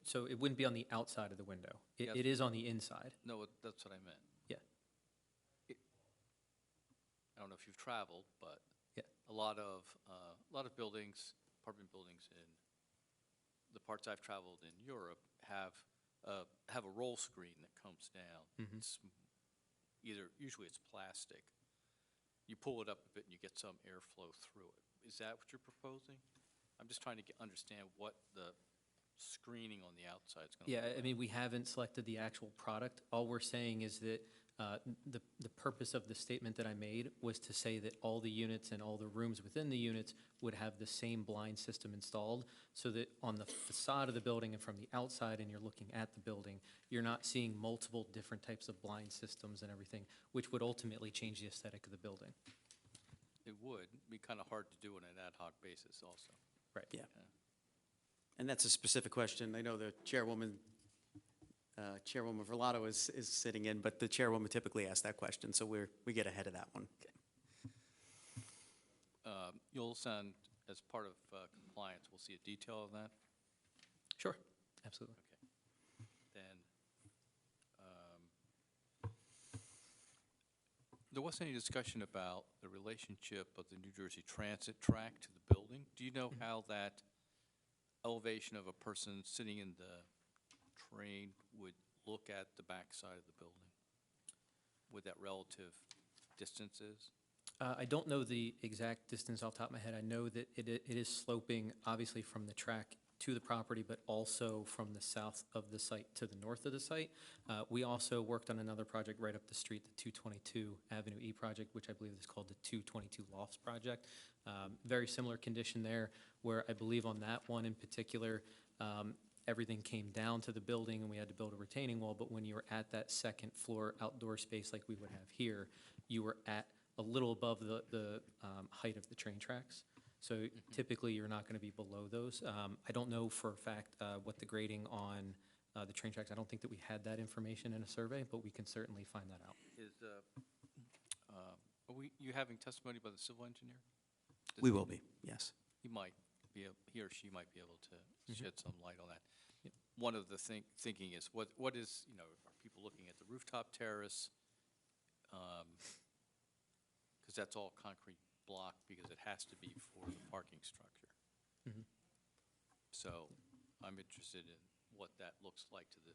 So it wouldn't be on the outside of the window. Yes. It is on the inside. No, that's what I meant. Yeah. I don't know if you've traveled, but Yeah. a lot of buildings, apartment buildings in the parts I've traveled in Europe have a roll screen that comes down. Mhm. It's usually it's plastic. You pull it up a bit and you get some airflow through it. Is that what you're proposing? I'm just trying to understand what the screening on the outside is going to Yeah, look like. I mean, we haven't selected the actual product. All we're saying is that the purpose of the statement that I made was to say that all the units and all the rooms within the units would have the same blind system installed, so that on the facade of the building and from the outside, and you're looking at the building, you're not seeing multiple different types of blind systems and everything, which would ultimately change the aesthetic of the building. It would be kind of hard to do on an ad hoc basis also. Right. Yeah. And that's a specific question. I know the Chairwoman Verlato is sitting in, but the Chairwoman typically asks that question, so we get ahead of that one. You'll send, as part of compliance, we'll see a detail of that? Sure, absolutely. Okay. Then, there wasn't any discussion about the relationship of the New Jersey Transit track to the building. Do you know how that elevation of a person sitting in the train would look at the backside of the building? What that relative distance is? I don't know the exact distance off the top of my head. I know that it is sloping, obviously, from the track to the property, but also from the south of the site to the north of the site. We also worked on another project right up the street, the 222 Avenue E project, which I believe is called the 222 Lofts project. Very similar condition there, where I believe on that one in particular, everything came down to the building and we had to build a retaining wall, but when you were at that second floor outdoor space like we would have here, you were at a little above the height of the train tracks. So typically, you're not going to be below those. I don't know for a fact what the grading on the train tracks. I don't think that we had that information in a survey, but we can certainly find that out. Are you having testimony by the civil engineer? We will be, yes. He or she might be able to shed some light on that. One of the thinking is, what is, are people looking at the rooftop terrace? Because that's all concrete block because it has to be for the parking structure. Mhm. So I'm interested in what that looks like to the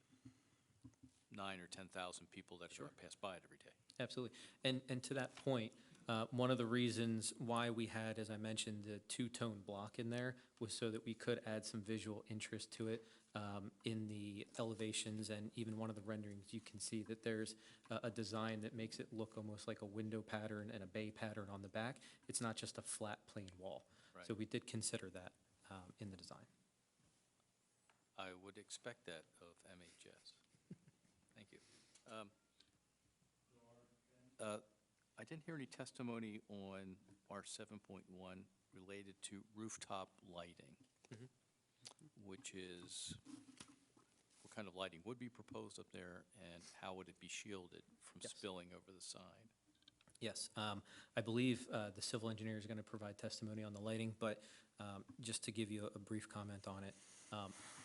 9,000 or 10,000 people that are going to pass by it every day. Absolutely. And to that point, one of the reasons why we had, as I mentioned, the two-tone block in there was so that we could add some visual interest to it in the elevations, and even one of the renderings, you can see that there's a design that makes it look almost like a window pattern and a bay pattern on the back. It's not just a flat, plain wall. Right. So we did consider that in the design. would expect that of MHS. Thank you. I didn't hear any testimony on R 7.1 related to rooftop lighting, which is, what kind of lighting would be proposed up there, and how would it be shielded from Yes. spilling over the sign? Yes, I believe the civil engineer is going to provide testimony on the lighting, but just to give you a brief comment on it,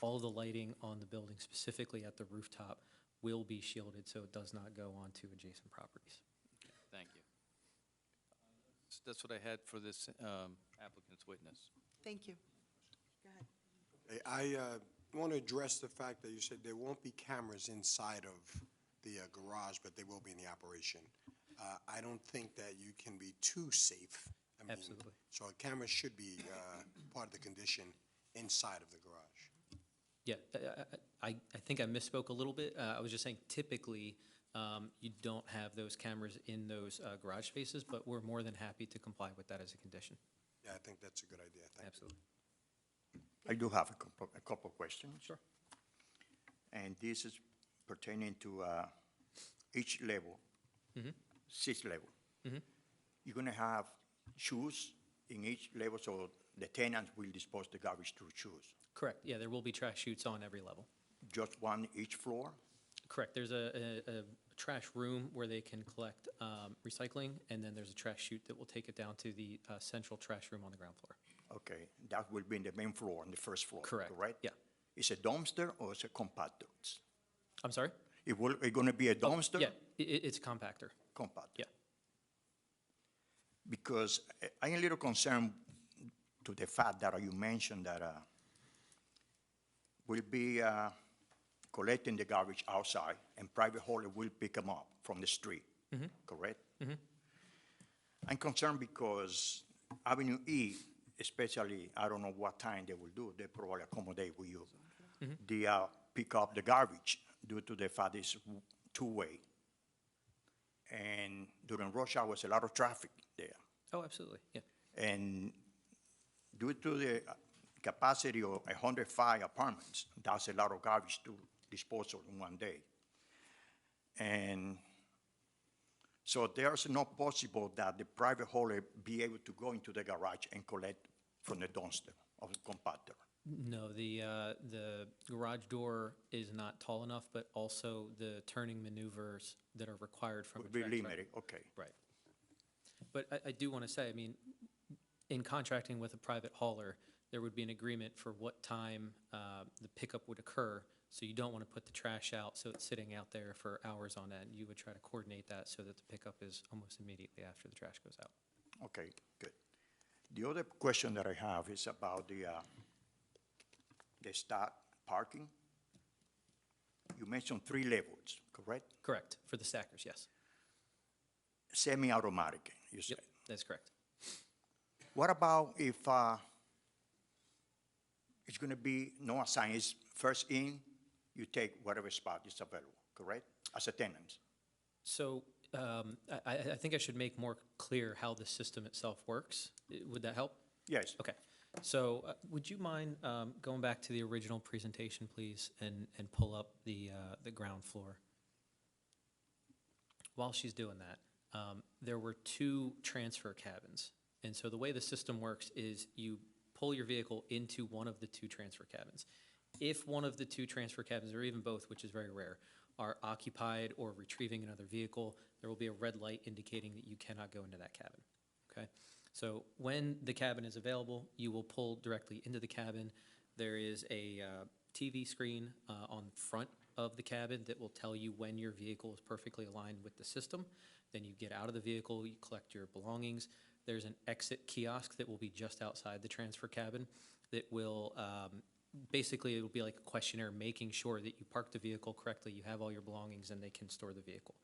all the lighting on the building, specifically at the rooftop, will be shielded so it does not go onto adjacent properties. Thank you. That's what I had for this applicant's witness. Thank you. Go ahead. Hey, I want to address the fact that you said there won't be cameras inside of the garage, but they will be in the operation. I don't think that you can be too safe. I mean, Absolutely. So a camera should be part of the condition inside of the garage. Yeah, I think I misspoke a little bit. I was just saying typically, you don't have those cameras in those garage spaces, but we're more than happy to comply with that as a condition. Yeah, I think that's a good idea. Thank you. Absolutely. I do have a couple of questions. Sure. And this is pertaining to each level, Mhm. 6th level. Mhm. You're going to have shoes in each level, so the tenants will dispose the garbage through shoes. Correct, yeah, there will be trash chutes on every level. Just one each floor? Correct, there's a trash room where they can collect recycling, and then there's a trash chute that will take it down to the central trash room on the ground floor. Okay, that will be in the main floor, on the first floor, Correct, correct? yeah. Is it a dumpster or is it compactor? I'm sorry? It going to be a dumpster? Yeah, it's a compactor. Compactor. Yeah. Because I'm a little concerned to the fact that you mentioned that we'll be collecting the garbage outside and private hauler will pick them up from the street, Mhm. correct? Mhm. I'm concerned because Avenue E, especially, I don't know what time they will do, they probably accommodate with you. Mhm. They pick up the garbage due to the fact it's two-way. And during rush hour, there's a lot of traffic there. Oh, absolutely, yeah. And due to the capacity of 105 apartments, that's a lot of garbage to dispose of in one day. And so there's not possible that the private hauler be able to go into the garage and collect from the dumpster of the compactor. No, the garage door is not tall enough, but also the turning maneuvers that are required from a Would be track driver. limited, okay. Right. But I do want to say, I mean, in contracting with a private hauler, there would be an agreement for what time the pickup would occur, so you don't want to put the trash out so it's sitting out there for hours on end. You would try to coordinate that so that the pickup is almost immediately after the trash goes out. Okay, good. The other question that I have is about the staff parking. You mentioned 3 levels, correct? Correct, for the stackers, yes. Semi-automatic, you said. Yep, that's correct. What about if it's going to be no assigned, it's first in, you take whatever spot is available, correct? As a tenant. So I think I should make more clear how the system itself works. Would that help? Yes. Okay. So would you mind going back to the original presentation, please, and pull up the ground floor? While she's doing that, there were 2 transfer cabins. And so the way the system works is you pull your vehicle into one of the 2 transfer cabins. If one of the 2 transfer cabins, or even both, which is very rare, are occupied or retrieving another vehicle, there will be a red light indicating that you cannot go into that cabin, okay? So when the cabin is available, you will pull directly into the cabin. There is a TV screen on the front of the cabin that will tell you when your vehicle is perfectly aligned with the system. Then you get out of the vehicle, you collect your belongings. There's an exit kiosk that will be just outside the transfer cabin that will, basically it will be like a questionnaire making sure that you park the vehicle correctly, you have all your belongings, and they can store the vehicle.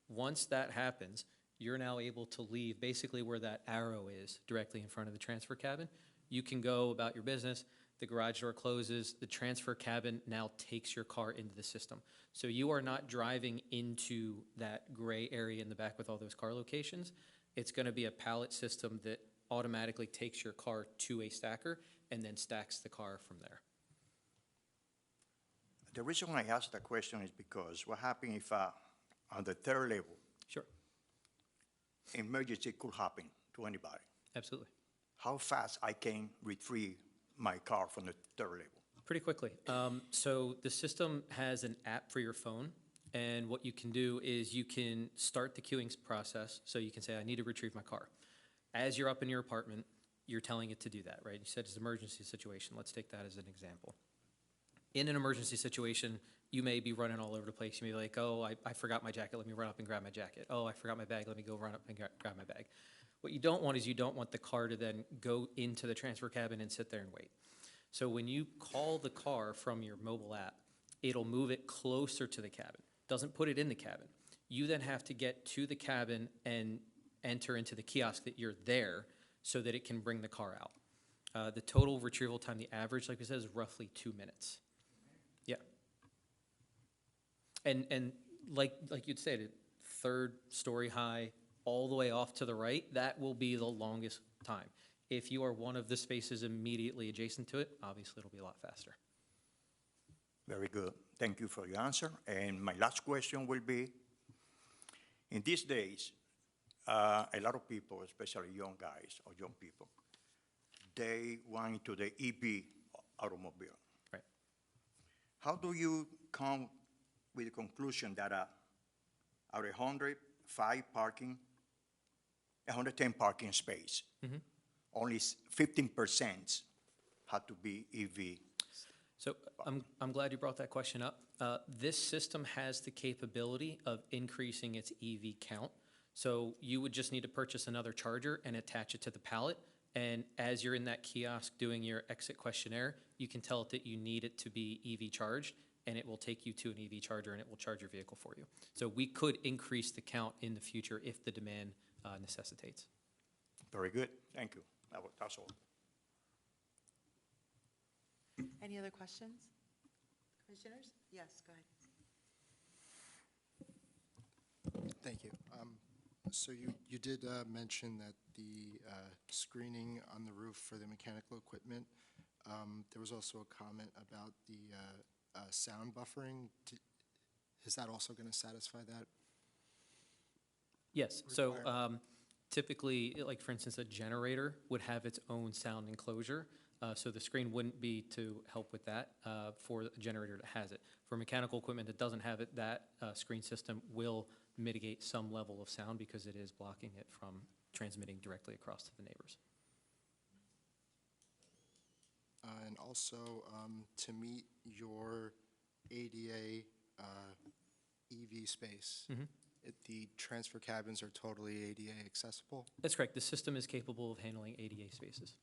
Once that happens, you're now able to leave basically where that arrow is directly in front of the transfer cabin. You can go about your business. The garage door closes. The transfer cabin now takes your car into the system. So you are not driving into that gray area in the back with all those car locations. It's going to be a pallet system that automatically takes your car to a stacker and then stacks the car from there. The reason I ask that question is because what happens if on the third level, Sure, emergency could happen to anybody? absolutely. How fast I can retrieve my car from the third level? Pretty quickly. So the system has an app for your phone, and what you can do is you can start the queuing process. So you can say, I need to retrieve my car. As you're up in your apartment, you're telling it to do that, right? You said it's an emergency situation. Let's take that as an example. In an emergency situation, you may be running all over the place. You may be like, oh, I forgot my jacket. Let me run up and grab my jacket. Oh, I forgot my bag. Let me go run up and grab my bag. What you don't want is you don't want the car to then go into the transfer cabin and sit there and wait. So when you call the car from your mobile app, it'll move it closer to the cabin. Doesn't put it in the cabin. You then have to get to the cabin and enter into the kiosk that you're there so that it can bring the car out. The total retrieval time, the average, like we said, is roughly 2 minutes. Yeah. And like you'd said, third story high, all the way off to the right, that will be the longest time. If you are one of the spaces immediately adjacent to it, obviously it'll be a lot faster. Very good. Thank you for your answer. And my last question will be, in these days, a lot of people, especially young guys or young people, they want into the EV automobile. Right. How do you come with the conclusion that out of 110 parking space, only 15% had to be EV? So I'm glad you brought that question up. This system has the capability of increasing its EV count. So you would just need to purchase another charger and attach it to the pallet. And as you're in that kiosk doing your exit questionnaire, you can tell it that you need it to be EV charged, and it will take you to an EV charger and it will charge your vehicle for you. So we could increase the count in the future if the demand necessitates. Very good. Thank you. That's all. Any other questions? Commissioners? Yes, go ahead. Thank you. So you did mention that the screening on the roof for the mechanical equipment, there was also a comment about the sound buffering. Is that also going to satisfy that? Yes. So typically, like for instance, a generator would have its own sound enclosure. So the screen wouldn't be to help with that for a generator that has it. For mechanical equipment that doesn't have it, that screen system will mitigate some level of sound because it is blocking it from transmitting directly across to the neighbors. And also, to meet your ADA EV space, the transfer cabins are totally ADA accessible? That's correct. The system is capable of handling ADA spaces.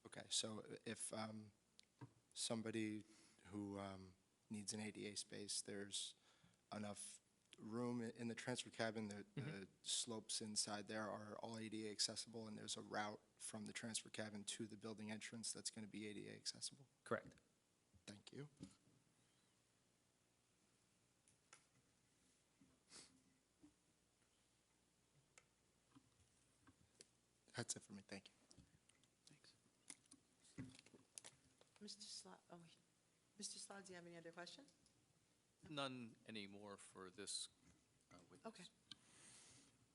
Okay, so if somebody who needs an ADA space, there's enough room in the transfer cabin, the slopes inside there are all ADA accessible, and there's a route from the transfer cabin to the building entrance that's going to be ADA accessible? Correct. Thank you. That's it for me. Thank you. Mr. Slot, do you have any other questions? None anymore for this witness. Okay.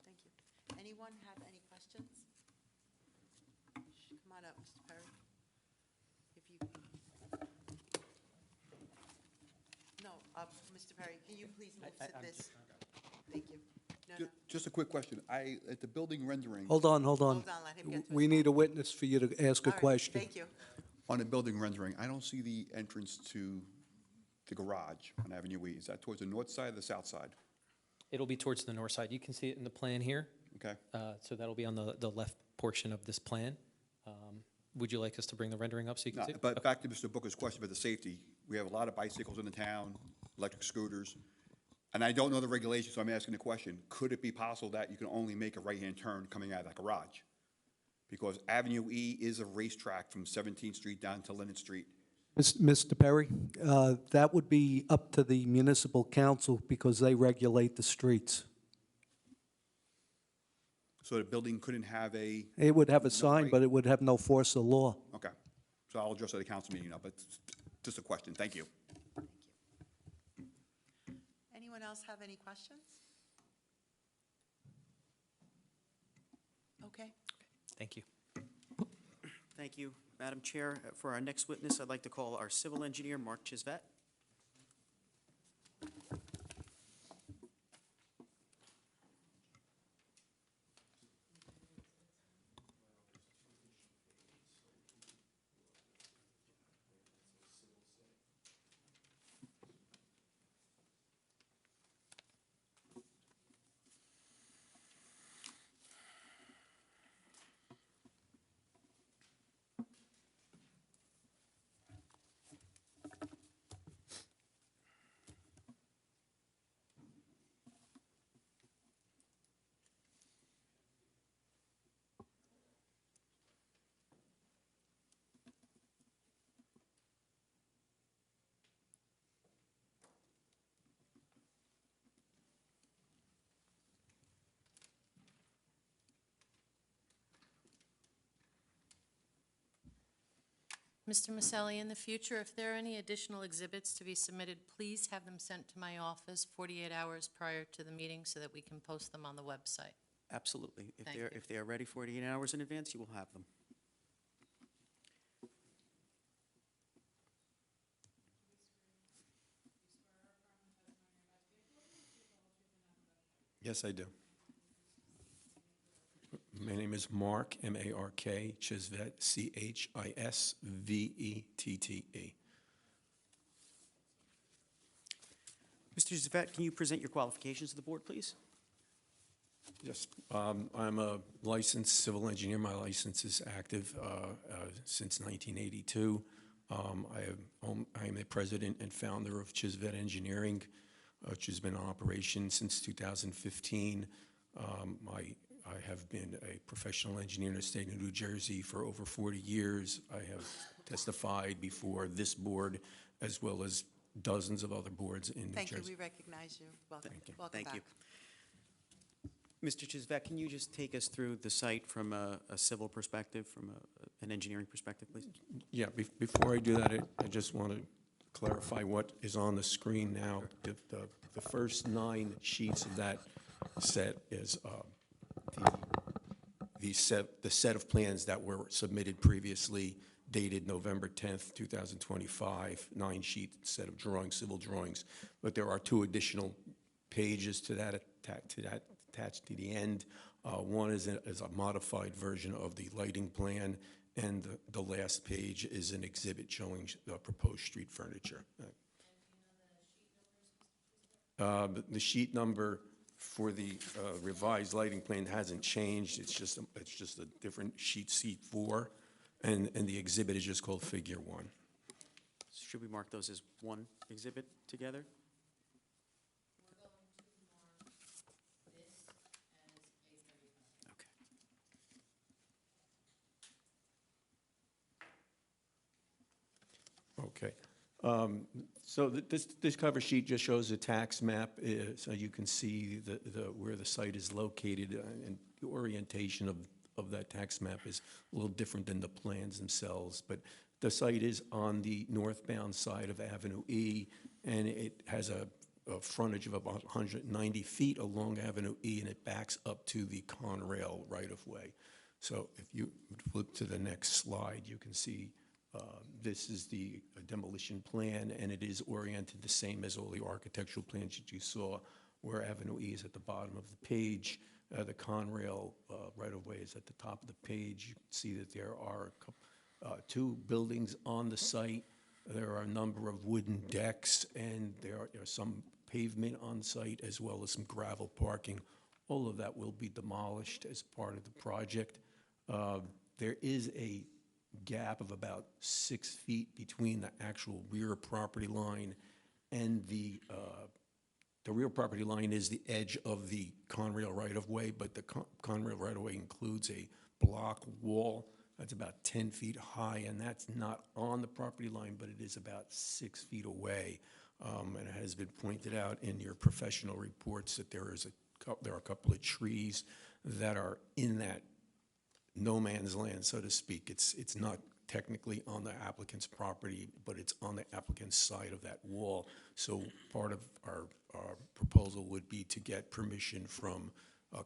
Thank you. Anyone have any questions? Come on up, Mr. Perry. If you, no, Mr. Perry, can you please move to this? Thank you. No, no. Just a quick question. At the building rendering. Hold on. Hold on, let him get to We his need a witness for you to ask a All right, question. Thank you. On the building rendering, I don't see the entrance to the garage on Avenue E. Is that towards the north side or the south side? It'll be towards the north side. You can see it in the plan here. Okay. So that'll be on the left portion of this plan. Would you like us to bring the rendering up so you can No, see it? but back to Mr. Booker's question about the safety. We have a lot of bicycles in the town, electric scooters, and I don't know the regulations, so I'm asking the question. Could it be possible that you can only make a right-hand turn coming out of that garage? Because Avenue E is a racetrack from 17th Street down to Lennon Street. Mr. Perry, that would be up to the municipal council because they regulate the streets. So the building couldn't have a... It would have a no sign, right- but it would have no force of law. Okay. So I'll address it at the council meeting now, but just a question. Thank you. anyone else have any questions? Okay. Thank you. Thank you, Madam Chair. For our next witness, I'd like to call our civil engineer, Mark Chisvet. Mr. Maselli, in the future, if there are any additional exhibits to be submitted, please have them sent to my office 48 hours prior to the meeting so that we can post them on the website. Absolutely. Thank you. If they are ready 48 hours in advance, you will have them. Yes, I do. My name is Mark, M-A-R-K, Chisvet, C-H-I-S-V-E-T-T-E. Mr. Chisvet, can you present your qualifications to the board, please? Yes, I'm a licensed civil engineer. My license is active since 1982. I am the president and founder of Chisvet Engineering, which has been in operation since 2015. I have been a professional engineer in the state of New Jersey for over 40 years. I have testified before this board as well as dozens of other boards in New Thank you. Jersey. We recognize you. Welcome. Thank you. Welcome Thank back. you. Mr. Chisvet, can you just take us through the site from a civil perspective, from an engineering perspective, please? Yeah, before I do that, I just want to clarify what is on the screen now. The first 9 sheets of that set is the set of plans that were submitted previously, dated November 10th, 2025, 9-sheet set of drawings, civil drawings. But there are 2 additional pages to that attached to the end. One is a modified version of the lighting plan, and the last page is an exhibit showing proposed street furniture. The sheet number for the revised lighting plan hasn't changed. It's just a different sheet, C4, and the exhibit is just called Figure 1. Should we mark those as one exhibit together? Okay. So this cover sheet just shows a tax map, so you can see where the site is located, and the orientation of that tax map is a little different than the plans themselves. But the site is on the northbound side of Avenue E, and it has a frontage of about 190 feet along Avenue E, and it backs up to the Conrail right-of-way. So if you flip to the next slide, you can see this is the demolition plan, and it is oriented the same as all the architectural plans that you saw, where Avenue E is at the bottom of the page. The Conrail right-of-way is at the top of the page. You can see that there are 2 buildings on the site. There are a number of wooden decks, and there are some pavement on site, as well as some gravel parking. All of that will be demolished as part of the project. There is a gap of about 6 feet between the actual rear property line and the rear property line is the edge of the Conrail right-of-way, but the Conrail right-of-way includes a block wall that's about 10 feet high, and that's not on the property line, but it is about 6 feet away. And it has been pointed out in your professional reports that there are a couple of trees that are in that no man's land, so to speak. It's not technically on the applicant's property, but it's on the applicant's side of that wall. So part of our proposal would be to get permission from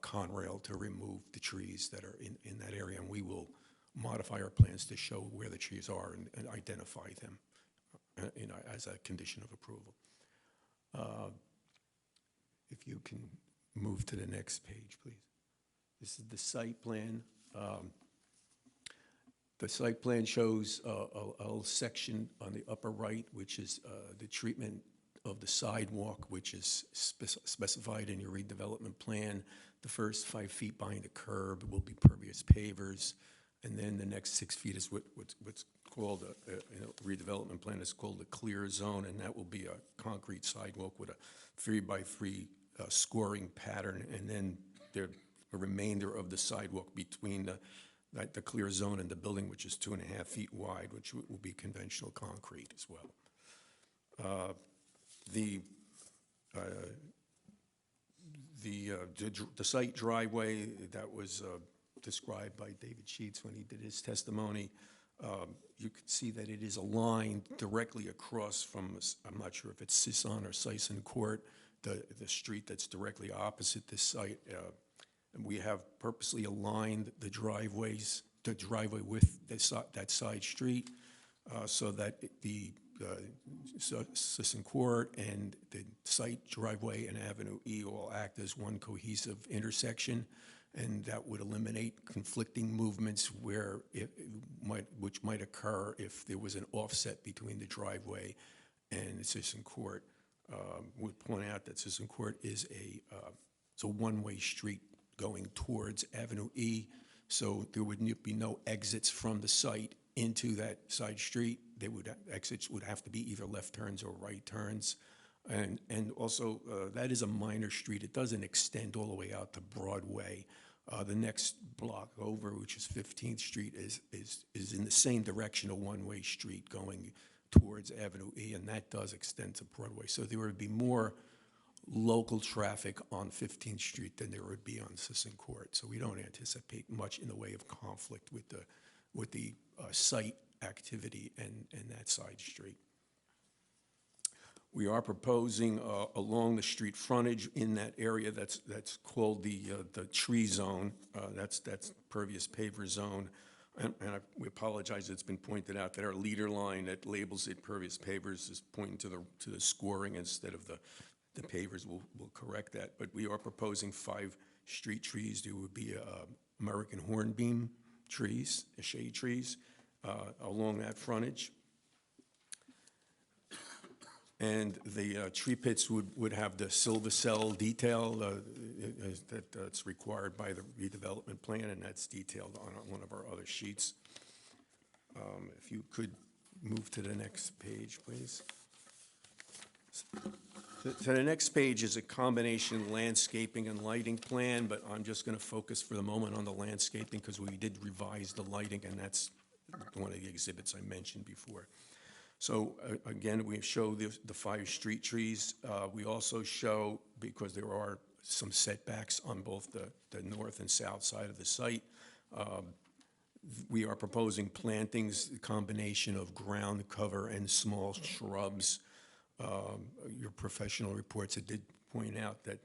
Conrail to remove the trees that are in that area, and we will modify our plans to show where the trees are and identify them, as a condition of approval. If you can move to the next page, please. This is the site plan. The site plan shows a section on the upper right, which is the treatment of the sidewalk, which is specified in your redevelopment plan. The first 5 feet behind the curb will be pervious pavers, and then the next 6 feet is what's called a redevelopment plan is called a clear zone, and that will be a concrete sidewalk with a 3x3 scoring pattern, and then the remainder of the sidewalk between the clear zone and the building, which is 2.5 feet wide, which will be conventional concrete as well. The site driveway that was described by David Sheets when he did his testimony, you can see that it is aligned directly across from, I'm not sure if it's Sisson or Sison Court, the street that's directly opposite this site. And we have purposely aligned the driveway with that side street so that the Sisson Court and the site driveway and Avenue E all act as one cohesive intersection, and that would eliminate conflicting movements which might occur if there was an offset between the driveway and Sisson Court. Would point out that Sisson Court is it's a one-way street going towards Avenue E, so there would be no exits from the site into that side street. Exits would have to be either left turns or right turns. And also, that is a minor street. It doesn't extend all the way out to Broadway. The next block over, which is 15th Street, is in the same direction, a one-way street going towards Avenue E, and that does extend to Broadway. So there would be more local traffic on 15th Street than there would be on Sisson Court. So we don't anticipate much in the way of conflict with the site activity and that side street. We are proposing along the street frontage in that area that's called the tree zone. That's pervious paver zone. And we apologize, it's been pointed out that our leader line that labels it pervious pavers is pointing to the scoring instead of the pavers. We'll correct that. But we are proposing 5 street trees. There would be American hornbeam trees, shade trees, along that frontage. And the tree pits would have the silver-cell detail that's required by the redevelopment plan, and that's detailed on one of our other sheets. If you could move to the next page, please. So the next page is a combination landscaping and lighting plan, but I'm just going to focus for the moment on the landscaping because we did revise the lighting, and that's one of the exhibits I mentioned before. So again, we show the 5 street trees. We also show, because there are some setbacks on both the north and south side of the site, we are proposing plantings, a combination of ground cover and small shrubs. Your professional reports did point out that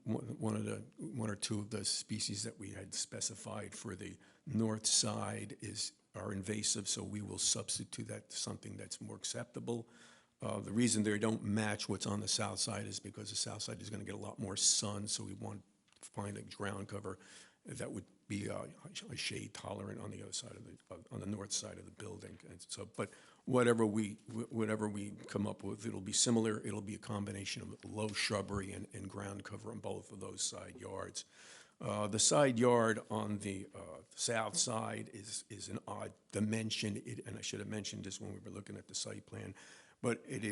one or two of the species that we had specified for the north side are invasive, so we will substitute that to something that's more acceptable. The reason they don't match what's on the south side is because the south side is going to get a lot more sun, so we want to find a ground cover that would be a shade tolerant on the other side on the north side of the building. And so, but whatever we come up with, it'll be similar. It'll be a combination of low shrubbery and ground cover on both of those side yards. The side yard on the south side is an odd dimension, and I should have mentioned this when we were looking at the site plan, but it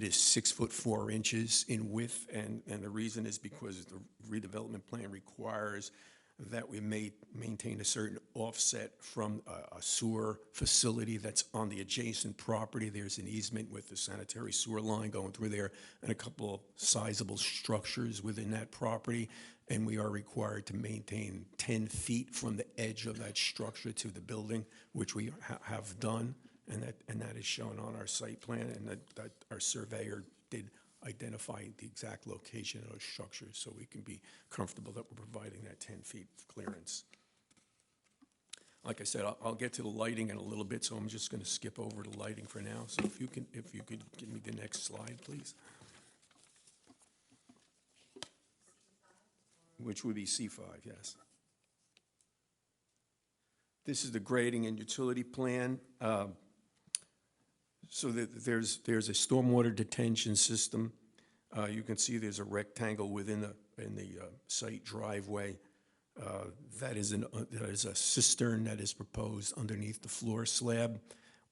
is 6 foot 4 inches in width, and the reason is because the redevelopment plan requires that we may maintain a certain offset from a sewer facility that's on the adjacent property. There's an easement with the sanitary sewer line going through there and a couple of sizable structures within that property. And we are required to maintain 10 feet from the edge of that structure to the building, which we have done. And that is shown on our site plan, and that our surveyor did identify the exact location of those structures, so we can be comfortable that we're providing that 10 feet of clearance. Like I said, I'll get to the lighting in a little bit, so I'm just going to skip over the lighting for now. So if you could give me the next slide, please. Which would be C5, yes. This is the grading and utility plan. So there's a stormwater detention system. You can see there's a rectangle within the site driveway. That is a cistern that is proposed underneath the floor slab.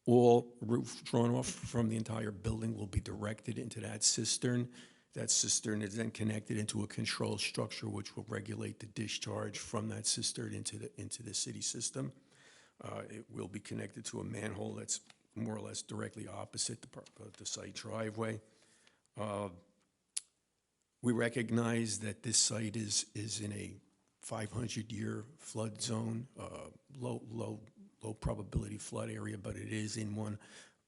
All roof drawn off from the entire building will be directed into that cistern. That cistern is then connected into a control structure which will regulate the discharge from that cistern into the city system. It will be connected to a manhole that's more or less directly opposite the site driveway. We recognize that this site is in a 500-year flood zone, low probability flood area, but it is in one.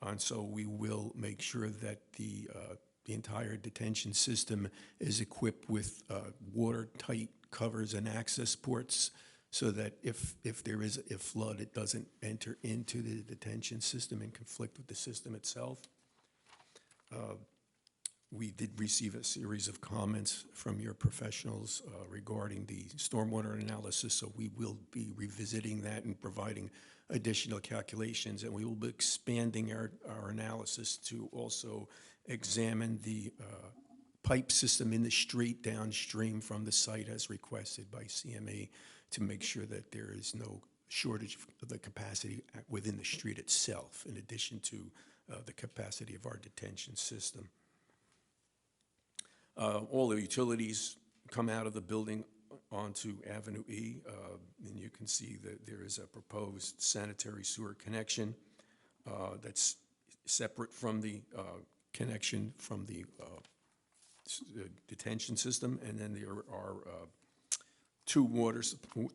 And so we will make sure that the entire detention system is equipped with watertight covers and access ports, so that if there is a flood, it doesn't enter into the detention system and conflict with the system itself. We did receive a series of comments from your professionals regarding the stormwater analysis, so we will be revisiting that and providing additional calculations, and we will be expanding our analysis to also examine the pipe system in the street downstream from the site as requested by CME, to make sure that there is no shortage of the capacity within the street itself, in addition to the capacity of our detention system. All the utilities come out of the building onto Avenue E, and you can see that there is a proposed sanitary sewer connection that's separate from the connection from the detention system, and then there are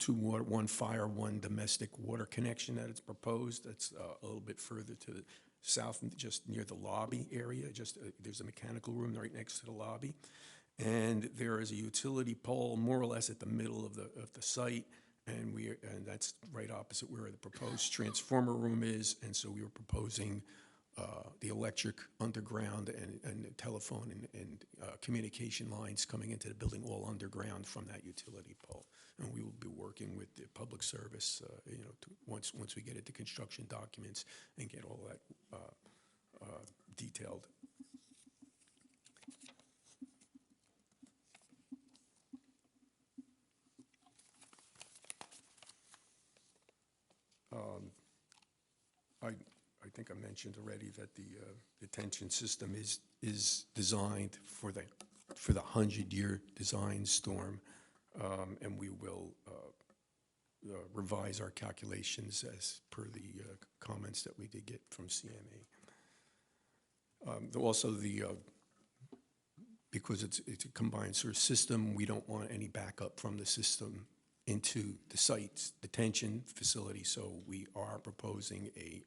one fire, one domestic water connection that is proposed. That's a little bit further to the south, just near the lobby area. There's a mechanical room right next to the lobby, and there is a utility pole more or less at the middle of the site, and that's right opposite where the proposed transformer room is. And so we were proposing the electric underground and the telephone and communication lines coming into the building all underground from that utility pole. And we will be working with the public service, once we get into construction documents and get all that detailed. I think I mentioned already that the detention system is designed for the 100-year design storm, and we will revise our calculations as per the comments that we did get from CME. Also, because it's a combined sewer system, we don't want any backup from the system into the site's detention facility, so we are proposing a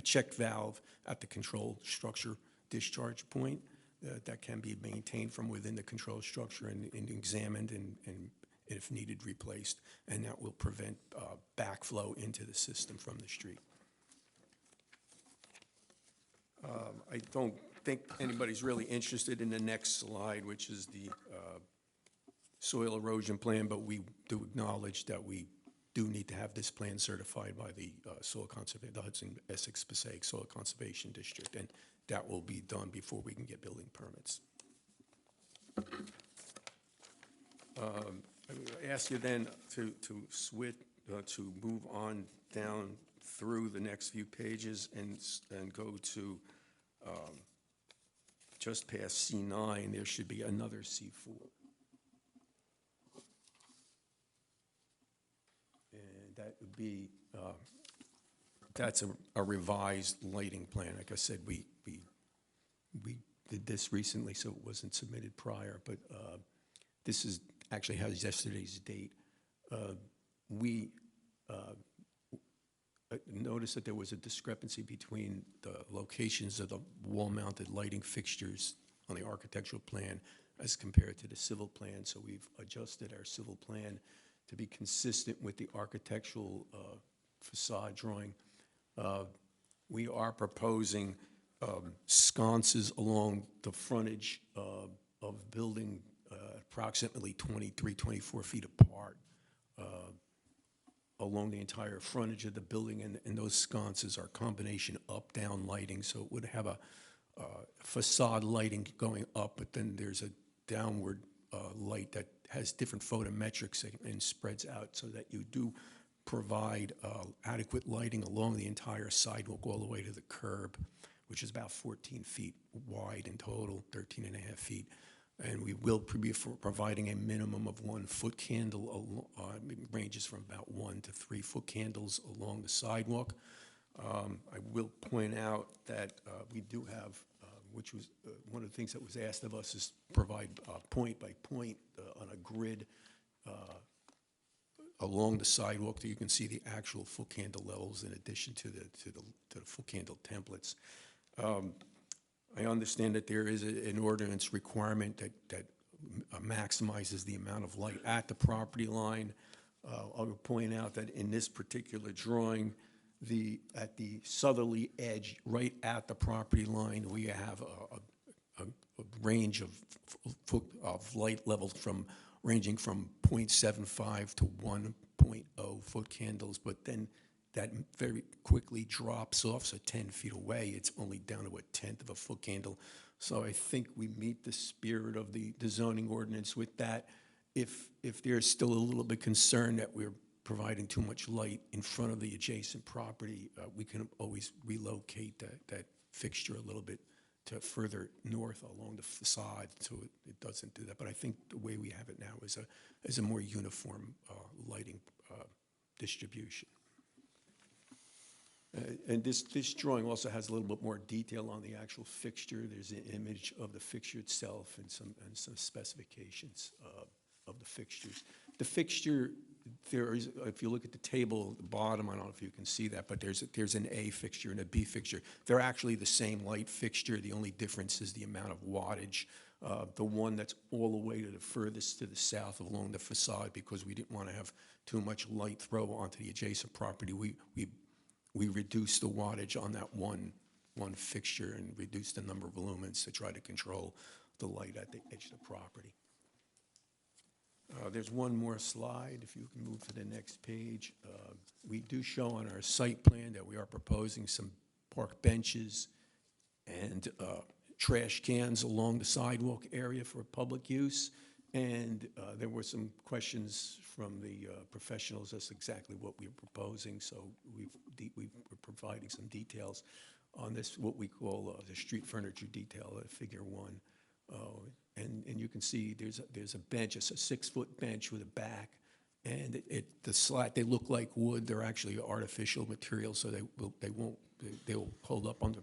check valve at the control structure discharge point that can be maintained from within the control structure and examined and if needed, replaced, and that will prevent backflow into the system from the street. I don't think anybody's really interested in the next slide, which is the soil erosion plan, but we do acknowledge that we do need to have this plan certified by the the Hudson-Essex Passaic Soil Conservation District, and that will be done before we can get building permits. I ask you then to move on down through the next few pages and go to just past C9. There should be another C4. that would be, that's a revised lighting plan. Like I said, we did this recently, so it wasn't submitted prior, but this is, actually has yesterday's date. We noticed that there was a discrepancy between the locations of the wall-mounted lighting fixtures on the architectural plan as compared to the civil plan, so we've adjusted our civil plan to be consistent with the architectural facade drawing. We are proposing sconces along the frontage of building approximately 23, 24 feet apart along the entire frontage of the building, and those sconces are combination up-down lighting, so it would have a facade lighting going up, but then there's a downward light that has different photometrics and spreads out so that you do provide adequate lighting along the entire sidewalk all the way to the curb, which is about 14 feet wide in total, 13 and a half feet. And we will be providing a minimum of 1 foot candle, it ranges from about 1 to 3 foot candles along the sidewalk. I will point out that we do have, which was one of the things that was asked of us, is provide point by point on a grid along the sidewalk that you can see the actual foot candle levels in addition to the foot candle templates. I understand that there is an ordinance requirement that maximizes the amount of light at the property line. I'll point out that in this particular drawing, at the southerly edge, right at the property line, we have a range of light levels ranging from 0.75 to 1.0 foot candles, but then that very quickly drops off, so 10 feet away, it's only down to 1/10 of a foot candle. So I think we meet the spirit of the zoning ordinance with that. If there's still a little bit concern that we're providing too much light in front of the adjacent property, we can always relocate that fixture a little bit to further north along the facade, so it doesn't do that. But I think the way we have it now is a more uniform lighting distribution. And this drawing also has a little bit more detail on the actual fixture. There's an image of the fixture itself and some specifications of the fixtures. The fixture, there is, if you look at the table at the bottom, I don't know if you can see that, but there's an A fixture and a B fixture. They're actually the same light fixture. The only difference is the amount of wattage. The one that's all the way to the furthest to the south along the facade, because we didn't want to have too much light throw onto the adjacent property, we reduced the wattage on that one fixture and reduced the number of lumens to try to control the light at the edge of the property. There's one more slide, if you can move to the next page. We do show on our site plan that we are proposing some park benches and trash cans along the sidewalk area for public use. And there were some questions from the professionals as to exactly what we are proposing, so we're providing some details on this, what we call the street furniture detail at Figure 1. And you can see there's a bench, it's a 6-foot bench with a back, and the slat, they look like wood. They're actually artificial materials, so they'll hold up under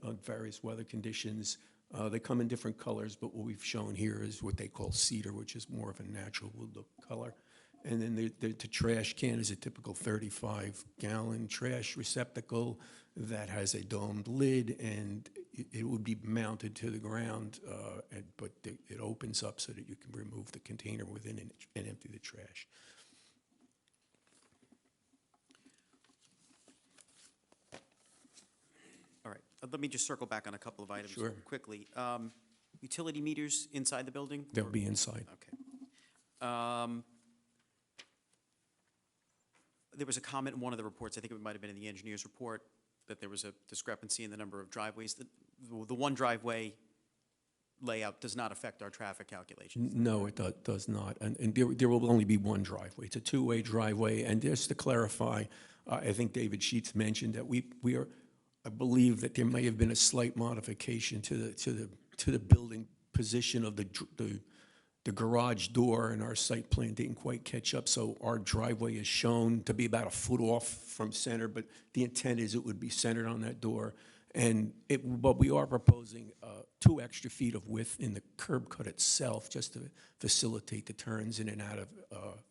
on various weather conditions. They come in different colors, but what we've shown here is what they call cedar, which is more of a natural wood look color. And then the trash can is a typical 35-gallon trash receptacle that has a domed lid, and it would be mounted to the ground, but it opens up so that you can remove the container within and empty the trash. All right, let me just circle back on a couple of items Sure. quickly. Utility meters inside the building? They'll be inside. Okay. There was a comment in one of the reports, I think it might have been in the engineer's report, that there was a discrepancy in the number of driveways. The one driveway layout does not affect our traffic calculations. No, it does not. And there will only be one driveway. It's a two-way driveway. And just to clarify, I think David Sheets mentioned that I believe that there may have been a slight modification to the building position of the garage door and our site plan didn't quite catch up, so our driveway is shown to be about a foot off from center, but the intent is it would be centered on that door. But we are proposing 2 extra feet of width in the curb cut itself, just to facilitate the turns in and out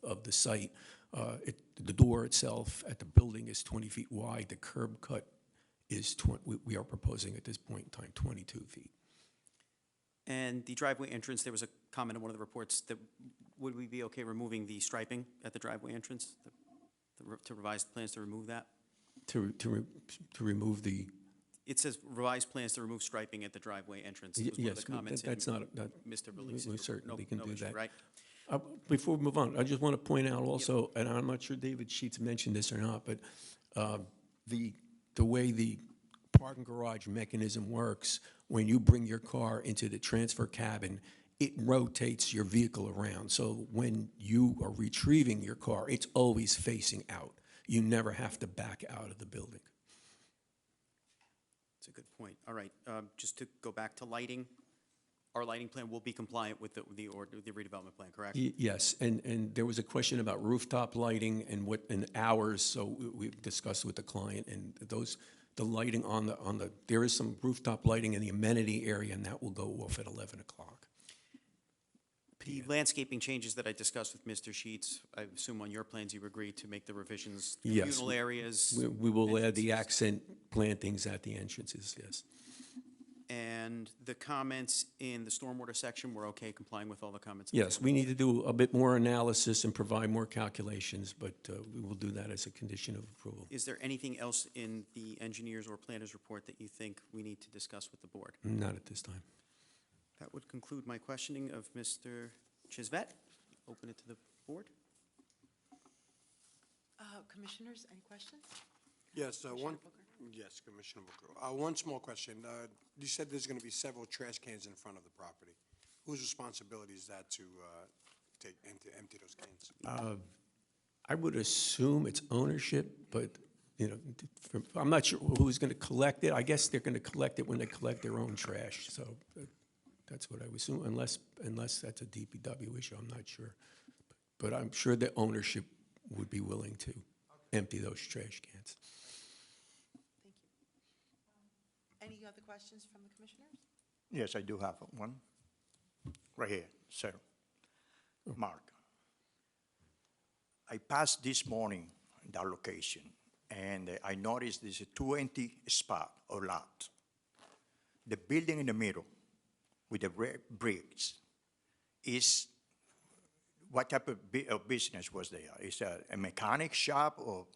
of the site. The door itself at the building is 20 feet wide. The curb cut is, we are proposing at this point in time, 22 feet. And the driveway entrance, there was a comment in one of the reports that, would we be okay removing the striping at the driveway entrance? To revise plans to remove that? To remove the... It says revised plans to remove striping at the driveway entrance. Was one of Yes, the comments that's in not... Mr. We Bellisi's certainly can do issue, that. right? Before we move on, I just want to point out also, and I'm not sure David Sheets mentioned this or not, but the way the parking garage mechanism works, when you bring your car into the transfer cabin, it rotates your vehicle around. So when you are retrieving your car, it's always facing out. You never have to back out of the building. That's a good point. All right, just to go back to lighting, our lighting plan will be compliant with the redevelopment plan, correct? Yes, and there was a question about rooftop lighting and hours, so we've discussed with the client, and the lighting on the, there is some rooftop lighting in the amenity area, and that will go off at 11 o'clock. The landscaping changes that I discussed with Mr. Sheets, I assume on your plans you agreed to make the revisions, Yes. communal areas. We will add the entrances. accent plantings at the entrances, yes. And the comments in the stormwater section were okay, complying with all the comments? Yes, we need to do a bit more analysis and provide more calculations, but we will do that as a condition of approval. Is there anything else in the engineers or planners report that you think we need to discuss with the board? Not at this time. That would conclude my questioning of Mr. Chisvet. Open it to the board. Commissioners, any questions? Yes, Commissioner Booker? yes, Commissioner Booker. One small question. You said there's going to be several trash cans in front of the property. Whose responsibility is that to empty those cans? I would assume it's ownership, but, I'm not sure who's going to collect it. I guess they're going to collect it when they collect their own trash, so that's what I would assume, unless that's a DPW issue, I'm not sure. But I'm sure the ownership would be willing to empty those trash cans. Thank you. Any other questions from the commissioners? Yes, I do have one. Right here, sir. Mark. I passed this morning that location, and I noticed there's a 2 empty spot or lot. The building in the middle with the red bricks is, what type of business was there? Is it a mechanic shop or?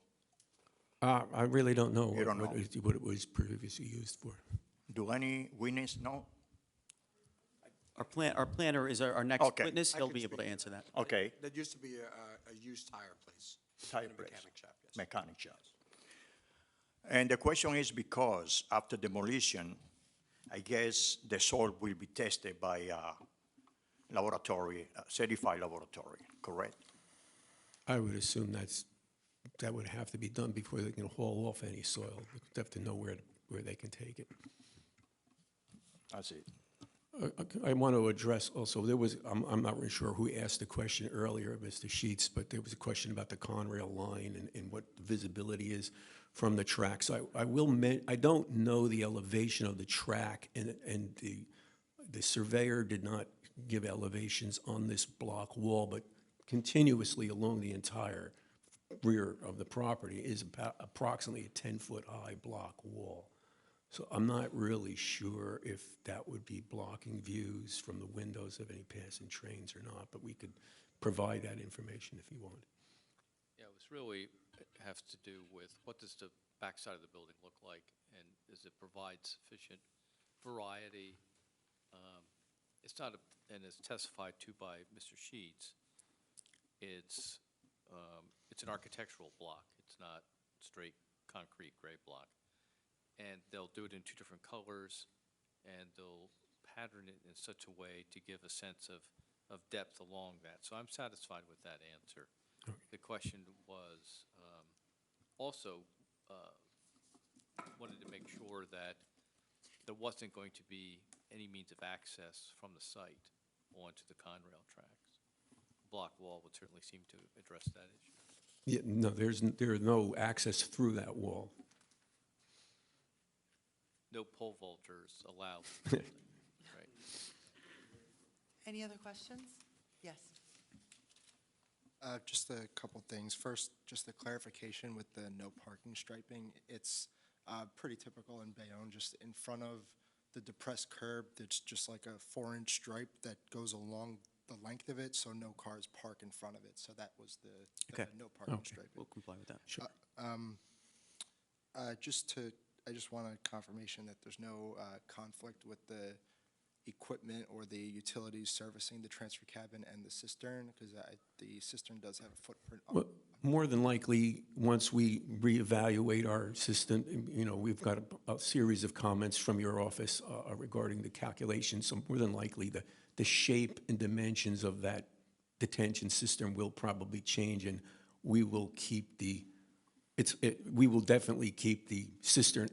I really don't know You don't know? what it was previously used for. Do any witness know? Our planner is our next Okay. witness. I He'll can be able to speak to answer that. Okay. That used to be a used tire place. Tire and a place. mechanic shop, yes. Mechanic shop. And the question is because after demolition, I guess the soil will be tested by a laboratory, a certified laboratory, correct? I would assume that would have to be done before they can haul off any soil. They have to know where they can take it. That's it. I want to address also, I'm not really sure who asked the question earlier, Mr. Sheets, but there was a question about the Conrail line and what the visibility is from the tracks. I don't know the elevation of the track, and the surveyor did not give elevations on this block wall, but continuously along the entire rear of the property is about approximately a 10-foot-high block wall. So I'm not really sure if that would be blocking views from the windows of any passing trains or not, but we could provide that information if you want. Yeah, it was really, it has to do with what does the backside of the building look like, and does it provide sufficient variety? It's not, and it's testified to by Mr. Sheets, it's an architectural block. It's not straight concrete gray block. And they'll do it in 2 different colors, and they'll pattern it in such a way to give a sense of depth along that. So I'm satisfied with that answer. Okay. The question was also wanted to make sure that there wasn't going to be any means of access from the site onto the Conrail tracks. Block wall would certainly seem to address that issue. Yeah, no, there is no access through that wall. No pole vaulters allowed. Right. Any other questions? Yes. Just a couple things. First, just a clarification with the no parking striping. It's pretty typical in Bayonne, just in front of the depressed curb, there's just like a 4-inch stripe that goes along the length of it, so no cars park in front of it. So that was the no parking striping. We'll comply with that. Sure. I just want a confirmation that there's no conflict with the equipment or the utilities servicing the transfer cabin and the cistern, because the cistern does have a footprint. Well, more than likely, once we reevaluate our system, we've got a series of comments from your office regarding the calculations. So more than likely, the shape and dimensions of that detention cistern will probably change, and we will keep we will definitely keep the cistern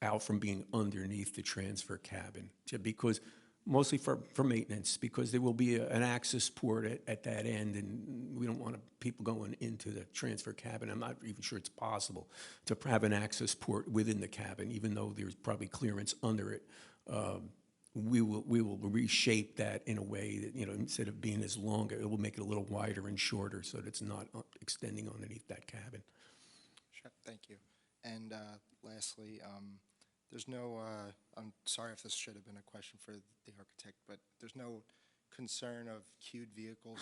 out from being underneath the transfer cabin, because mostly for maintenance, because there will be an access port at that end, and we don't want people going into the transfer cabin. I'm not even sure it's possible to have an access port within the cabin, even though there's probably clearance under it. We will reshape that in a way that, instead of being as long, it will make it a little wider and shorter so that it's not extending underneath that cabin. Sure, thank you. And lastly, there's no, I'm sorry if this should have been a question for the architect, but there's no concern of queued vehicles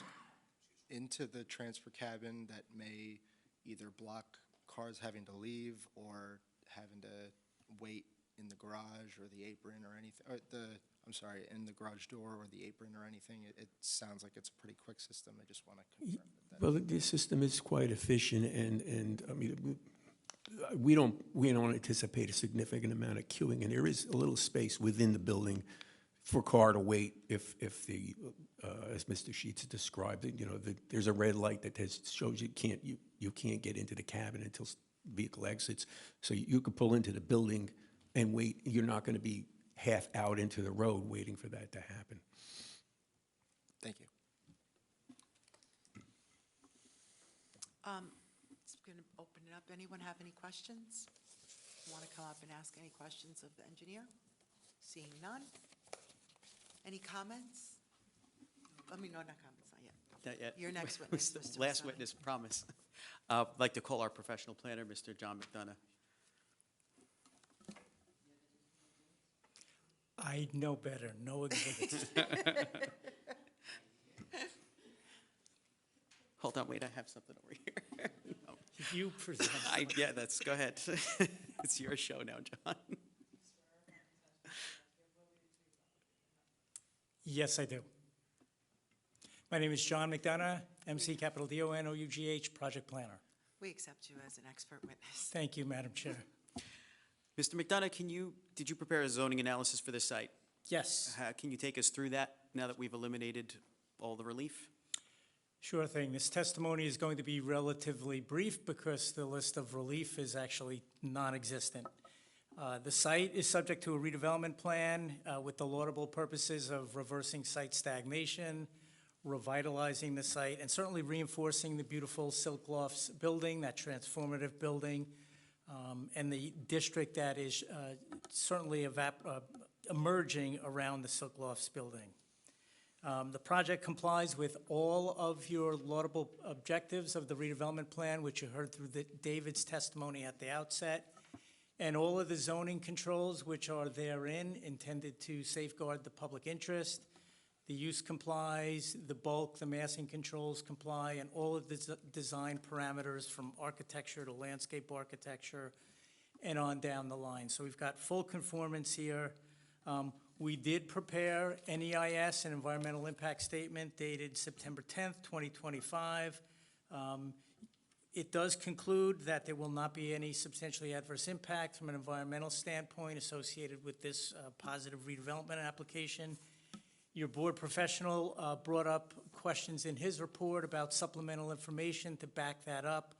into the transfer cabin that may either block cars having to leave or having to wait in the garage or the apron or anything, or in the garage door or the apron or anything. It sounds like it's a pretty quick system. I just want to confirm that. Well, the system is quite efficient, and I mean, we don't anticipate a significant amount of queuing, and there is a little space within the building for car to wait if the as Mr. Sheets described it, there's a red light that shows you can't get into the cabin until vehicle exits. So you could pull into the building and wait. You're not going to be half out into the road waiting for that to happen. Thank you. Just going to open it up. Anyone have any questions? Want to come up and ask any questions of the engineer? Seeing none. Any comments? No, not comments, not yet. Not yet. Your next witness, The Mr. last Masani. witness, promise. I'd like to call our professional planner, Mr. John McDonough. I know better, no exhibits. Hold on, wait, I have something over here. No. You present. Yeah, go ahead. It's your show now, John. Yes, I do. My name is John McDonough, MC capital DONOUGH, project planner. We accept you as an expert witness. Thank you, Madam Chair. Mr. McDonough, did you prepare a zoning analysis for this site? Yes. Can you take us through that now that we've eliminated all the relief? Sure thing. This testimony is going to be relatively brief because the list of relief is actually non-existent. The site is subject to a redevelopment plan with the laudable purposes of reversing site stagnation, revitalizing the site, and certainly reinforcing the beautiful Silk Lofts building, that transformative building, and the district that is certainly emerging around the Silk Lofts building. The project complies with all of your laudable objectives of the redevelopment plan, which you heard through David's testimony at the outset, and all of the zoning controls which are therein intended to safeguard the public interest. The use complies, the bulk, the massing controls comply, and all of the design parameters from architecture to landscape architecture and on down the line. So we've got full conformance here. We did prepare an EIS, an environmental impact statement, dated September 10th, 2025. It does conclude that there will not be any substantially adverse impact from an environmental standpoint associated with this positive redevelopment application. Your board professional brought up questions in his report about supplemental information to back that up.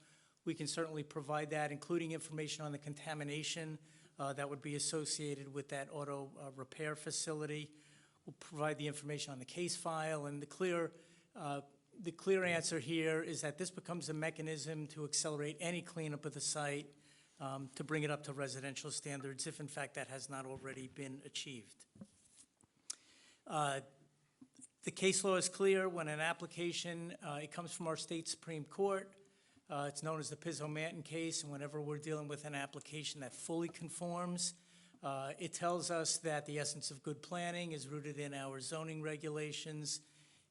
We can certainly provide that, including information on the contamination that would be associated with that auto repair facility. will provide the information on the case file, and the clear answer here is that this becomes a mechanism to accelerate any cleanup of the site, to bring it up to residential standards, if in fact that has not already been achieved. The case law is clear. When an application, it comes from our state Supreme Court. It's known as the Pizzo-Manton case, and whenever we're dealing with an application that fully conforms, it tells us that the essence of good planning is rooted in our zoning regulations.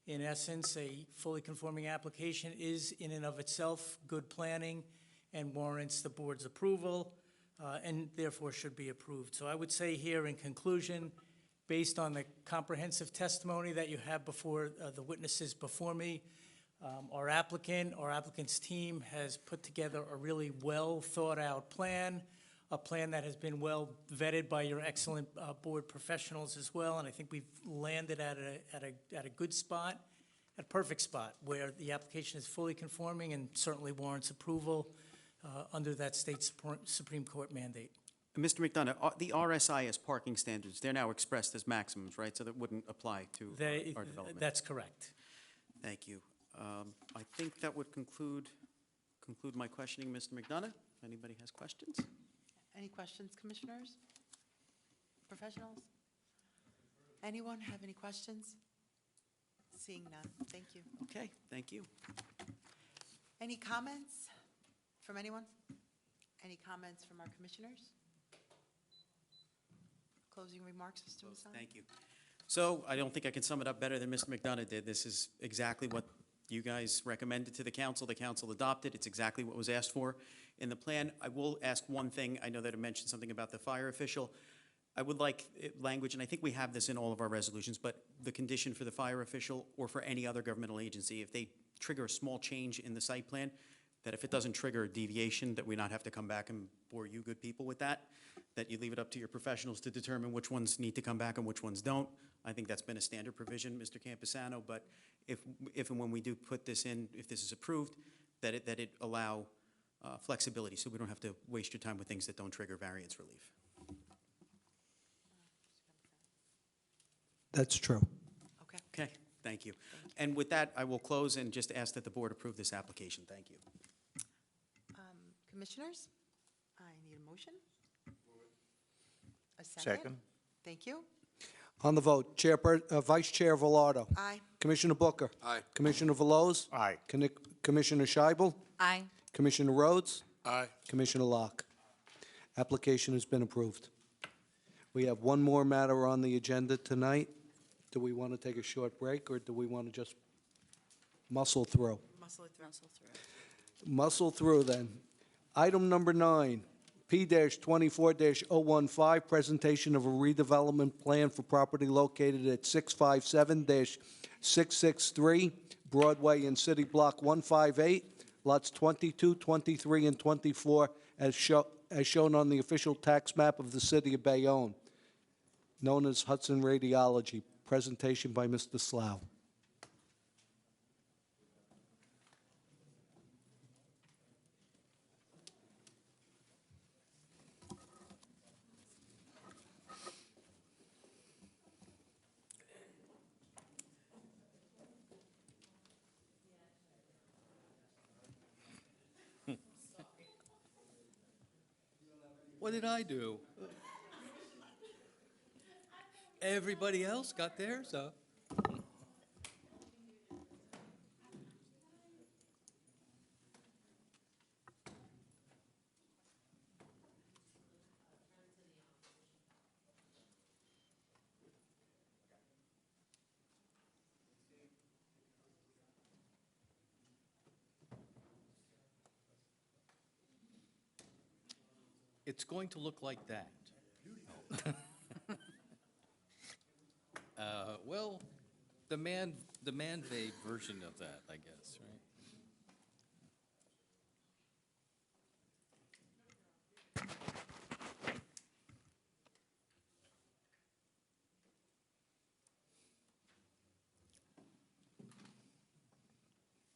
In essence, a fully conforming application is in and of itself good planning and warrants the board's approval, and therefore should be approved. So I would say here in conclusion, based on the comprehensive testimony that you have before the witnesses before me, our applicant's team has put together a really well-thought-out plan, a plan that has been well vetted by your excellent board professionals as well, and I think we've landed at a good spot, a perfect spot, where the application is fully conforming and certainly warrants approval under that state Supreme Court mandate. Mr. McDonough, the RSIS parking standards, they're now expressed as maximums, right? So that wouldn't apply to our development. That's correct. Thank you. I think that would conclude my questioning, Mr. McDonough. If anybody has questions? Any questions, commissioners? Professionals? Anyone have any questions? Seeing none, thank you. Okay, thank you. Any comments from anyone? Any comments from our commissioners? Closing remarks, Mr. Masson? Thank you. So I don't think I can sum it up better than Mr. McDonough did. This is exactly what you guys recommended to the council. The council adopted. It's exactly what was asked for in the plan. I will ask one thing. I know that I mentioned something about the fire official. I would like language, and I think we have this in all of our resolutions, but the condition for the fire official or for any other governmental agency, if they trigger a small change in the site plan, that if it doesn't trigger a deviation, that we not have to come back and bore you good people with that you leave it up to your professionals to determine which ones need to come back and which ones don't. I think that's been a standard provision, Mr. Campusano, but if and when we do put this in, if this is approved, that it allow flexibility, so we don't have to waste your time with things that don't trigger variance relief. That's true. Okay, thank you. And with that, I will close and just ask that the board approve this application. Thank you. Commissioners, I need a motion. A second. Second. Thank you. On the vote, Vice Chair Velardo. Aye. Commissioner Booker. Aye. Commissioner Veloz. Aye. Commissioner Scheibel. Aye. Commissioner Rhodes. Aye. Commissioner Locke. Application has been approved. We have one more matter on the agenda tonight. Do we want to take a short break, or do we want to just muscle through? Muscle through, then. Item number 9, P-24-015, presentation of a redevelopment plan for property located at 657-663 Broadway in City Block 158, lots 22, 23, and 24, as shown on the official tax map of the city of Bayonne, known as Hudson Radiology. Presentation by Mr. Slough. What did I do? Everybody else got theirs up. It's going to look like that. Well, the man vague version of that, I guess, right?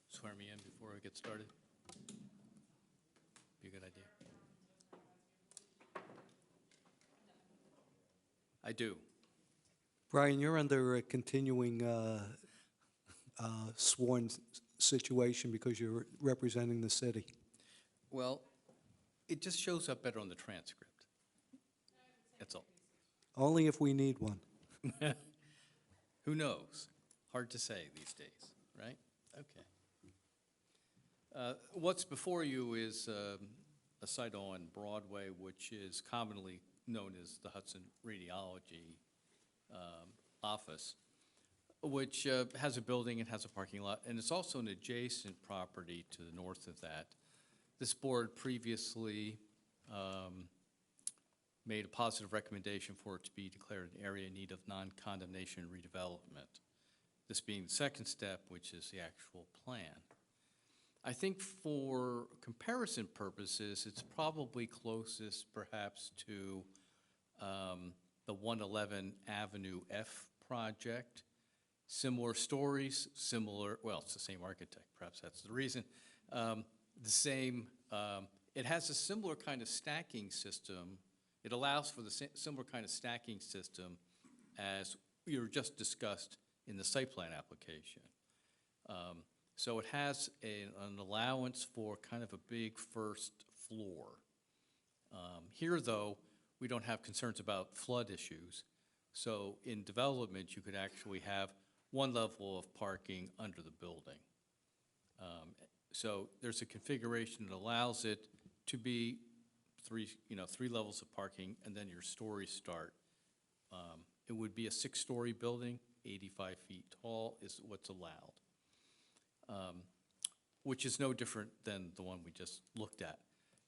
Swear me in before I get started. Be a good idea. I do. Brian, you're under a continuing sworn situation because you're representing the city. Well, it just shows up better on the transcript. That's all. Only if we need one. Who knows? Hard to say these days, right? Okay. What's before you is a site on Broadway, which is commonly known as the Hudson Radiology Office, which has a building and has a parking lot, and it's also an adjacent property to the north of that. This board previously made a positive recommendation for it to be declared an area in need of non-condemnation redevelopment. This being the second step, which is the actual plan. I think for comparison purposes, it's probably closest perhaps to the 111 Avenue F project. Similar stories, well, it's the same architect, perhaps that's the reason. It has a similar kind of stacking system. It allows for the similar kind of stacking system as you were just discussed in the site plan application. So it has an allowance for kind of a big first floor. Here, though, we don't have concerns about flood issues. So in development, you could actually have one level of parking under the building. So there's a configuration that allows it to be three levels of parking, and then your stories start. It would be a 6-story building, 85 feet tall is what's allowed, which is no different than the one we just looked at.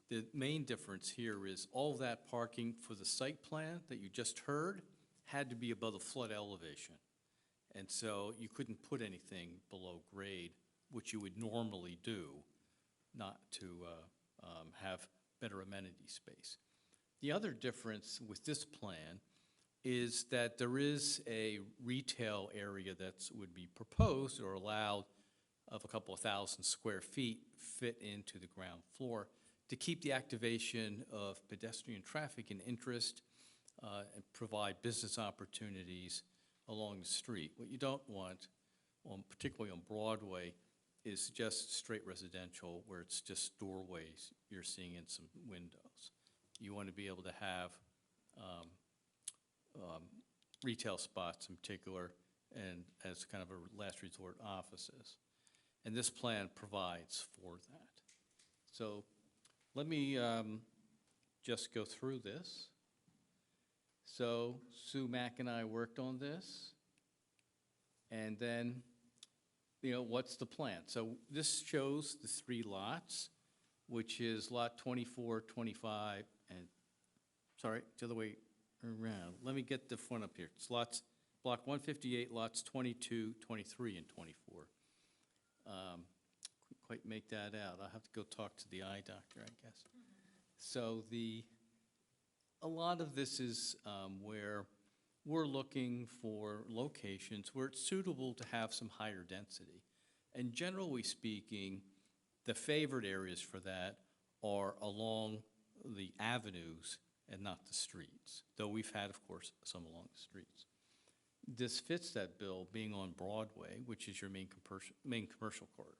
The main difference here is all that parking for the site plan that you just heard had to be above the flood elevation. And so you couldn't put anything below grade, which you would normally do, not to have better amenity space. The other difference with this plan is that there is a retail area that would be proposed or allowed of a couple of thousand square feet fit into the ground floor to keep the activation of pedestrian traffic and interest and provide business opportunities along the street. What you don't want, particularly on Broadway, is just straight residential where it's just doorways you're seeing in some windows. You want to be able to have retail spots in particular and as kind of a last resort offices. And this plan provides for that. So let me just go through this. So Sue Mack and I worked on this. And then, what's the plan? So this shows the 3 lots, which is lot 24, 25, and, sorry, the other way around. Let me get the front up here. It's block 158, lots 22, 23, and 24. Couldn't quite make that out. I'll have to go talk to the eye doctor, I guess. So a lot of this is where we're looking for locations where it's suitable to have some higher density. And generally speaking, the favored areas for that are along the avenues and not the streets, though we've had, of course, some along the streets. This fits that bill being on Broadway, which is your main commercial corridor.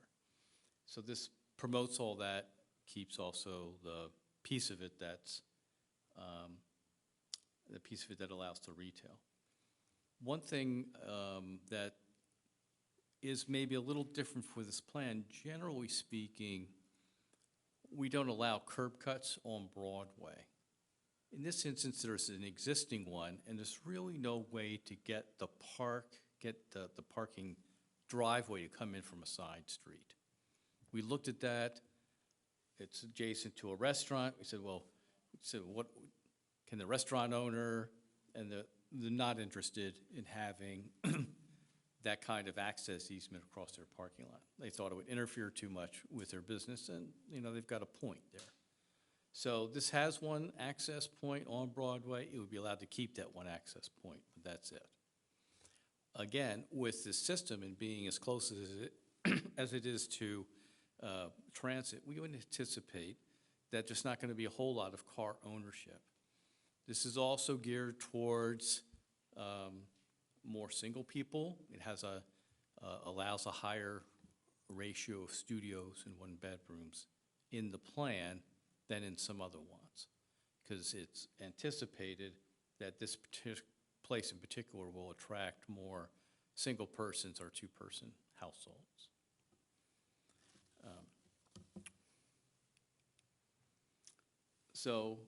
So this promotes all that, keeps also the piece of it that's the piece of it that allows the retail. One thing that is maybe a little different for this plan, generally speaking, we don't allow curb cuts on Broadway. In this instance, there's an existing one, and there's really no way to get the parking driveway to come in from a side street. We looked at that. It's adjacent to a restaurant. We said, well, what can the restaurant owner, and they're not interested in having that kind of access easement across their parking lot. They thought it would interfere too much with their business, and they've got a point there. So this has one access point on Broadway. It would be allowed to keep that one access point, but that's it. Again, with this system and being as close as it is to transit, we would anticipate that there's not going to be a whole lot of car ownership. This is also geared towards more single people. It has allows a higher ratio of studios and one-bedrooms in the plan than in some other ones, because it's anticipated that this place in particular will attract more single persons or two-person households. So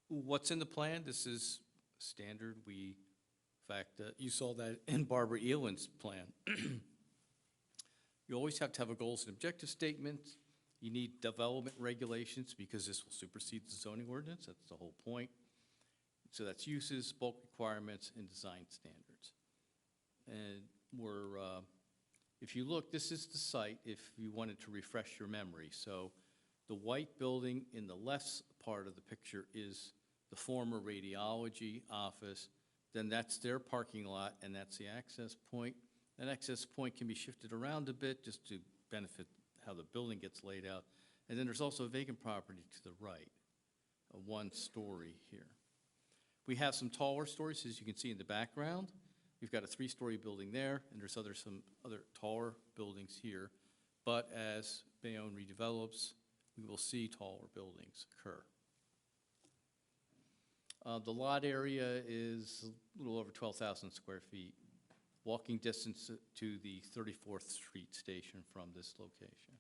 what's in the plan? This is standard. In fact, you saw that in Barbara Elan's plan. You always have to have a goals and objective statement. You need development regulations because this will supersede the zoning ordinance. That's the whole point. So that's uses, bulk requirements, and design standards. And if you look, this is the site if you wanted to refresh your memory. So the white building in the left part of the picture is the former radiology office. Then that's their parking lot, and that's the access point. That access point can be shifted around a bit just to benefit how the building gets laid out. And then there's also a vacant property to the right, a one-story here. We have some taller stories, as you can see in the background. We've got a three-story building there, and there's some other taller buildings here. But as Bayonne redevelops, we will see taller buildings occur. The lot area is a little over 12,000 square feet. Walking distance to the 34th Street station from this location.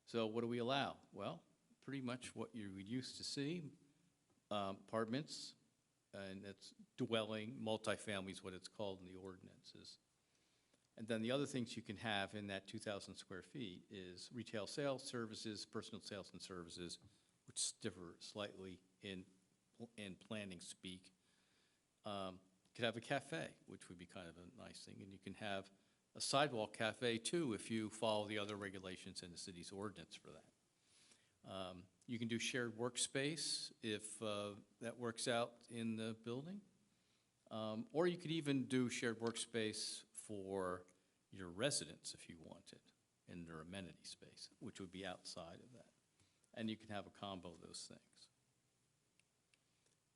So what do we allow? Well, pretty much what you would used to see, apartments, and it's dwelling, multifamily is what it's called in the ordinances. And then the other things you can have in that 2,000 square feet is retail sales, services, personal sales and services, which differ slightly in planning speak. You could have a cafe, which would be kind of a nice thing, and you can have a sidewalk cafe too if you follow the other regulations in the city's ordinance for that. You can do shared workspace if that works out in the building. Or you could even do shared workspace for your residents if you wanted in their amenity space, which would be outside of that. And you can have a combo of those things.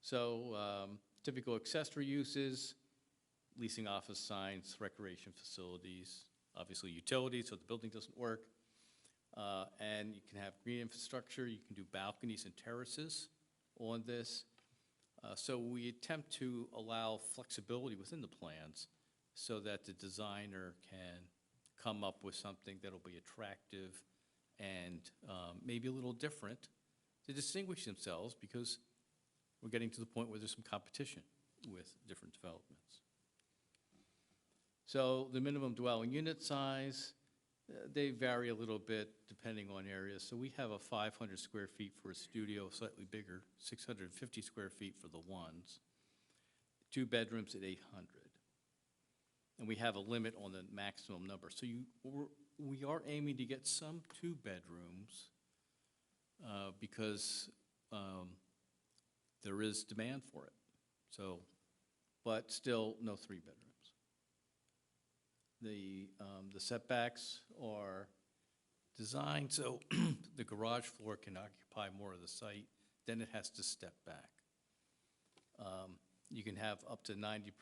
So typical accessory uses, leasing office signs, recreation facilities, obviously utilities so the building doesn't work. And you can have green infrastructure, you can do balconies and terraces on this. So we attempt to allow flexibility within the plans so that the designer can come up with something that'll be attractive and maybe a little different to distinguish themselves, because we're getting to the point where there's some competition with different developments. So the minimum dwelling unit size, they vary a little bit depending on areas. So we have a 500 square feet for a studio, slightly bigger, 650 square feet for the ones, 2 bedrooms at 800. And we have a limit on the maximum number. So we are aiming to get some 2 bedrooms because there is demand for it. So, but still no 3 bedrooms. The setbacks are designed so the garage floor can occupy more of the site, then it has to step back. You can have up to 90%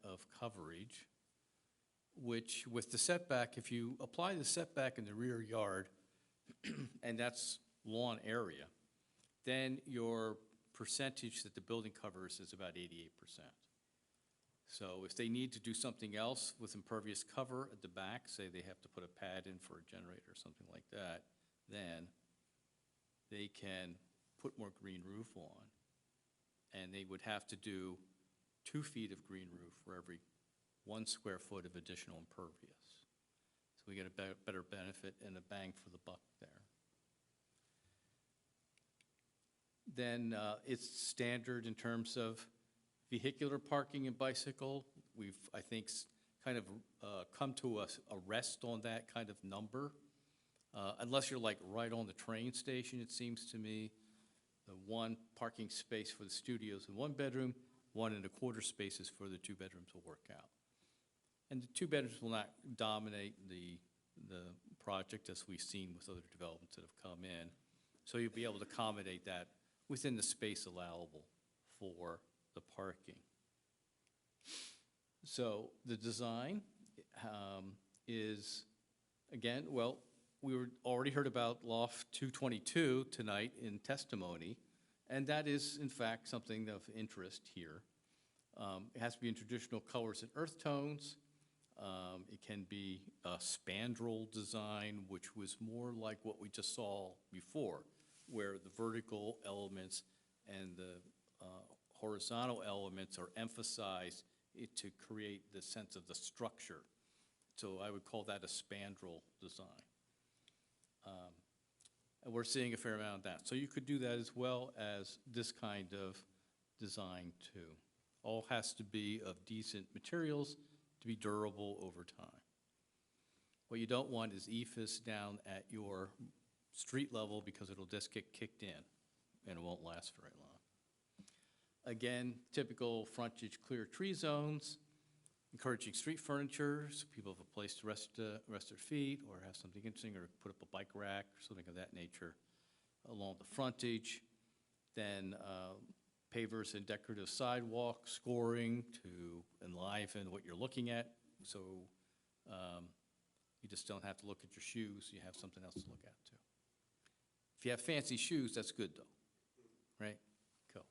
of coverage, which with the setback, if you apply the setback in the rear yard, and that's lawn area, then your percentage that the building covers is about 88%. So if they need to do something else with impervious cover at the back, say they have to put a pad in for a generator or something like that, then they can put more green roof on, and they would have to do 2 feet of green roof for every 1 square foot of additional impervious. So we get a better benefit and a bang for the buck there. Then it's standard in terms of vehicular parking and bicycle. We've, I think, kind of come to a rest on that kind of number. Unless you're like right on the train station, it seems to me, the 1 parking space for the studios in 1 bedroom, 1 1/4 spaces for the 2 bedrooms will work out. And the 2 bedrooms will not dominate the project as we've seen with other developments that have come in. So you'll be able to accommodate that within the space allowable for the parking. So the design is, again, well, already heard about Loft 222 tonight in testimony, and that is, in fact, something of interest here. It has to be in traditional colors and earth tones. It can be a spandrel design, which was more like what we just saw before, where the vertical elements and the horizontal elements are emphasized to create the sense of the structure. So I would call that a spandrel design. And we're seeing a fair amount of that. So you could do that as well as this kind of design too. All has to be of decent materials to be durable over time. What you don't want is ephes down at your street level because it'll just get kicked in and it won't last very long. Again, typical frontage clear tree zones, encouraging street furniture so people have a place to rest their feet or have something interesting or put up a bike rack or something of that nature along the frontage. Then pavers and decorative sidewalk scoring to enliven what you're looking at. So you just don't have to look at your shoes. You have something else to look at too. If you have fancy shoes, that's good though, right? Cool.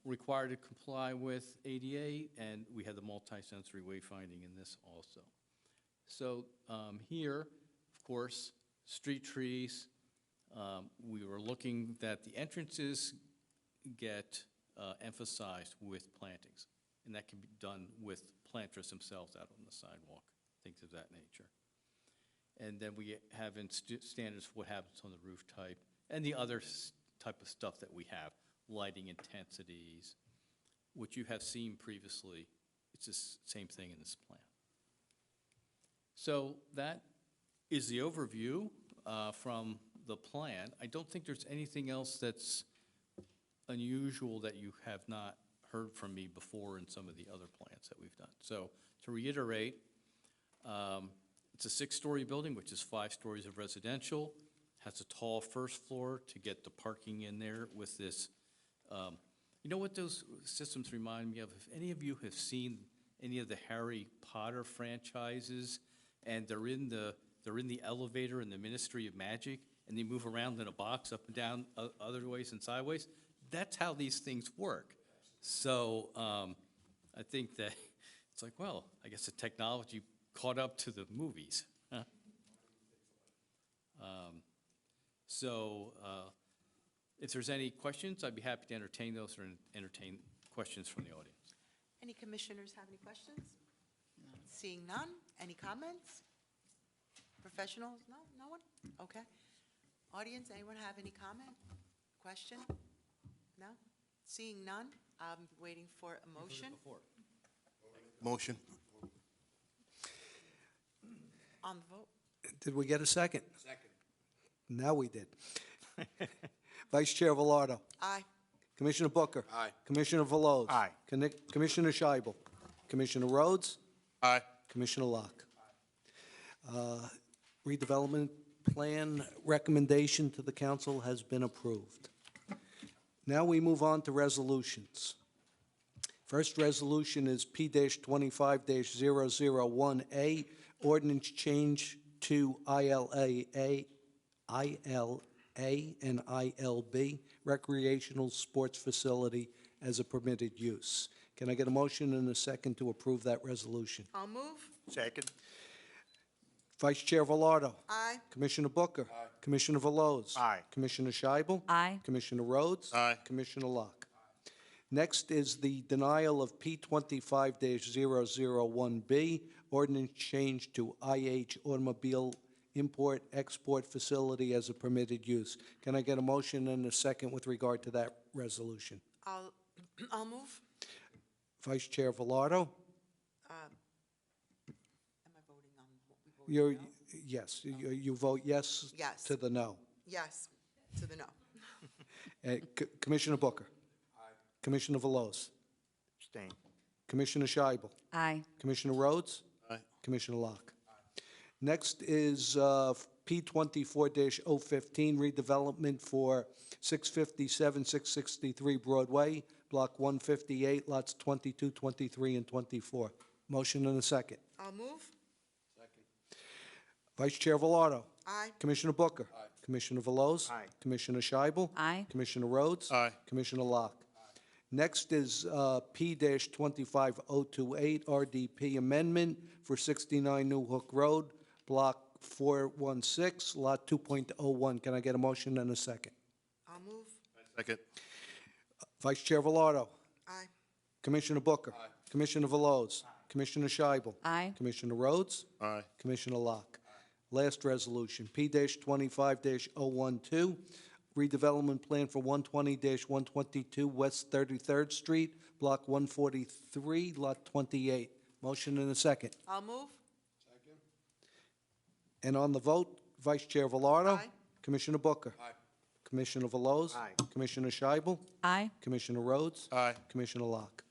Required to comply with ADA, and we have the multi-sensory wayfinding in this also. So here, of course, street trees. We were looking that the entrances get emphasized with plantings, and that can be done with planters themselves out on the sidewalk, things of that nature. And then we have in standards what happens on the roof type and the other type of stuff that we have, lighting intensities, which you have seen previously. It's the same thing in this plan. So that is the overview from the plan. I don't think there's anything else that's unusual that you have not heard from me before in some of the other plans that we've done. So to reiterate, it's a 6-story building, which is 5 stories of residential, has a tall first floor to get the parking in there with this. You know what those systems remind me of? If any of you have seen any of the Harry Potter franchises, and they're in the elevator in the Ministry of Magic, and they move around in a box up and down other ways and sideways, that's how these things work. So I think that it's like, well, I guess the technology caught up to the movies. Huh? If there's any questions, I'd be happy to entertain those or entertain questions from the audience. Any commissioners have any questions? Seeing none, any comments? Professionals? No, no one? Okay. Audience, anyone have any comment, question? No? Seeing none, I'm waiting for a motion. Motion. On the vote. Did we get a second? Second. Now we did. Vice Chair Velardo. Aye. Commissioner Booker. Aye. Commissioner Veloz. Aye. Commissioner Scheibel. Commissioner Rhodes. Aye. Commissioner Locke. Redevelopment plan recommendation to the council has been approved. Now we move on to resolutions. First resolution is P-25-001A, ordinance change to ILA and ILB, recreational sports facility as a permitted use. Can I get a motion and a second to approve that resolution? I'll move. Second. Vice Chair Velardo. Aye. Commissioner Booker. Aye. Commissioner Veloz. Aye. Commissioner Scheibel. Aye. Commissioner Rhodes. Aye. Commissioner Locke. Next is the denial of P-25-001B, ordinance change to IH automobile import-export facility as a permitted use. Can I get a motion and a second with regard to that resolution? I'll move. Vice Chair Velardo? Am I voting on what we voted no? Yes, you vote yes? Yes. To the no. Yes, to the no. Commissioner Booker? Aye. Commissioner Veloz? Abstain. Commissioner Scheibel? Aye. Commissioner Rhodes? Aye. Commissioner Locke? Next is P-24-015, redevelopment for 657, 663 Broadway, Block 158, lots 22, 23, and 24. Motion and a second. I'll move. Vice Chair Velardo. Aye. Commissioner Booker. Commissioner Veloz. Aye. Commissioner Scheibel. Aye. Commissioner Rhodes. Aye. Commissioner Locke. Next is P-25028 RDP Amendment for 69 New Hook Road, Block 416, Lot 2.01. Can I get a motion and a second? I'll move. Second. Vice Chair Velardo. Aye. Commissioner Booker. Commissioner Veloz. Commissioner Scheibel. Aye. Commissioner Rhodes. Aye. Commissioner Locke. Last resolution, P-25-012, redevelopment plan for 120-122 West 33rd Street, Block 143, Lot 28. Motion and a second. I'll move. And on the vote, Vice Chair Velardo. Aye. Commissioner Booker. Aye. Commissioner Veloz. Aye. Commissioner Scheibel. Aye. Commissioner Rhodes. Aye. Commissioner Locke.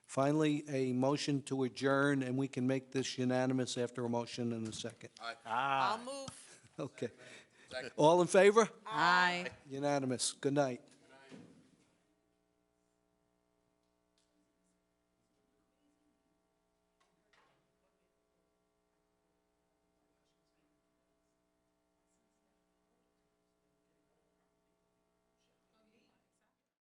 Finally, a motion to adjourn, and we can make this unanimous after a motion and a second. I'll move. Okay. All in favor? Aye. Unanimous. Good night.